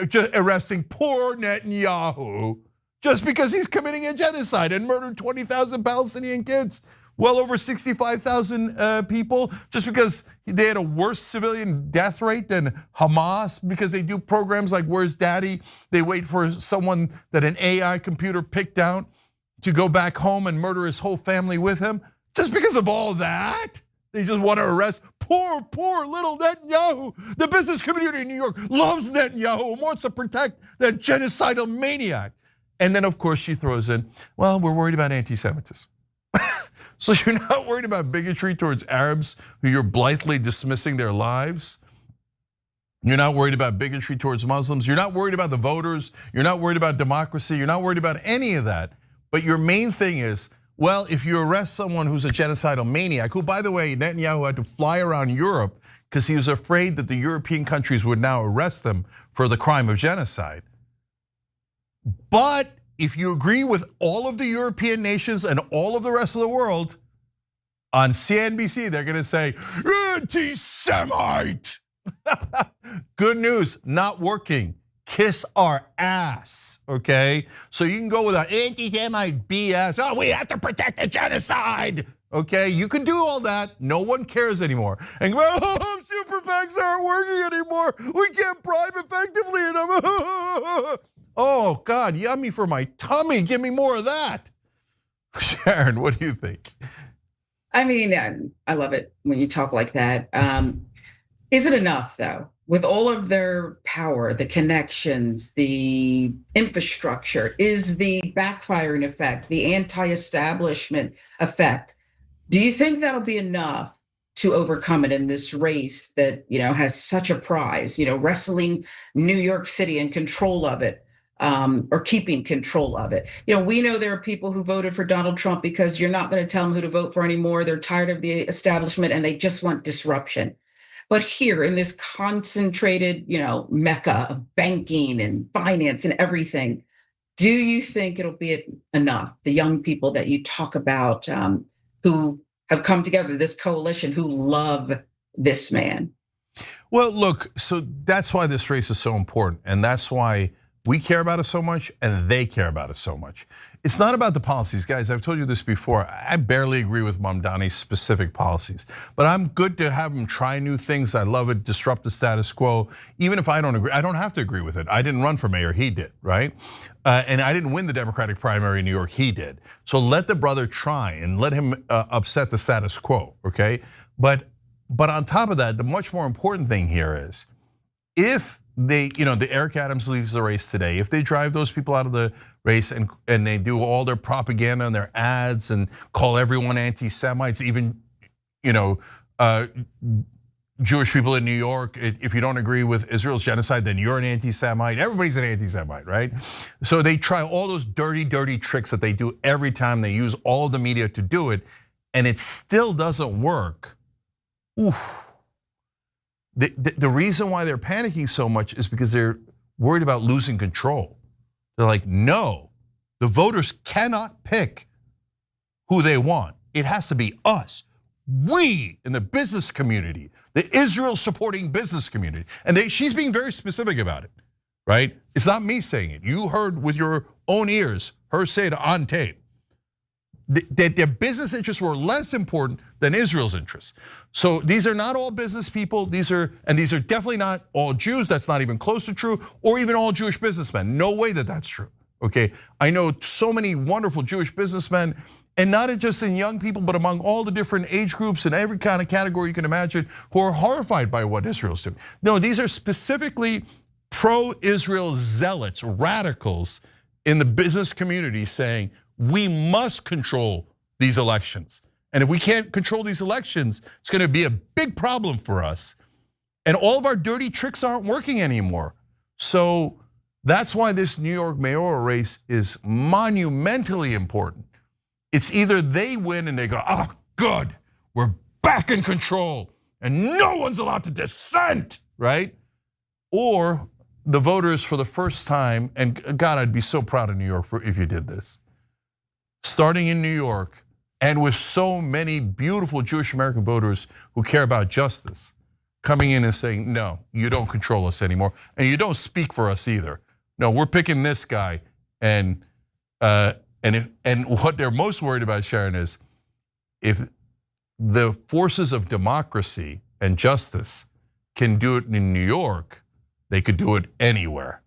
just arresting poor Netanyahu just because he's committing a genocide and murdered 20,000 Palestinian kids, well over 65,000 people, just because they had a worse civilian death rate than Hamas, because they do programs like Where's Daddy? They wait for someone that an AI computer picked out to go back home and murder his whole family with him. Just because of all that, they just want to arrest poor little Netanyahu. The business community in New York loves Netanyahu and wants to protect that genocidal maniac. And then of course she throws in, well, we're worried about anti-Semitism. So you're not worried about bigotry towards Arabs who you're blithely dismissing their lives? You're not worried about bigotry towards Muslims. You're not worried about the voters. You're not worried about democracy. You're not worried about any of that. But your main thing is, well, if you arrest someone who's a genocidal maniac, who, by the way, Netanyahu had to fly around Europe because he was afraid that the European countries would now arrest them for the crime of genocide. But if you agree with all of the European nations and all of the rest of the world, on CNBC, they're gonna say, anti-Semite. Good news, not working. Kiss our ass, okay? So you can go with an anti-Semite BS. Oh, we have to protect the genocide. Okay, you can do all that. No one cares anymore. And oh, super PACs aren't working anymore. We can't bribe effectively enough. Oh God, yummy for my tummy. Give me more of that. Sharon, what do you think? I mean, I love it when you talk like that. Is it enough though? With all of their power, the connections, the infrastructure, is the backfiring effect, the anti-establishment effect, do you think that'll be enough to overcome it in this race that, has such a prize, wrestling New York City and control of it, or keeping control of it? We know there are people who voted for Donald Trump because you're not going to tell them who to vote for anymore. They're tired of the establishment and they just want disruption. But here in this concentrated, mecca of banking and finance and everything, do you think it'll be enough? The young people that you talk about who have come together, this coalition, who love this man. Well, look, so that's why this race is so important. And that's why we care about it so much and they care about it so much. It's not about the policies, guys. I've told you this before. I barely agree with Mamdani's specific policies, but I'm good to have him try new things. I love it, disrupt the status quo. Even if I don't agree, I don't have to agree with it. I didn't run for mayor, he did, right? And I didn't win the Democratic primary in New York, he did. So let the brother try and let him upset the status quo, okay? But on top of that, the much more important thing here is, if they, the Eric Adams leaves the race today, if they drive those people out of the race and they do all their propaganda and their ads and call everyone anti-Semites, even Jewish people in New York, if you don't agree with Israel's genocide, then you're an anti-Semite. Everybody's an anti-Semite, right? So they try all those dirty, dirty tricks that they do every time. They use all of the media to do it, and it still doesn't work. Oof. The reason why they're panicking so much is because they're worried about losing control. They're like, no, the voters cannot pick who they want. It has to be us. We in the business community, the Israel supporting business community. And she's being very specific about it, right? It's not me saying it. You heard with your own ears her say it on tape. That their business interests were less important than Israel's interests. So these are not all business people. These are definitely not all Jews. That's not even close to true, or even all Jewish businessmen. No way that that's true. Okay, I know so many wonderful Jewish businessmen, and not just in young people, but among all the different age groups and every kind of category you can imagine, who are horrified by what Israel's doing. No, these are specifically pro-Israel zealots, radicals in the business community saying, we must control these elections. And if we can't control these elections, it's gonna be a big problem for us. And all of our dirty tricks aren't working anymore. So that's why this New York mayoral race is monumentally important. It's either they win and they go, oh, good, we're back in control and no one's allowed to dissent, right? Or the voters for the first time, and God, I'd be so proud of New York if you did this. Starting in New York, and with so many beautiful Jewish American voters who care about justice, coming in and saying, no, you don't control us anymore, and you don't speak for us either. No, we're picking this guy, and what they're most worried about, Sharon, is if the forces of democracy and justice can do it in New York, they could do it anywhere.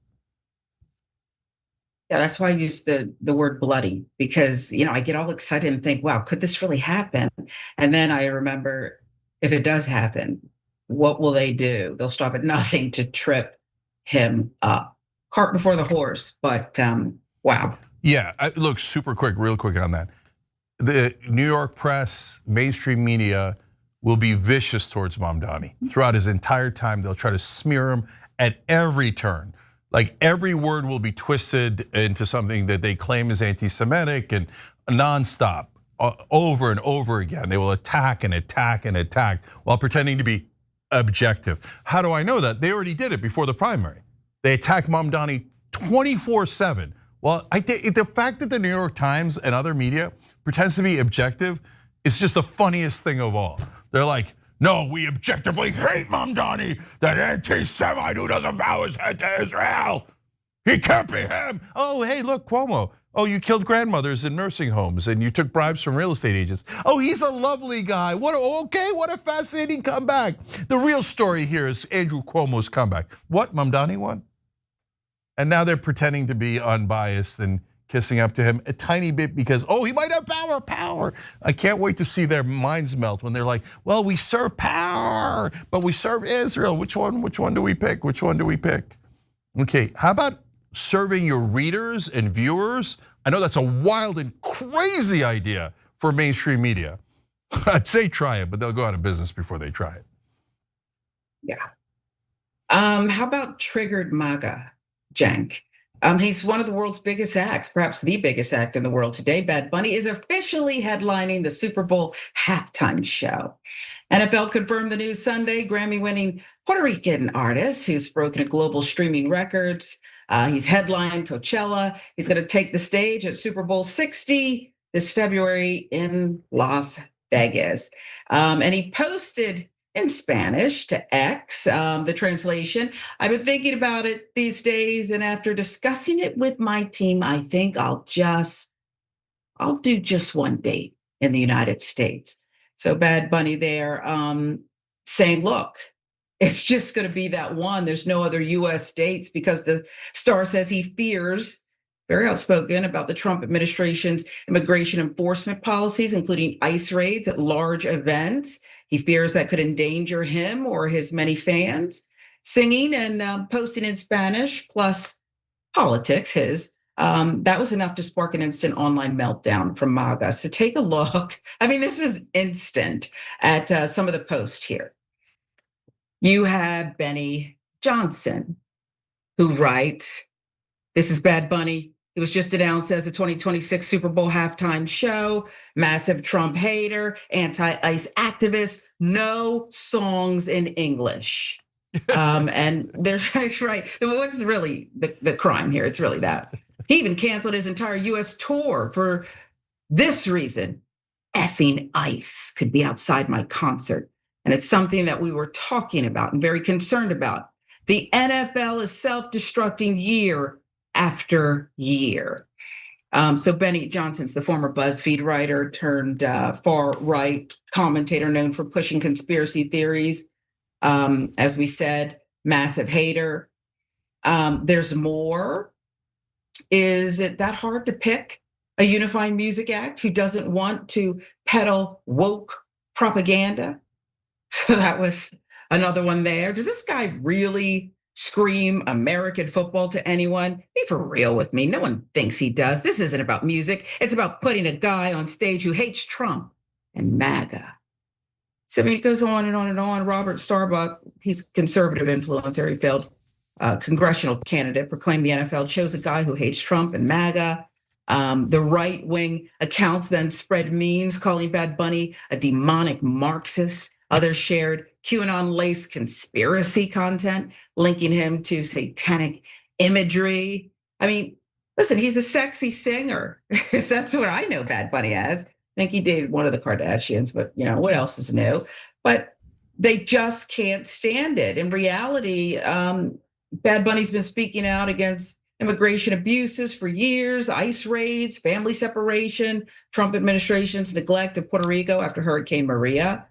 Yeah, that's why I use the word bloody, because I get all excited and think, wow, could this really happen? And then I remember, if it does happen, what will they do? They'll stop at nothing to trip him up. Cart before the horse, but wow. Yeah, look, super quick, real quick on that. The New York press, mainstream media will be vicious towards Mamdani. Throughout his entire time, they'll try to smear him at every turn. Like every word will be twisted into something that they claim is anti-Semitic and nonstop, over and over again. They will attack and attack and attack while pretending to be objective. How do I know that? They already did it before the primary. They attacked Mamdani 24/7. Well, the fact that the New York Times and other media pretends to be objective is just the funniest thing of all. They're like, no, we objectively hate Mamdani, that anti-Semite who doesn't bow his head to Israel. He can't be him. Oh, hey, look, Cuomo. Oh, you killed grandmothers in nursing homes and you took bribes from real estate agents. Oh, he's a lovely guy. What a fascinating comeback. The real story here is Andrew Cuomo's comeback. What, Mamdani won? And now they're pretending to be unbiased and kissing up to him a tiny bit because, he might have power. I can't wait to see their minds melt when they're like, well, we serve power, but we serve Israel. Which one do we pick? Which one do we pick? Okay, how about serving your readers and viewers? I know that's a wild and crazy idea for mainstream media. I'd say try it, but they'll go out of business before they try it. Yeah. How about triggered MAGA, Cenk? He's one of the world's biggest acts, perhaps the biggest act in the world today. Bad Bunny is officially headlining the Super Bowl halftime show. NFL confirmed the news Sunday. Grammy-winning Puerto Rican artist who's broken a global streaming records. He's headlined Coachella. He's going to take the stage at Super Bowl 60 this February in Las Vegas. And he posted in Spanish to X, the translation. I've been thinking about it these days, and after discussing it with my team, I think I'll do just one date in the United States. So Bad Bunny there saying, look, it's just gonna be that one. There's no other US dates because the star says he fears, very outspoken about the Trump administration's immigration enforcement policies, including ICE raids at large events. He fears that could endanger him or his many fans. Singing and posting in Spanish, plus politics, that was enough to spark an instant online meltdown from MAGA. So take a look. I mean, this was instant at some of the posts here. You have Benny Johnson, who writes, this is Bad Bunny. It was just announced as the 2026 Super Bowl halftime show. Massive Trump hater, anti-ICE activist, no songs in English. And they're right. What's really the crime here? It's really that. He even canceled his entire US tour for this reason. Effing ICE could be outside my concert. And it's something that we were talking about and very concerned about. The NFL is self-destructing year after year. So Benny Johnson's the former BuzzFeed writer turned far-right commentator known for pushing conspiracy theories. As we said, massive hater. There's more. Is it that hard to pick a unifying music act who doesn't want to peddle woke propaganda? So that was another one there. Does this guy really scream American football to anyone? Be for real with me. No one thinks he does. This isn't about music. It's about putting a guy on stage who hates Trump and MAGA. So I mean, it goes on and on and on. Robert Starbuck, he's a conservative influencer. He failed congressional candidate, proclaimed the NFL chose a guy who hates Trump and MAGA. The right-wing accounts then spread memes calling Bad Bunny a demonic Marxist. Others shared QAnon-laced conspiracy content, linking him to satanic imagery. I mean, listen, he's a sexy singer. That's what I know Bad Bunny as. I think he dated one of the Kardashians, but what else is new? But they just can't stand it. In reality, Bad Bunny's been speaking out against immigration abuses for years, ICE raids, family separation, Trump administration's neglect of Puerto Rico after Hurricane Maria.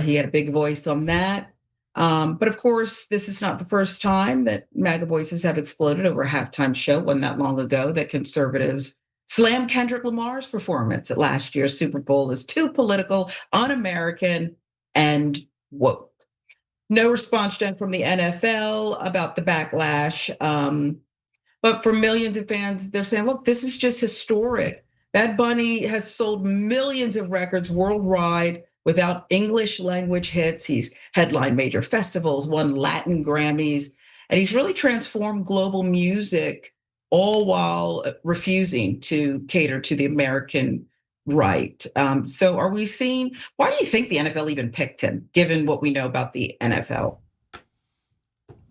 He had a big voice on that. But of course, this is not the first time that MAGA voices have exploded over a halftime show. Wasn't that long ago that conservatives slammed Kendrick Lamar's performance at last year's Super Bowl as too political, un-American, and woke. No response done from the NFL about the backlash. But for millions of fans, they're saying, look, this is just historic. Bad Bunny has sold millions of records worldwide. without English language hits. He's headlined major festivals, won Latin Grammys, and he's really transformed global music, all while refusing to cater to the American right. So are we seeing, why do you think the NFL even picked him, given what we know about the NFL?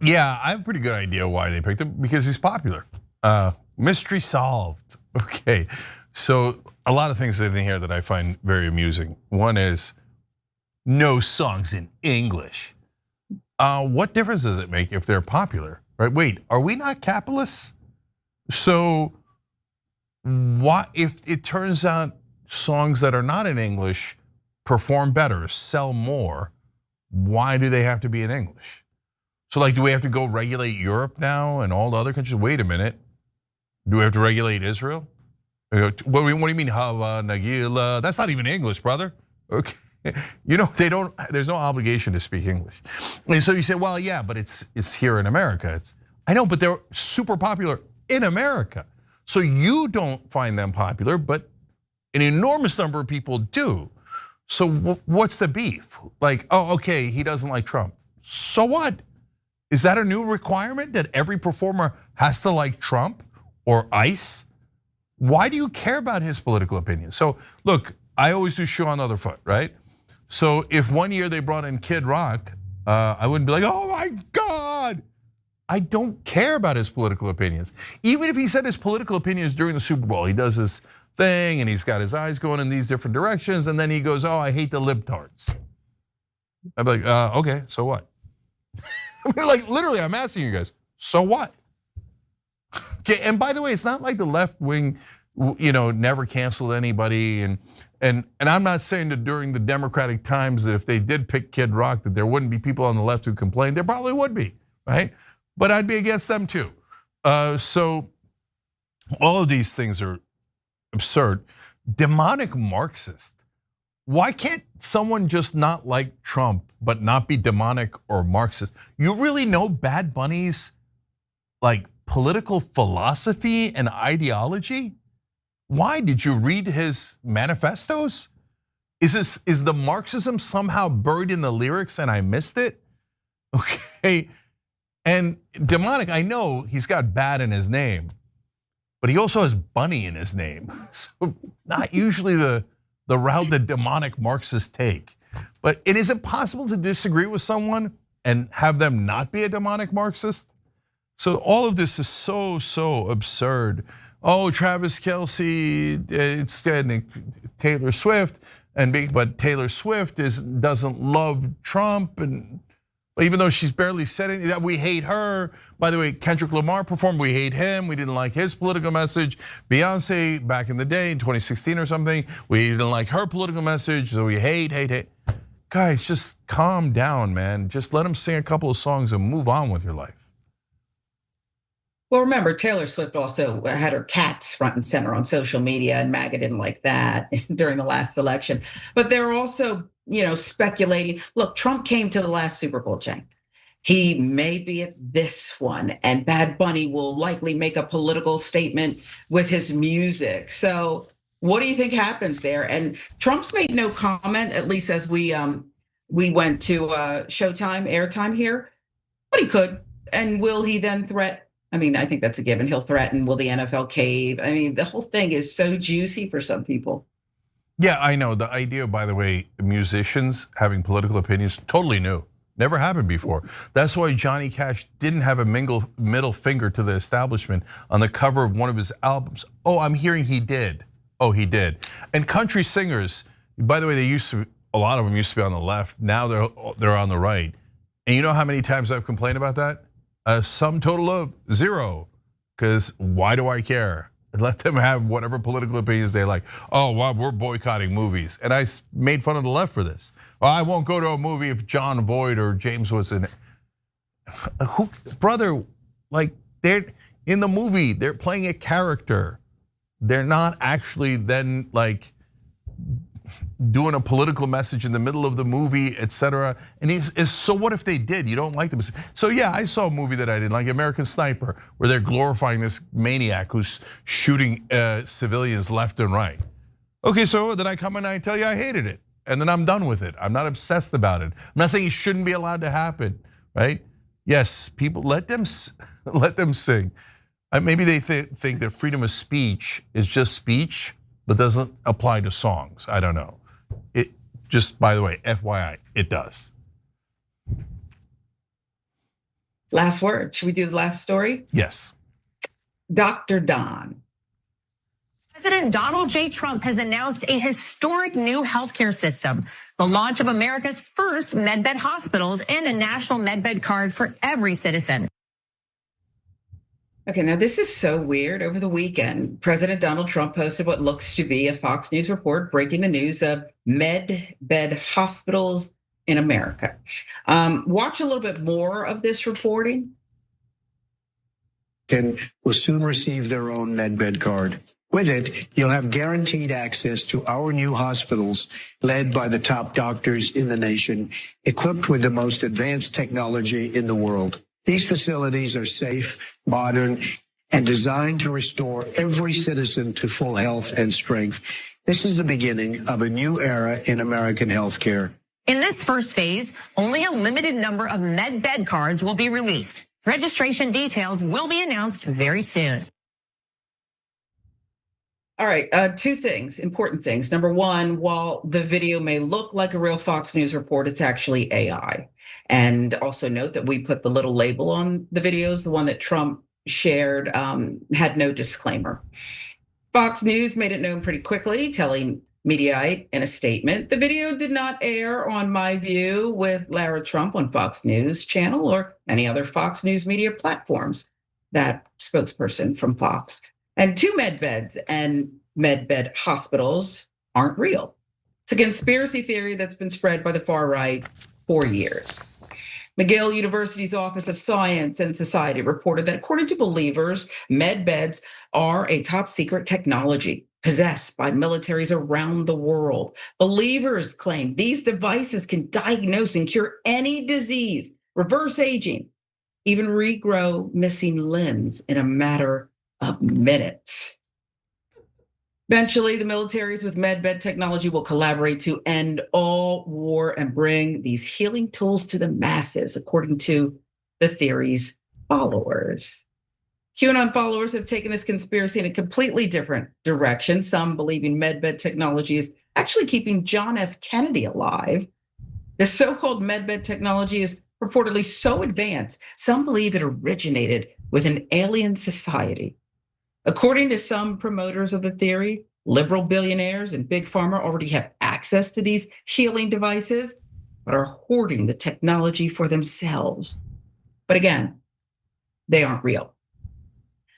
Yeah, I have a pretty good idea why they picked him, because he's popular. Mystery solved. Okay, so a lot of things in here that I find very amusing. One is no songs in English. What difference does it make if they're popular, right? Wait, are we not capitalists? So what if it turns out songs that are not in English perform better, sell more? Why do they have to be in English? So like, do we have to go regulate Europe now and all the other countries? Wait a minute, do we have to regulate Israel? What do you mean, Hava, Nagila? That's not even English, brother. Okay, you know, they don't, there's no obligation to speak English. And so you say, well, yeah, but it's here in America. I know, but they're super popular in America. So you don't find them popular, but an enormous number of people do. So what's the beef? Like, oh, okay, he doesn't like Trump. So what? Is that a new requirement that every performer has to like Trump or ICE? Why do you care about his political opinion? So look, I always do show on the other foot, right? So if one year they brought in Kid Rock, I wouldn't be like, oh my God. I don't care about his political opinions. Even if he said his political opinions during the Super Bowl, he does this thing and he's got his eyes going in these different directions, and then he goes, oh, I hate the libtards. I'd be like, okay, so what? I mean, like literally, I'm asking you guys, so what? Okay, and by the way, it's not like the left wing, never canceled anybody, and I'm not saying that during the Democratic times that if they did pick Kid Rock that there wouldn't be people on the left who complained. There probably would be, right? But I'd be against them too. So all of these things are absurd. Demonic Marxist. Why can't someone just not like Trump but not be demonic or Marxist? You really know Bad Bunny's like political philosophy and ideology? Why? Did you read his manifestos? Is the Marxism somehow buried in the lyrics and I missed it? Okay. And demonic, I know he's got bad in his name, but he also has bunny in his name. So not usually the route that demonic Marxists take. But is it possible to disagree with someone and have them not be a demonic Marxist? So all of this is so absurd. Oh, Travis Kelce, it's Taylor Swift, but Taylor Swift doesn't love Trump, and even though she's barely said anything, that we hate her. By the way, Kendrick Lamar performed, we hate him. We didn't like his political message. Beyonce back in the day, in 2016 or something, we didn't like her political message, so we hate. Guys, just calm down, man. Just let them sing a couple of songs and move on with your life. Well, remember, Taylor Swift also had her cats front and center on social media, and MAGA didn't like that during the last election. But they're also, speculating. Look, Trump came to the last Super Bowl, Cenk. He may be at this one, and Bad Bunny will likely make a political statement with his music. So what do you think happens there? And Trump's made no comment, at least as we went to Showtime, airtime here, but he could. And will he then threaten? I mean, I think that's a given. He'll threaten, will the NFL cave? I mean, the whole thing is so juicy for some people. Yeah, I know. The idea, by the way, musicians having political opinions, totally new. Never happened before. That's why Johnny Cash didn't have a middle finger to the establishment on the cover of one of his albums. Oh, I'm hearing he did. Oh, he did. And country singers, by the way, a lot of them used to be on the left. Now they're on the right. And you know how many times I've complained about that? A sum total of 0, because why do I care? Let them have whatever political opinions they like. Oh, well, we're boycotting movies. And I made fun of the left for this. Well, I won't go to a movie if John Voight or James was in it. Brother, like they're in the movie, they're playing a character. They're not actually then like doing a political message in the middle of the movie, etc. And so what if they did? You don't like them. So yeah, I saw a movie that I didn't like, American Sniper, where they're glorifying this maniac who's shooting civilians left and right. Okay, so then I come and I tell you I hated it. and then I'm done with it. I'm not obsessed about it. I'm not saying it shouldn't be allowed to happen, right? Yes, people, let them sing. Maybe they think that freedom of speech is just speech, but doesn't apply to songs. I don't know. It just, by the way, FYI, it does. Last word. Should we do the last story? Yes. Dr. Don. President Donald J. Trump has announced a historic new healthcare system, the launch of America's first medbed hospitals and a national medbed card for every citizen. Okay, now this is so weird. Over the weekend, President Donald Trump posted what looks to be a Fox News report breaking the news of medbed hospitals in America. Watch a little bit more of this reporting. Will soon receive their own medbed card. With it, you'll have guaranteed access to our new hospitals led by the top doctors in the nation, equipped with the most advanced technology in the world. These facilities are safe, modern, and designed to restore every citizen to full health and strength. This is the beginning of a new era in American healthcare. In this first phase, only a limited number of medbed cards will be released. Registration details will be announced very soon. All right, two things, important things. Number one, while the video may look like a real Fox News report, it's actually AI. And also note that we put the little label on the videos. The one that Trump shared had no disclaimer. Fox News made it known pretty quickly, telling Mediaite in a statement, the video did not air on My View with Lara Trump on Fox News channel or any other Fox News media platforms. That spokesperson from Fox. And two medbeds and medbed hospitals aren't real. It's a conspiracy theory that's been spread by the far right for years. McGill University's Office of Science and Society reported that according to believers, medbeds are a top secret technology possessed by militaries around the world. Believers claim these devices can diagnose and cure any disease, reverse aging, even regrow missing limbs in a matter of minutes. Eventually, the militaries with medbed technology will collaborate to end all war and bring these healing tools to the masses, according to the theory's followers. QAnon followers have taken this conspiracy in a completely different direction. Some believing medbed technology is actually keeping John F. Kennedy alive. This so-called medbed technology is reportedly so advanced, some believe it originated with an alien society. According to some promoters of the theory, liberal billionaires and big pharma already have access to these healing devices, but are hoarding the technology for themselves. But again, they aren't real.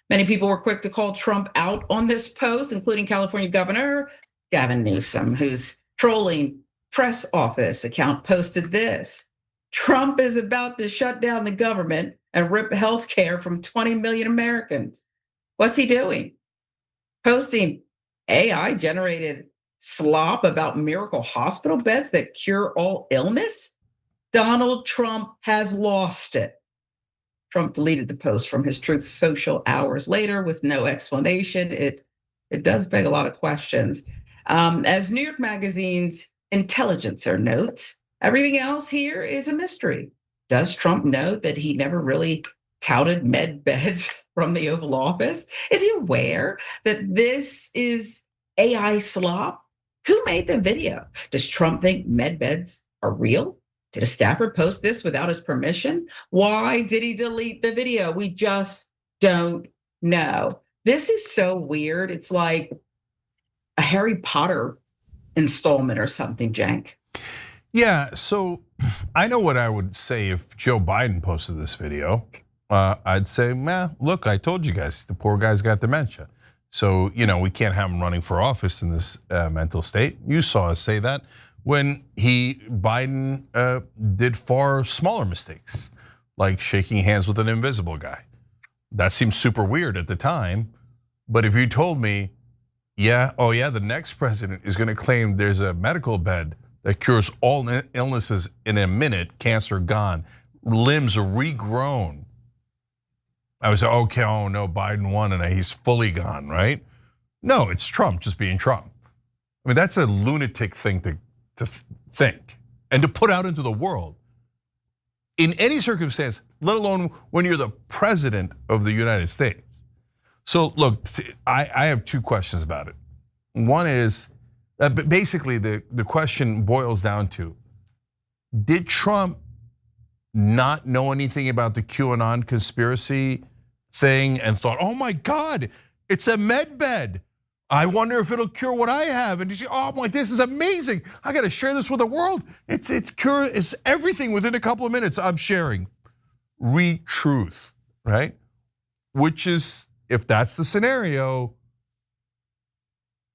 Many people were quick to call Trump out on this post, including California Governor Gavin Newsom, whose trolling press office account posted this. Trump is about to shut down the government and rip healthcare from 20 million Americans. What's he doing? Posting AI-generated slop about miracle hospital beds that cure all illness? Donald Trump has lost it. Trump deleted the post from his Truth Social hours later with no explanation. It does beg a lot of questions. As New York Magazine's Intelligencer notes, everything else here is a mystery. Does Trump know that he never really touted med beds from the Oval Office? Is he aware that this is AI slop? Who made the video? Does Trump think med beds are real? Did a staffer post this without his permission? Why did he delete the video? We just don't know. This is so weird. It's like a Harry Potter installment or something, Cenk. Yeah, so I know what I would say if Joe Biden posted this video. I'd say, man, look, I told you guys, the poor guy's got dementia. So, we can't have him running for office in this mental state. You saw us say that when Biden did far smaller mistakes, like shaking hands with an invisible guy. That seemed super weird at the time. But if you told me, the next president is gonna claim there's a medical bed that cures all illnesses in a minute, cancer gone, limbs are regrown. I was like, okay, oh no, Biden won and he's fully gone, right? No, it's Trump just being Trump. I mean, that's a lunatic thing to think and to put out into the world in any circumstance, let alone when you're the president of the United States. So look, I have two questions about it. One is, basically the question boils down to, did Trump not know anything about the QAnon conspiracy thing and thought, oh my God, it's a med bed. I wonder if it'll cure what I have. And you say, oh my, this is amazing. I got to share this with the world. It's everything within a couple of minutes I'm sharing. Read truth, right? Which is, if that's the scenario,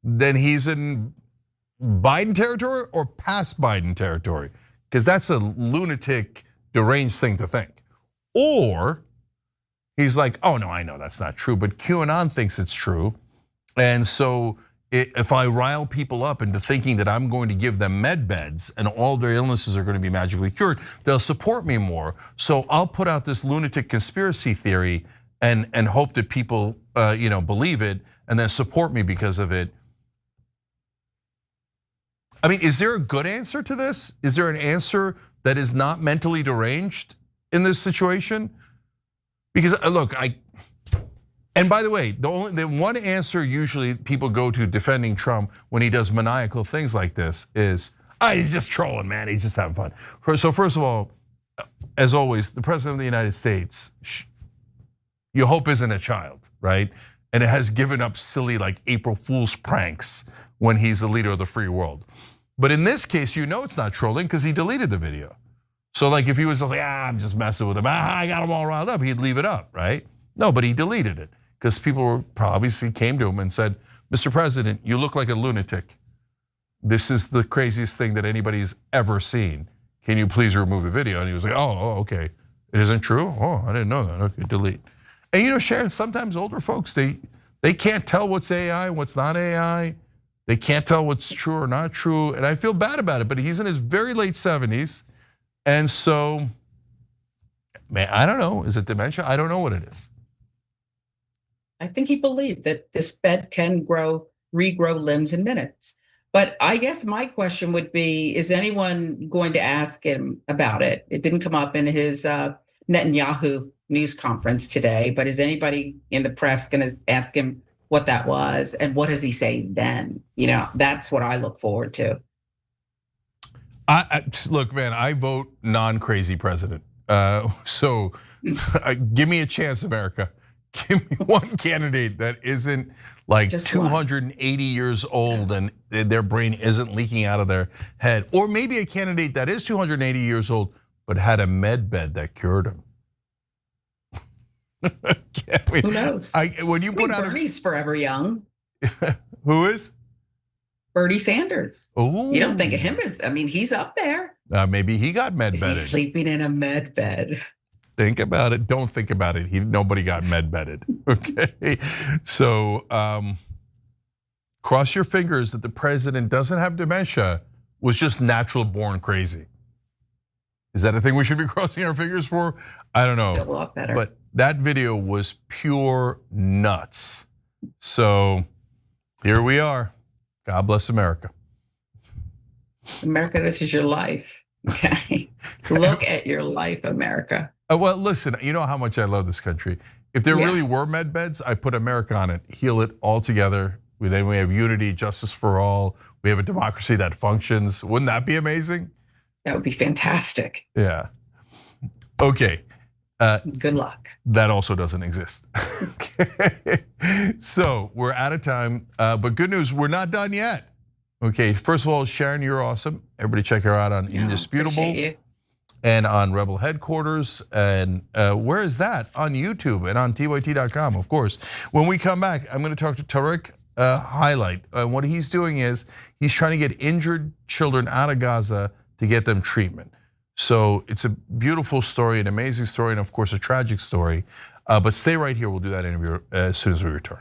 then he's in Biden territory or past Biden territory, because that's a lunatic, deranged thing to think. Or he's like, oh no, I know that's not true, but QAnon thinks it's true. And so if I rile people up into thinking that I'm going to give them med beds and all their illnesses are going to be magically cured, they'll support me more. So I'll put out this lunatic conspiracy theory and hope that people believe it and then support me because of it. I mean, is there a good answer to this? Is there an answer that is not mentally deranged in this situation? Because look, and by the way, the one answer usually people go to defending Trump when he does maniacal things like this is, he's just trolling, man. He's just having fun. So first of all, as always, the president of the United States, you hope isn't a child, right? And it has given up silly like April Fool's pranks when he's the leader of the free world. But in this case, you know it's not trolling because he deleted the video. So like if he was just like, I'm just messing with him, I got him all riled up, he'd leave it up, right? No, but he deleted it because people obviously came to him and said, Mr. President, you look like a lunatic. This is the craziest thing that anybody's ever seen. Can you please remove the video? And he was like, oh, okay. It isn't true? Oh, I didn't know that. Okay, delete. And Sharon, sometimes older folks, they can't tell what's AI and what's not AI. They can't tell what's true or not true. And I feel bad about it, but he's in his very late 70s. And so, man, I don't know. Is it dementia? I don't know what it is. I think he believed that this bed can regrow limbs in minutes. But I guess my question would be, is anyone going to ask him about it? It didn't come up in his Netanyahu news conference today, but is anybody in the press going to ask him what that was? And what does he say then? That's what I look forward to. Look, man, I vote non-crazy president. So give me a chance, America. Give me one candidate that isn't like just 280 years old and their brain isn't leaking out of their head. Or maybe a candidate that is 280 years old, but had a med bed that cured him. Who knows? When you put out Bernie's forever young. Who is? Bernie Sanders. Ooh. You don't think of him as, he's up there. Maybe he got med bedded. He's sleeping in a med bed. Think about it. Don't think about it. Nobody got med bedded. Okay. So cross your fingers that the president doesn't have dementia, was just natural born crazy. Is that a thing we should be crossing our fingers for? I don't know. A lot better. But that video was pure nuts. So here we are. God bless America. America, this is your life. Okay. Look at your life, America. Well, listen, you know how much I love this country. If there really were med beds, I put America on it, heal it all together. Then we have unity, justice for all. We have a democracy that functions. Wouldn't that be amazing? That would be fantastic. Yeah. Okay. Good luck. That also doesn't exist. Okay. So we're out of time, but good news, we're not done yet. Okay, first of all, Sharon, you're awesome. Everybody check her out on Indisputable and on Rebel Headquarters. And where is that? On YouTube and on TYT.com, of course. When we come back, I'm gonna talk to Tariq Highlight. What he's doing is he's trying to get injured children out of Gaza to get them treatment. So it's a beautiful story, an amazing story, and of course a tragic story. But stay right here, we'll do that interview as soon as we return.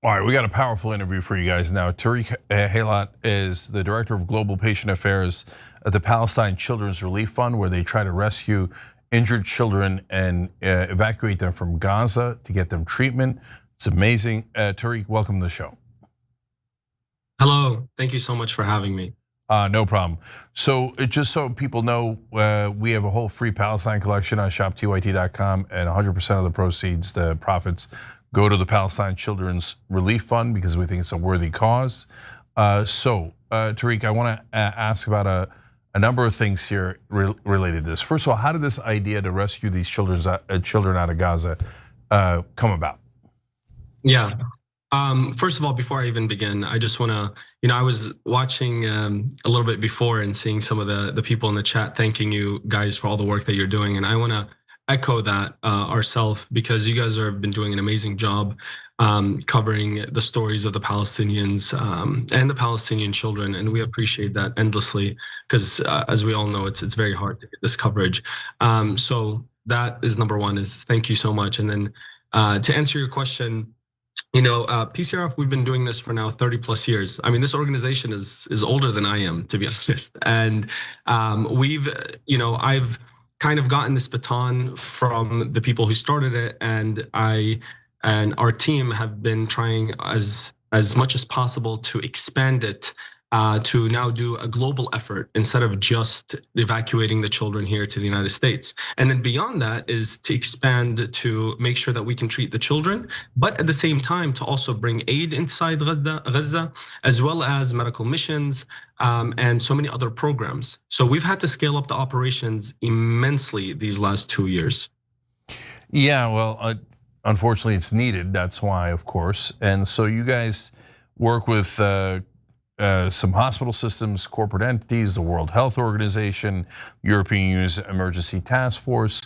All right, we got a powerful interview for you guys now. Tariq Haylat is the Director of Global Patient Affairs at the Palestine Children's Relief Fund, where they try to rescue injured children and evacuate them from Gaza to get them treatment. It's amazing. Tariq, welcome to the show. Hello, thank you so much for having me. No problem. So just so people know, we have a whole free Palestine collection on shoptyt.com, and 100% of the proceeds, the profits, go to the Palestine Children's Relief Fund because we think it's a worthy cause. Tariq, I want to ask about a number of things here related to this. First of all, how did this idea to rescue these children out of Gaza come about? Yeah. First of all, before I even begin, I just want to, I was watching a little bit before and seeing some of the people in the chat thanking you guys for all the work that you're doing, and I want to echo that ourselves, because you guys have been doing an amazing job covering the stories of the Palestinians and the Palestinian children, and we appreciate that endlessly, because as we all know, it's very hard to get this coverage. So that is number one, is thank you so much. And then to answer your question, PCRF, we've been doing this for now 30 plus years. I mean, this organization is older than I am, to be honest. And I've kind of gotten this baton from the people who started it, and I and our team have been trying as much as possible to expand it to now do a global effort instead of just evacuating the children here to the United States. And then beyond that is to expand to make sure that we can treat the children, but at the same time to also bring aid inside Gaza, as well as medical missions and so many other programs. So we've had to scale up the operations immensely these last 2 years. Yeah, well, unfortunately it's needed, that's why, of course. And so you guys work with some hospital systems, corporate entities, the World Health Organization, European Union's Emergency Task Force.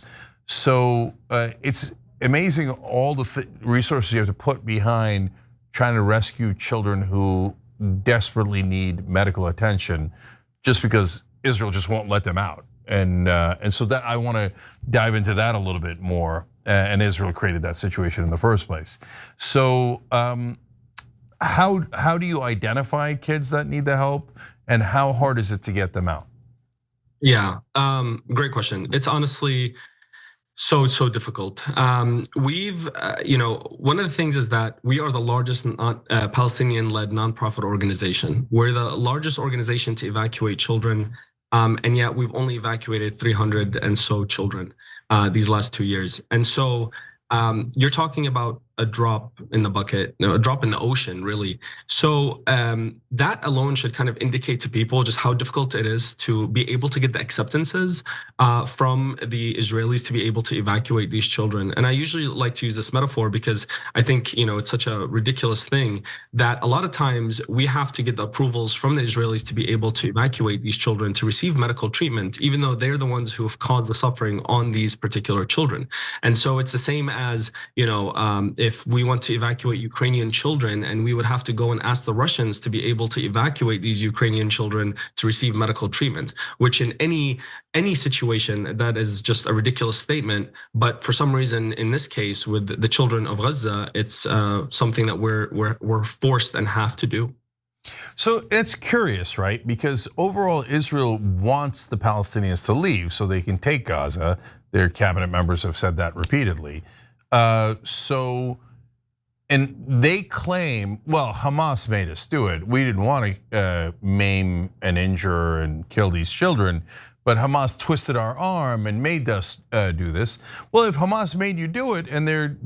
So it's amazing all the resources you have to put behind trying to rescue children who desperately need medical attention, just because Israel just won't let them out. And so that I want to dive into that a little bit more. And Israel created that situation in the first place. So how do you identify kids that need the help, and how hard is it to get them out? Yeah, great question. It's honestly so difficult. We've, one of the things is that we are the largest Palestinian-led nonprofit organization. We're the largest organization to evacuate children, and yet we've only evacuated 300 and so children these last 2 years. And so you're talking about a drop in the bucket, a drop in the ocean, really. So that alone should kind of indicate to people just how difficult it is to be able to get the acceptances from the Israelis to be able to evacuate these children. And I usually like to use this metaphor because I think it's such a ridiculous thing that a lot of times we have to get the approvals from the Israelis to be able to evacuate these children to receive medical treatment, even though they're the ones who have caused the suffering on these particular children. And so it's the same as, if we want to evacuate Ukrainian children and we would have to go and ask the Russians to be able to evacuate these Ukrainian children to receive medical treatment, which in any situation that is just a ridiculous statement. But for some reason, in this case, with the children of Gaza, it's something that we're forced and have to do. So it's curious, right? Because overall, Israel wants the Palestinians to leave so they can take Gaza. Their cabinet members have said that repeatedly. And they claim, well, Hamas made us do it. We didn't want to maim and injure and kill these children, but Hamas twisted our arm and made us do this. Well, if Hamas made you do it and they're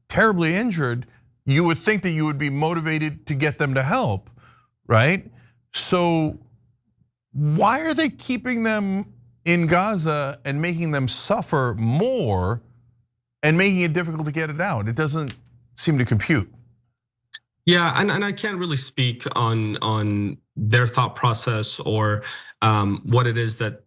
terribly injured, you would think that you would be motivated to get them to help, right? So why are they keeping them in Gaza and making them suffer more and making it difficult to get it out? It doesn't seem to compute. Yeah, and I can't really speak on their thought process or what it is that,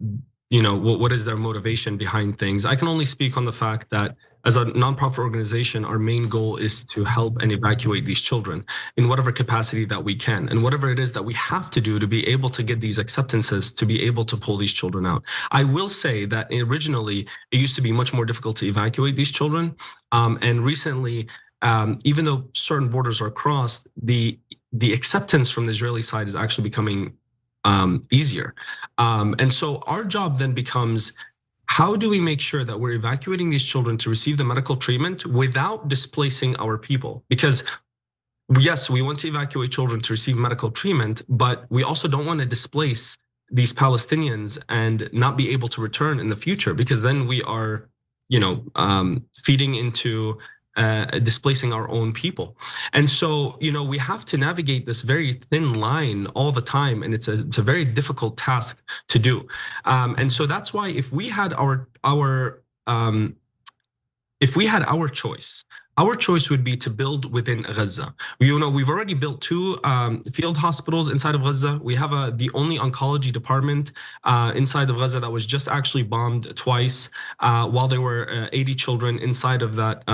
what is their motivation behind things. I can only speak on the fact that as a nonprofit organization, our main goal is to help and evacuate these children in whatever capacity that we can, and whatever it is that we have to do to be able to get these acceptances, to be able to pull these children out. I will say that originally it used to be much more difficult to evacuate these children, and recently even though certain borders are crossed, the acceptance from the Israeli side is actually becoming easier. And so our job then becomes, how do we make sure that we're evacuating these children to receive the medical treatment without displacing our people? Because yes, we want to evacuate children to receive medical treatment, but we also don't want to displace these Palestinians and not be able to return in the future, because then we are, feeding into displacing our own people. And so, we have to navigate this very thin line all the time, and it's a very difficult task to do. And so that's why if we had our choice, our choice would be to build within Gaza. We've already built 2 field hospitals inside of Gaza. We have the only oncology department inside of Gaza that was just actually bombed twice while there were 80 children inside of that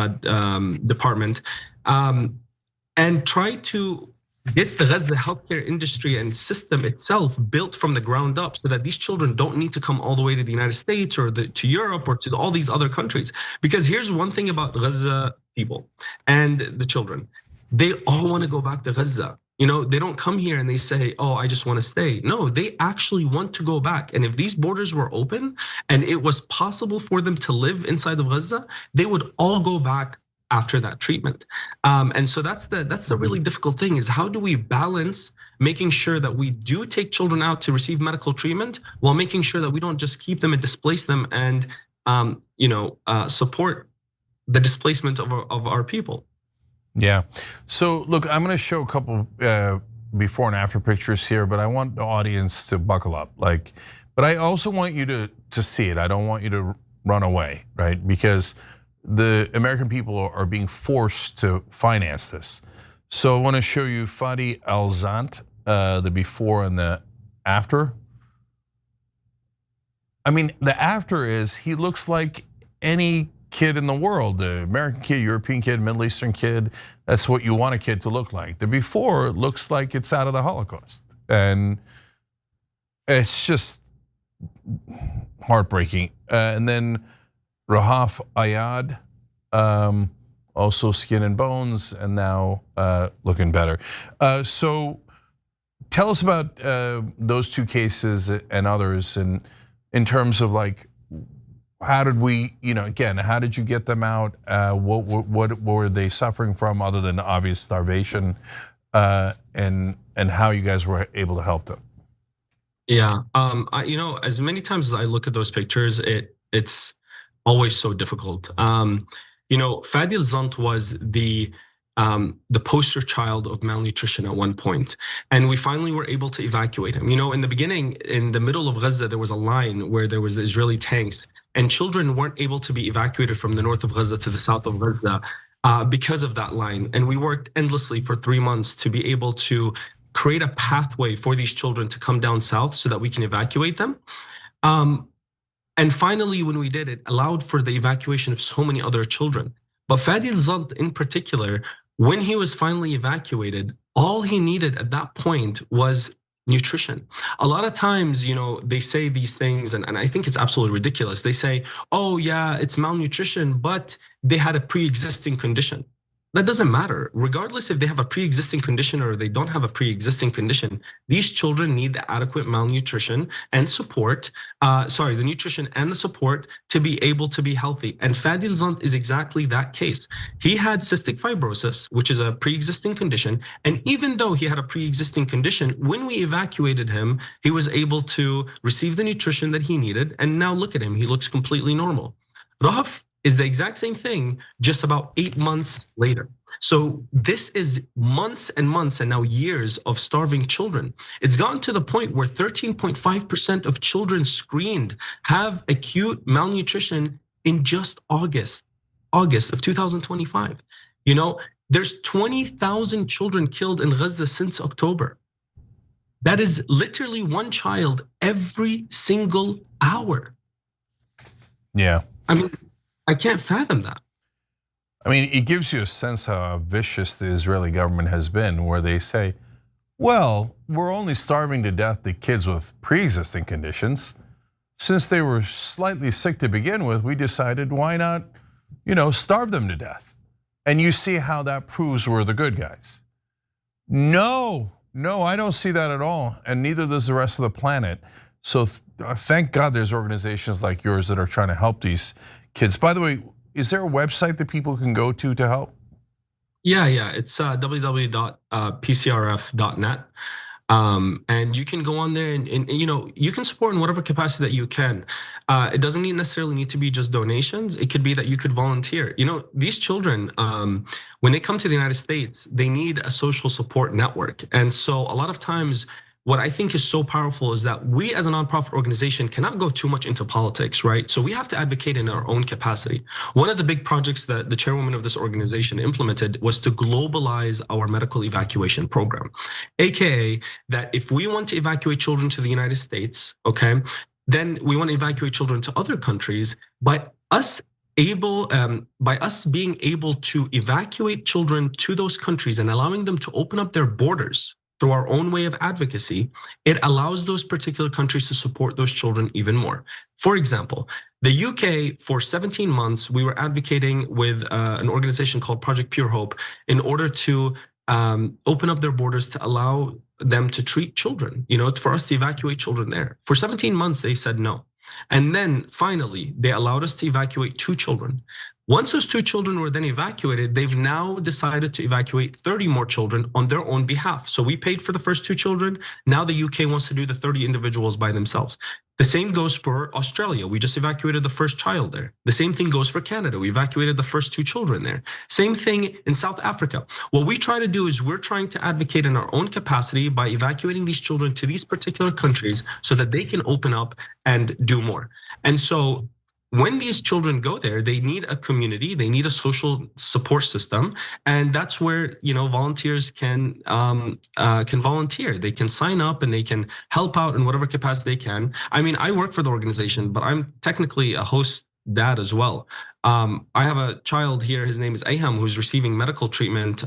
department. And try to get the Gaza healthcare industry and system itself built from the ground up so that these children don't need to come all the way to the United States or to Europe or to all these other countries. Because here's one thing about Gaza people and the children. They all want to go back to Gaza. They don't come here and they say, oh, I just want to stay. No, they actually want to go back. And if these borders were open and it was possible for them to live inside of Gaza, they would all go back after that treatment. And so that's the really difficult thing, is how do we balance making sure that we do take children out to receive medical treatment while making sure that we don't just keep them and displace them and support the displacement of our people. Yeah. So look, I'm going to show a couple before and after pictures here, but I want the audience to buckle up. But I also want you to see it. I don't want you to run away, right? Because the American people are being forced to finance this. So I want to show you Fadi Al-Zant, the before and the after. I mean, the after is, he looks like any kid in the world, the American kid, European kid, Middle Eastern kid. That's what you want a kid to look like. The before looks like it's out of the Holocaust. And it's just heartbreaking. And then Rahaf Ayad, also skin and bones, and now looking better. So tell us about those 2 cases and others, and in terms of how did we, again, how did you get them out? What were they suffering from other than obvious starvation, and how you guys were able to help them? Yeah, as many times as I look at those pictures, it's always so difficult. Fadi Al-Zant was the poster child of malnutrition at one point, and we finally were able to evacuate him. In the beginning, in the middle of Gaza, there was a line where there was the Israeli tanks, and children weren't able to be evacuated from the north of Gaza to the south of Gaza because of that line. And we worked endlessly for 3 months to be able to create a pathway for these children to come down south so that we can evacuate them. And finally, when we did, it allowed for the evacuation of so many other children. But Fadi Al-Zant in particular, when he was finally evacuated, all he needed at that point was nutrition. A lot of times, they say these things, and I think it's absolutely ridiculous. They say, oh yeah, it's malnutrition, but they had a pre-existing condition. That doesn't matter. Regardless if they have a pre-existing condition or they don't have a pre-existing condition, these children need the adequate malnutrition and support, the nutrition and the support to be able to be healthy. And Fadi Al-Zant is exactly that case. He had cystic fibrosis, which is a pre-existing condition. And even though he had a pre-existing condition, when we evacuated him, he was able to receive the nutrition that he needed. And now look at him, he looks completely normal. Rahaf is the exact same thing, just about 8 months later. So this is months and months and now years of starving children. It's gotten to the point where 13.5% of children screened have acute malnutrition in just August of 2025. There's 20,000 children killed in Gaza since October. That is literally one child every single hour. Yeah. I mean, I can't fathom that. I mean, it gives you a sense how vicious the Israeli government has been, where they say, well, we're only starving to death the kids with pre-existing conditions. Since they were slightly sick to begin with, we decided why not, starve them to death. and you see how that proves we're the good guys. No, I don't see that at all, and neither does the rest of the planet. So thank God there's organizations like yours that are trying to help these kids. By the way, is there a website that people can go to help? Yeah, it's www.pcrf.net. And you can go on there and you can support in whatever capacity that you can. It doesn't necessarily need to be just donations. It could be that you could volunteer. These children, when they come to the United States, they need a social support network. And so a lot of times, what I think is so powerful is that we as a nonprofit organization cannot go too much into politics, right? So we have to advocate in our own capacity. One of the big projects that the chairwoman of this organization implemented was to globalize our medical evacuation program, AKA that if we want to evacuate children to the United States, okay, then we want to evacuate children to other countries, but by us being able to evacuate children to those countries and allowing them to open up their borders through our own way of advocacy, it allows those particular countries to support those children even more. For example, the UK, for 17 months, we were advocating with an organization called Project Pure Hope in order to open up their borders to allow them to treat children, for us to evacuate children there. For 17 months, they said no. And then finally, they allowed us to evacuate 2 children. Once those 2 children were then evacuated, they've now decided to evacuate 30 more children on their own behalf. So we paid for the first 2 children. Now the UK wants to do the 30 individuals by themselves. The same goes for Australia. We just evacuated the first child there. The same thing goes for Canada. We evacuated the first 2 children there. Same thing in South Africa. What we try to do is we're trying to advocate in our own capacity by evacuating these children to these particular countries so that they can open up and do more. And so when these children go there, they need a community, they need a social support system, and that's where volunteers can volunteer. They can sign up and they can help out in whatever capacity they can. I mean, I work for the organization, but I'm technically a host dad as well. I have a child here. His name is Aham, who's receiving medical treatment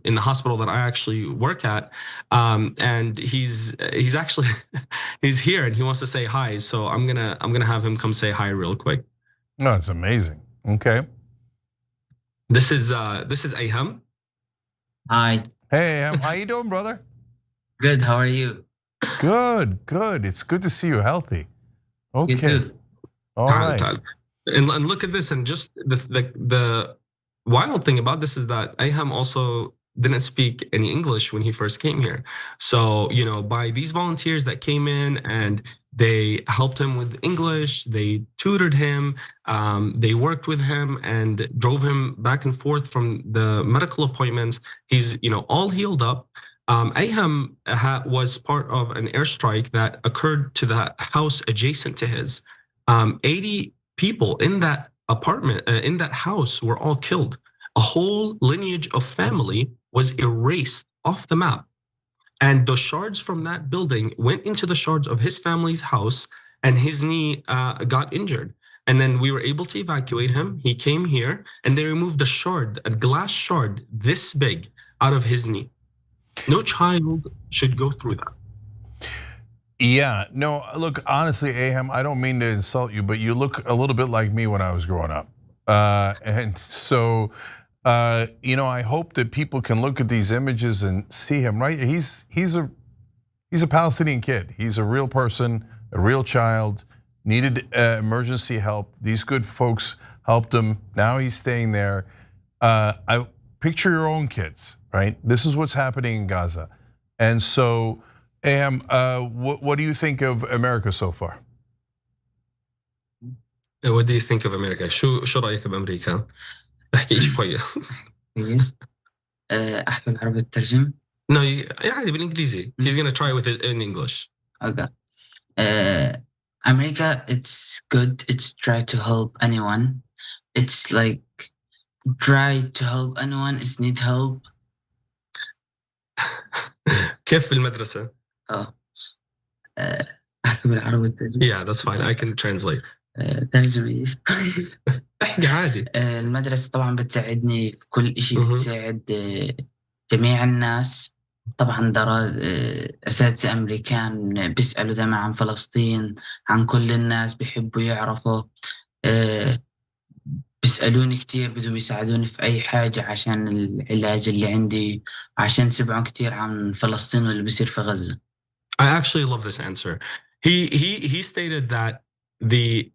in the hospital that I actually work at, and he's actually he's here and he wants to say hi. So I'm gonna have him come say hi real quick. No, it's amazing. Okay. This is Aham. Hi. Hey, Aham, how you doing, brother? Good. How are you? Good. It's good to see you healthy. Okay. You too. All right. And look at this, and just the wild thing about this is that Aham also didn't speak any English when he first came here. So, by these volunteers that came in and they helped him with English, they tutored him, they worked with him and drove him back and forth from the medical appointments. He's, all healed up. Aham was part of an airstrike that occurred to the house adjacent to his. 80 people in that apartment, in that house, were all killed. A whole lineage of family was erased off the map. And the shards from that building went into the shards of his family's house, and his knee got injured. And then we were able to evacuate him. He came here and they removed a glass shard this big out of his knee. No child should go through that. Yeah, no, look, honestly, Aham, I don't mean to insult you, but you look a little bit like me when I was growing up. And so, I hope that people can look at these images and see him, right? He's a Palestinian kid. He's a real person, a real child, needed emergency help. These good folks helped him. Now he's staying there. I picture your own kids, right? This is what's happening in Gaza. And so, Aham, what do you think of America so far? What do you think of America? شو رأيك بأمريكا؟ احكي شوية. كويس. أحكي بالعربي الترجم. No, عادي بالإنجليزي. He's gonna try with it in English. Okay. America, it's good. It's try to help anyone. It's like try to help anyone. It's need help. كيف في المدرسة؟ أحكي بالعربي الترجم. Yeah, that's fine. I can translate. ترجمة احكي عادي. المدرسة طبعا بتساعدني في كل إشي، بتساعد جميع الناس. طبعا أساتذة أمريكان بيسألوا دائما عن فلسطين، عن كل الناس بيحبوا يعرفوا. بيسألوني كتير، بدهم يساعدوني في أي حاجة عشان العلاج اللي عندي، عشان سمعوا كتير عن فلسطين واللي بيصير في غزة. I actually love this answer. He stated that the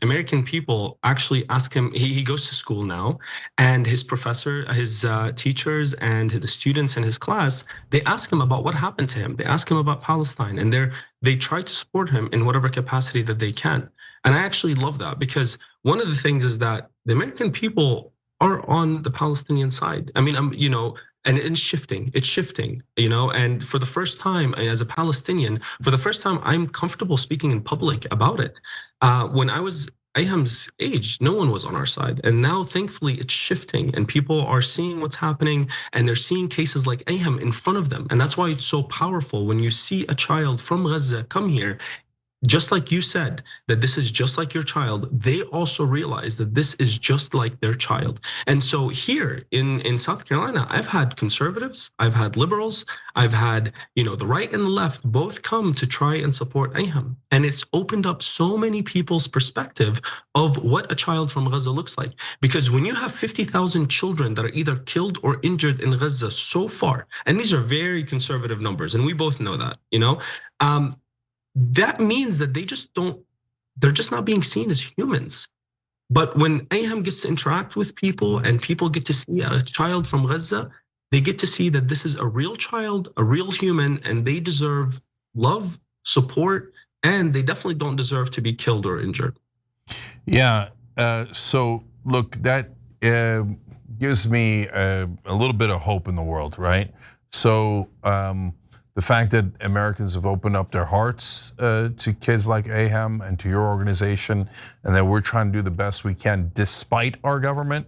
American people actually ask him. He goes to school now, and his professor, his teachers, and the students in his class, they ask him about what happened to him. They ask him about Palestine, and they try to support him in whatever capacity that they can. And I actually love that, because one of the things is that the American people are on the Palestinian side. I mean, and it's shifting, and for the first time as a Palestinian, for the first time, I'm comfortable speaking in public about it. When I was Ayham's age, no one was on our side. And now, thankfully, it's shifting, and people are seeing what's happening, and they're seeing cases like Ayham in front of them. And that's why it's so powerful when you see a child from Gaza come here. Just like you said, that this is just like your child, they also realize that this is just like their child. And so here in South Carolina, I've had conservatives, I've had liberals, I've had, the right and the left both come to try and support Ayham. And it's opened up so many people's perspective of what a child from Gaza looks like. Because when you have 50,000 children that are either killed or injured in Gaza so far, and these are very conservative numbers, and we both know that, that means that they're just not being seen as humans. But when Ayham gets to interact with people and people get to see a child from Gaza, they get to see that this is a real child, a real human, and they deserve love, support, and they definitely don't deserve to be killed or injured. Yeah, so look, that gives me a little bit of hope in the world, right? So, the fact that Americans have opened up their hearts to kids like Ayham and to your organization, and that we're trying to do the best we can despite our government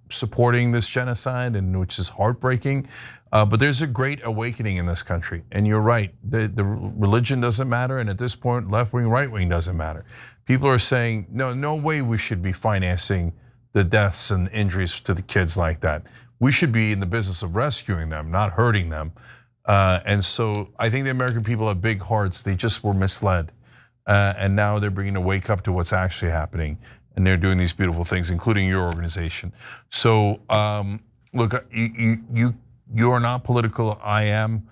supporting this genocide, and which is heartbreaking. But there's a great awakening in this country, and you're right. The religion doesn't matter, and at this point, left wing, right wing doesn't matter. People are saying, no way we should be financing the deaths and injuries to the kids like that. We should be in the business of rescuing them, not hurting them. And so I think the American people have big hearts. They just were misled. And now they're bringing a wake up to what's actually happening. And they're doing these beautiful things, including your organization. So look, you are not political, I am.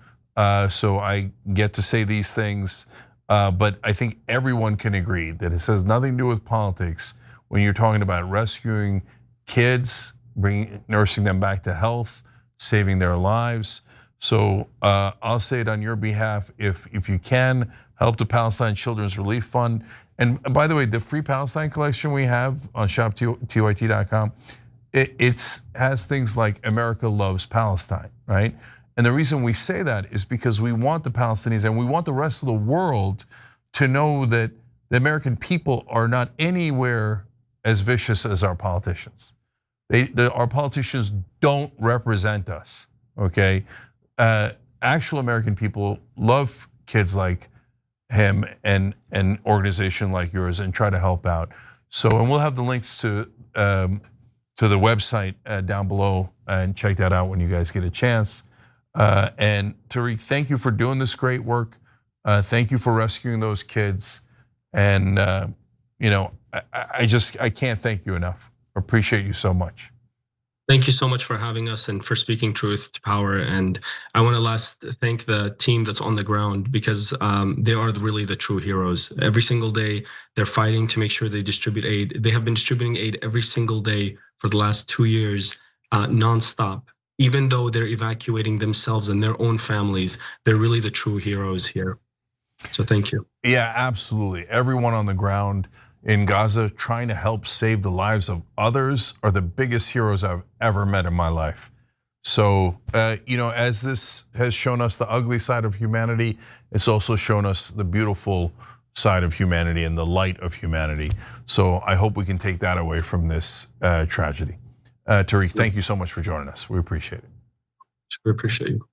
So I get to say these things. But I think everyone can agree that it has nothing to do with politics when you're talking about rescuing kids, nursing them back to health, saving their lives. So I'll say it on your behalf, if you can, help the Palestine Children's Relief Fund. And by the way, the Free Palestine collection we have on shoptyt.com, it has things like America Loves Palestine, right? And the reason we say that is because we want the Palestinians and we want the rest of the world to know that the American people are not anywhere as vicious as our politicians. Our politicians don't represent us, okay? Actual American people love kids like him and an organization like yours and try to help out. So, and we'll have the links to the website down below, and check that out when you guys get a chance. And Tariq, thank you for doing this great work. Thank you for rescuing those kids. And I can't thank you enough. Appreciate you so much. Thank you so much for having us and for speaking truth to power. And I want to thank the team that's on the ground, because they are really the true heroes. Every single day, they're fighting to make sure they distribute aid. They have been distributing aid every single day for the last 2 years, nonstop. Even though they're evacuating themselves and their own families, they're really the true heroes here. So thank you. Yeah, absolutely. Everyone on the ground in Gaza trying to help save the lives of others are the biggest heroes I've ever met in my life. So, as this has shown us the ugly side of humanity, it's also shown us the beautiful side of humanity and the light of humanity. So I hope we can take that away from this tragedy. Tariq, thank you so much for joining us. We appreciate it. We appreciate you.